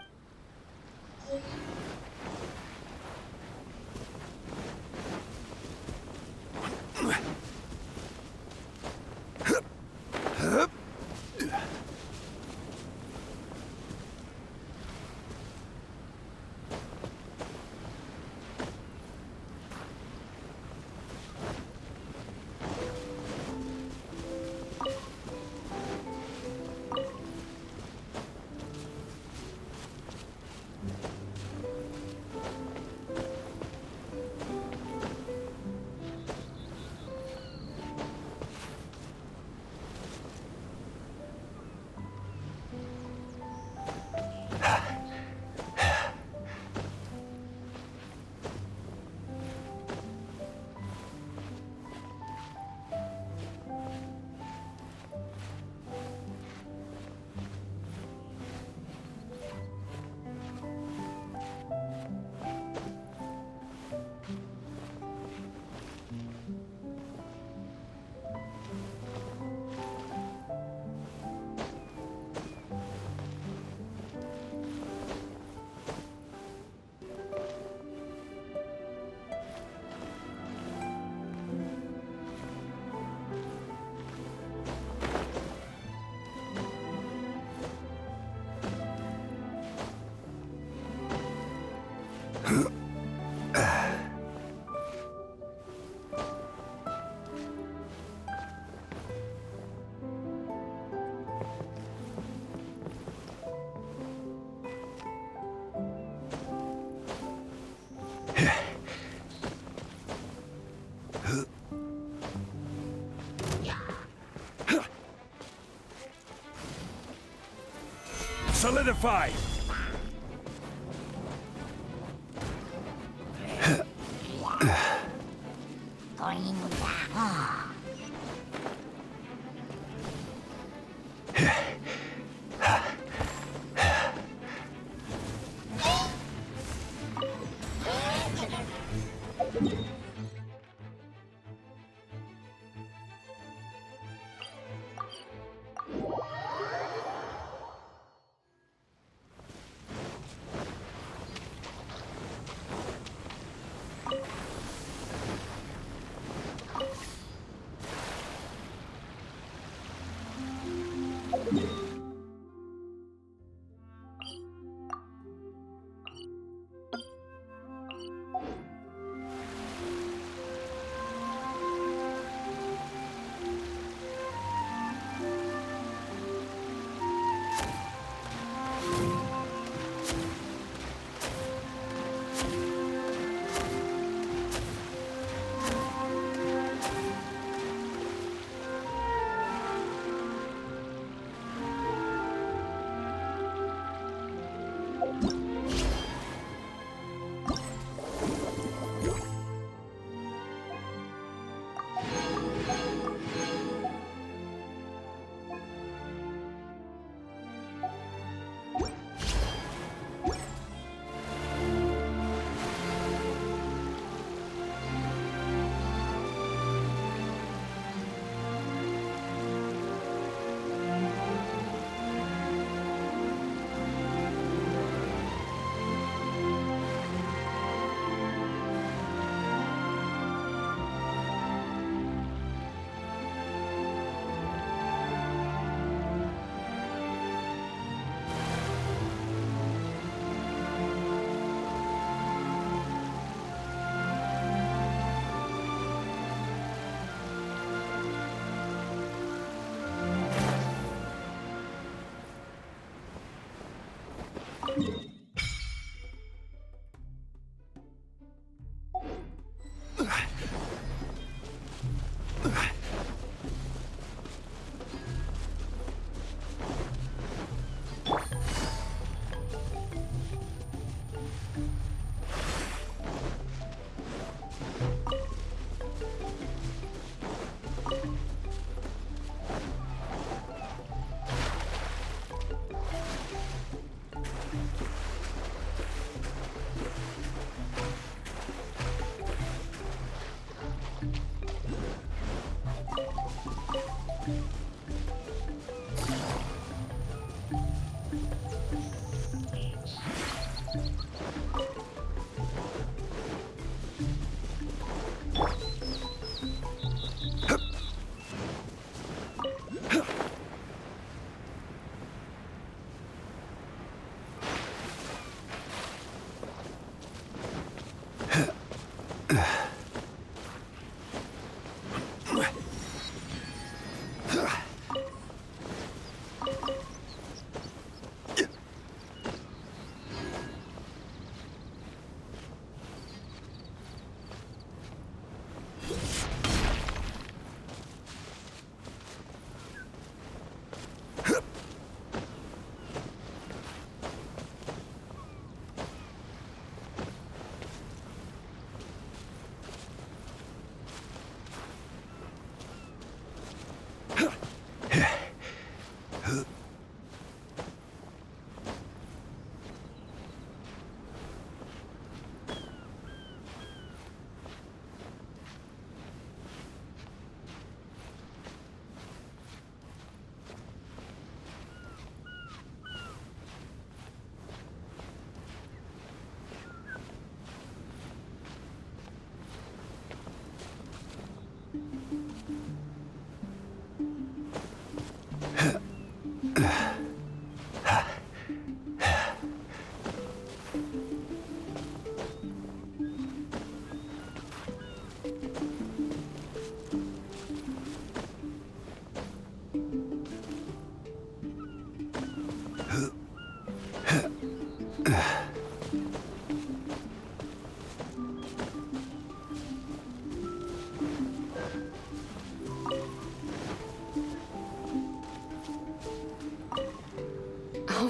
Solidify!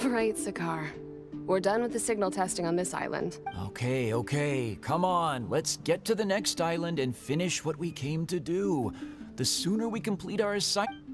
All right, Sakar. We're done with the signal testing on this island. Okay, okay. Come on. Let's get to the next island and finish what we came to do. The sooner we complete our assignment...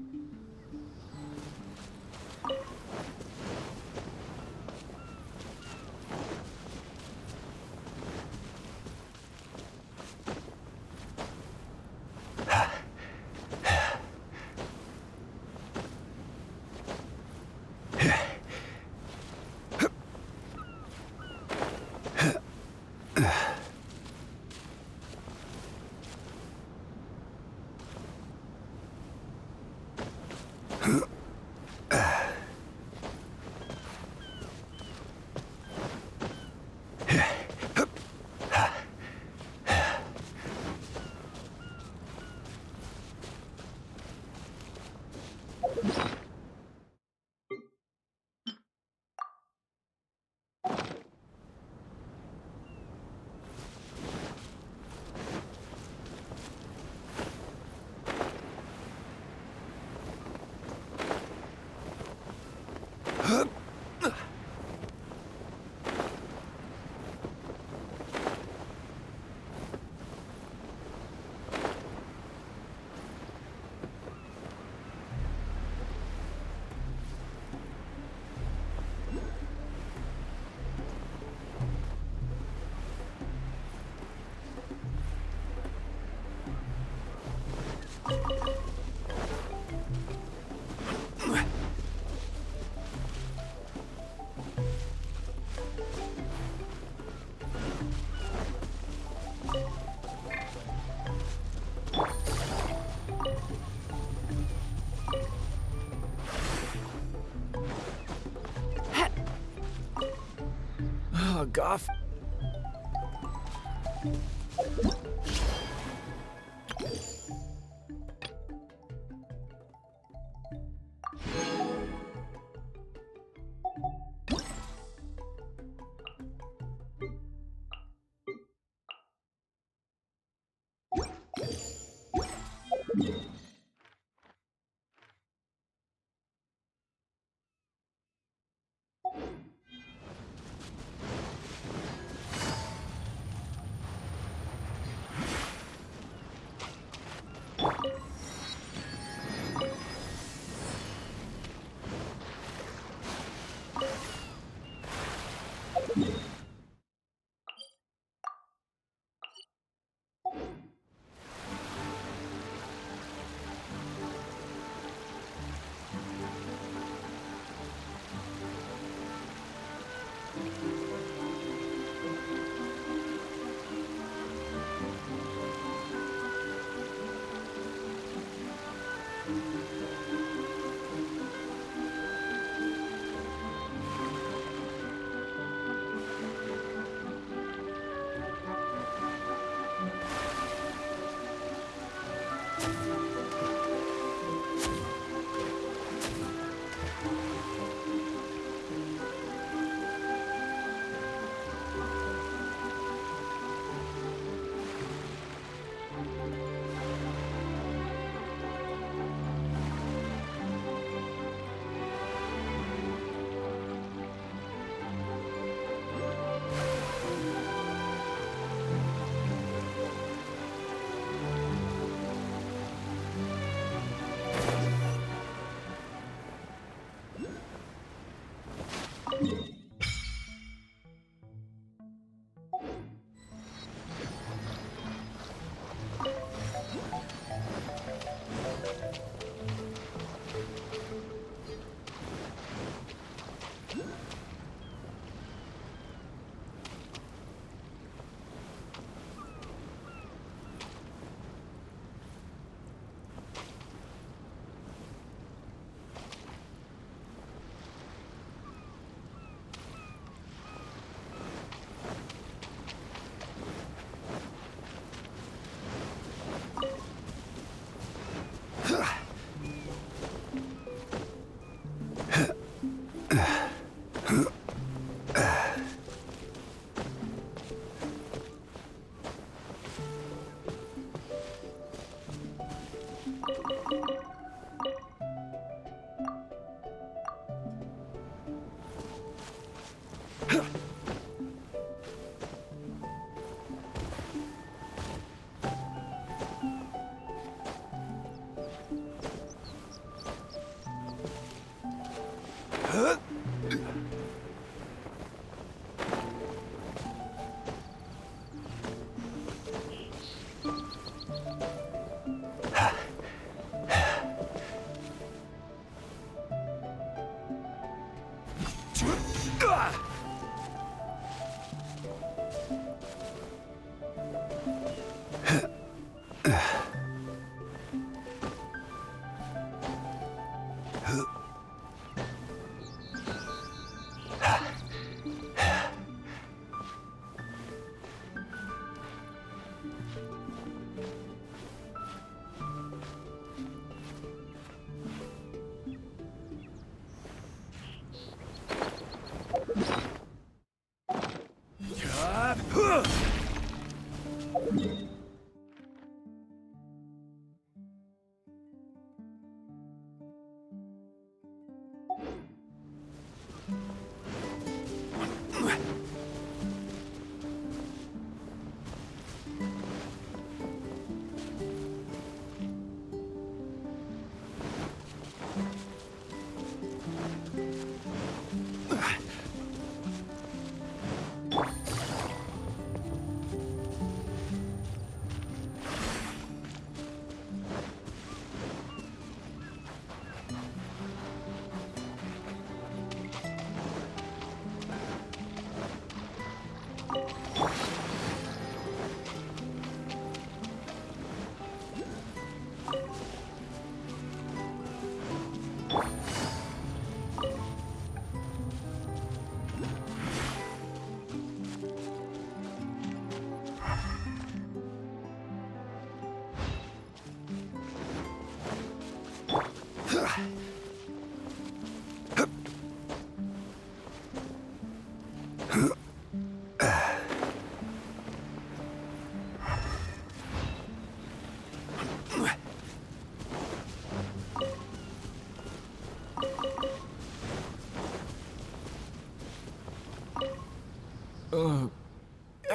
Oh, Goff.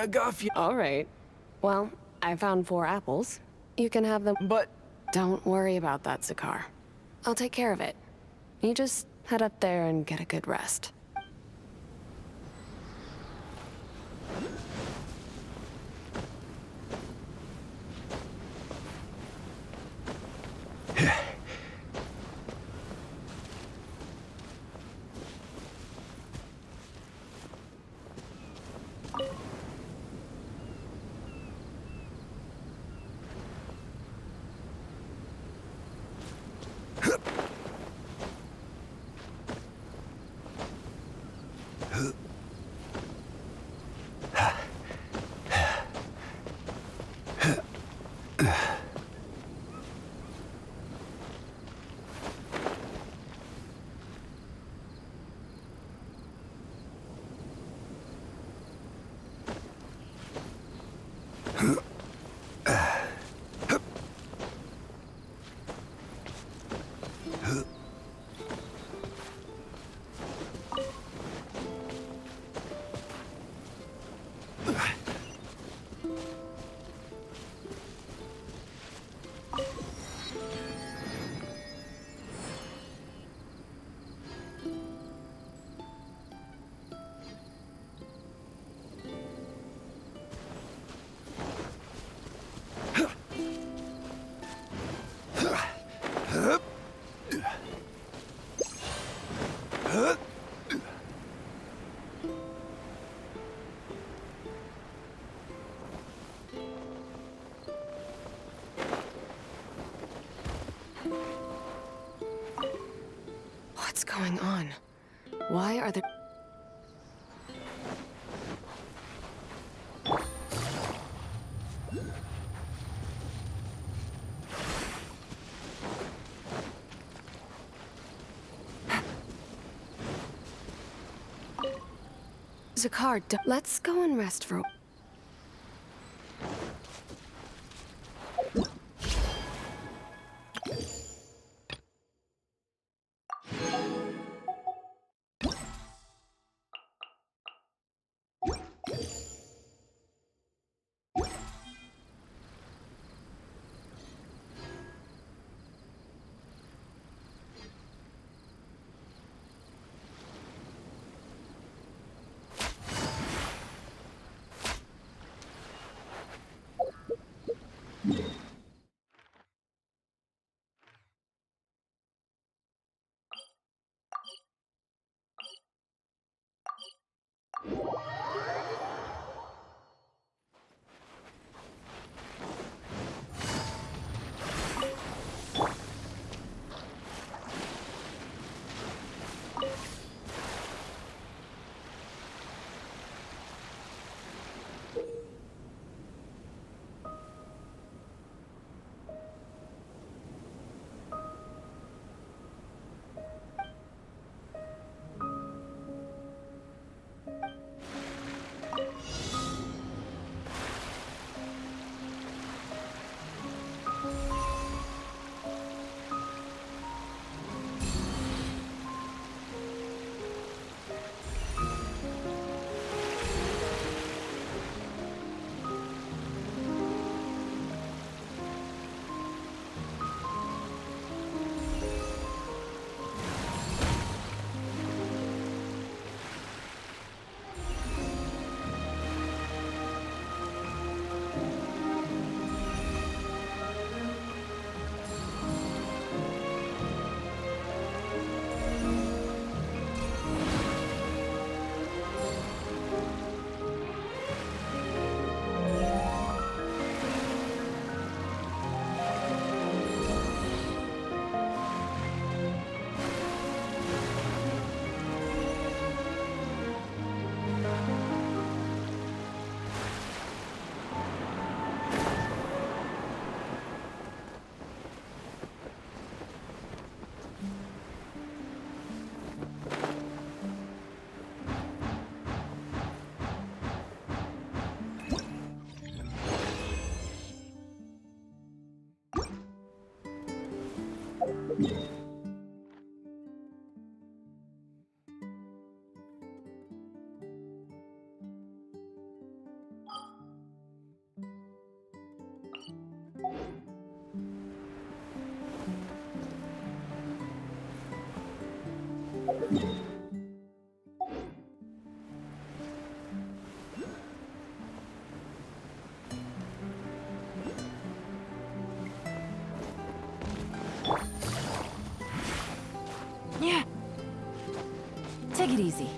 Agafia. All right. Well, I found 4 apples. You can have them. But don't worry about that, Zakar. I'll take care of it. You just head up there and get a good rest. What's going on? Why are there... Zakar, let's go and rest for... Yeah. Take it easy.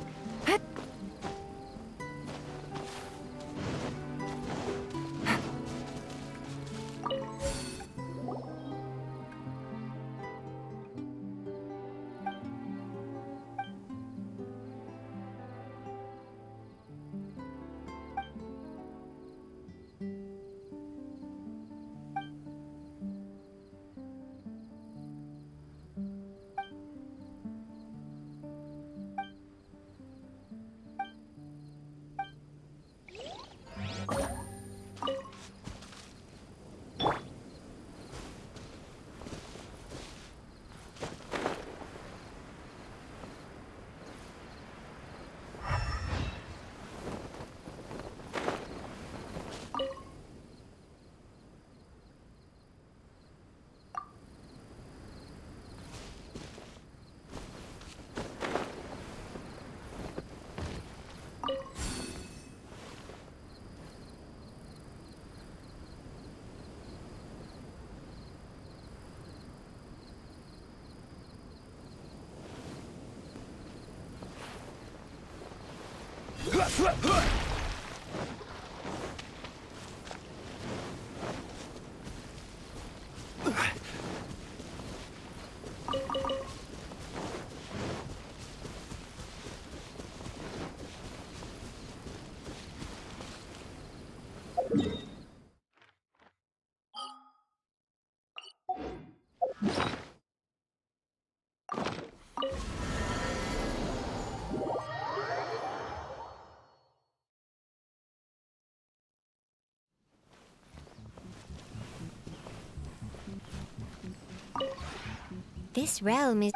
This realm is...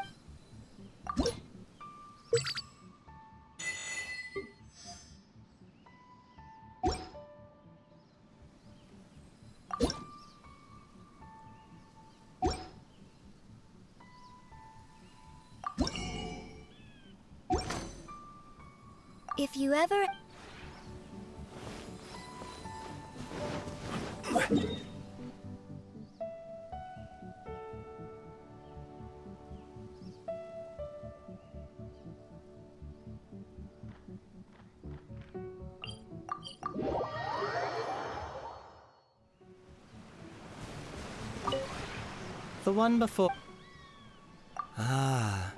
If you ever... The one before. Ah.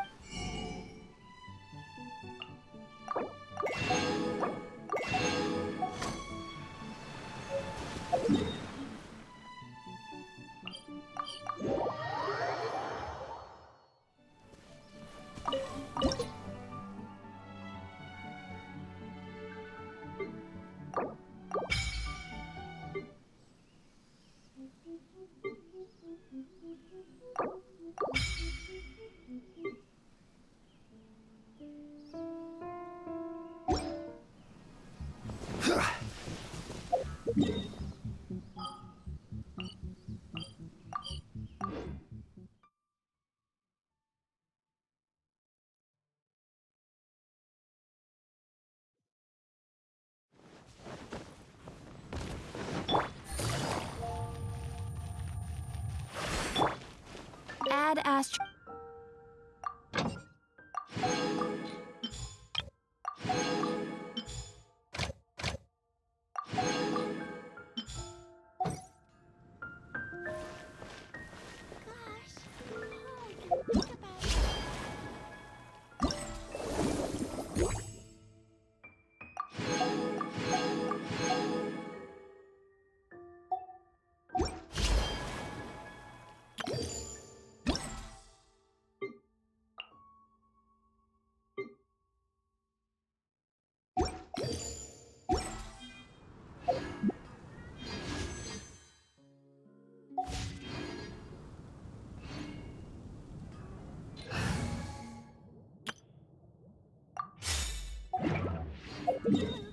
Add astro... Ooh.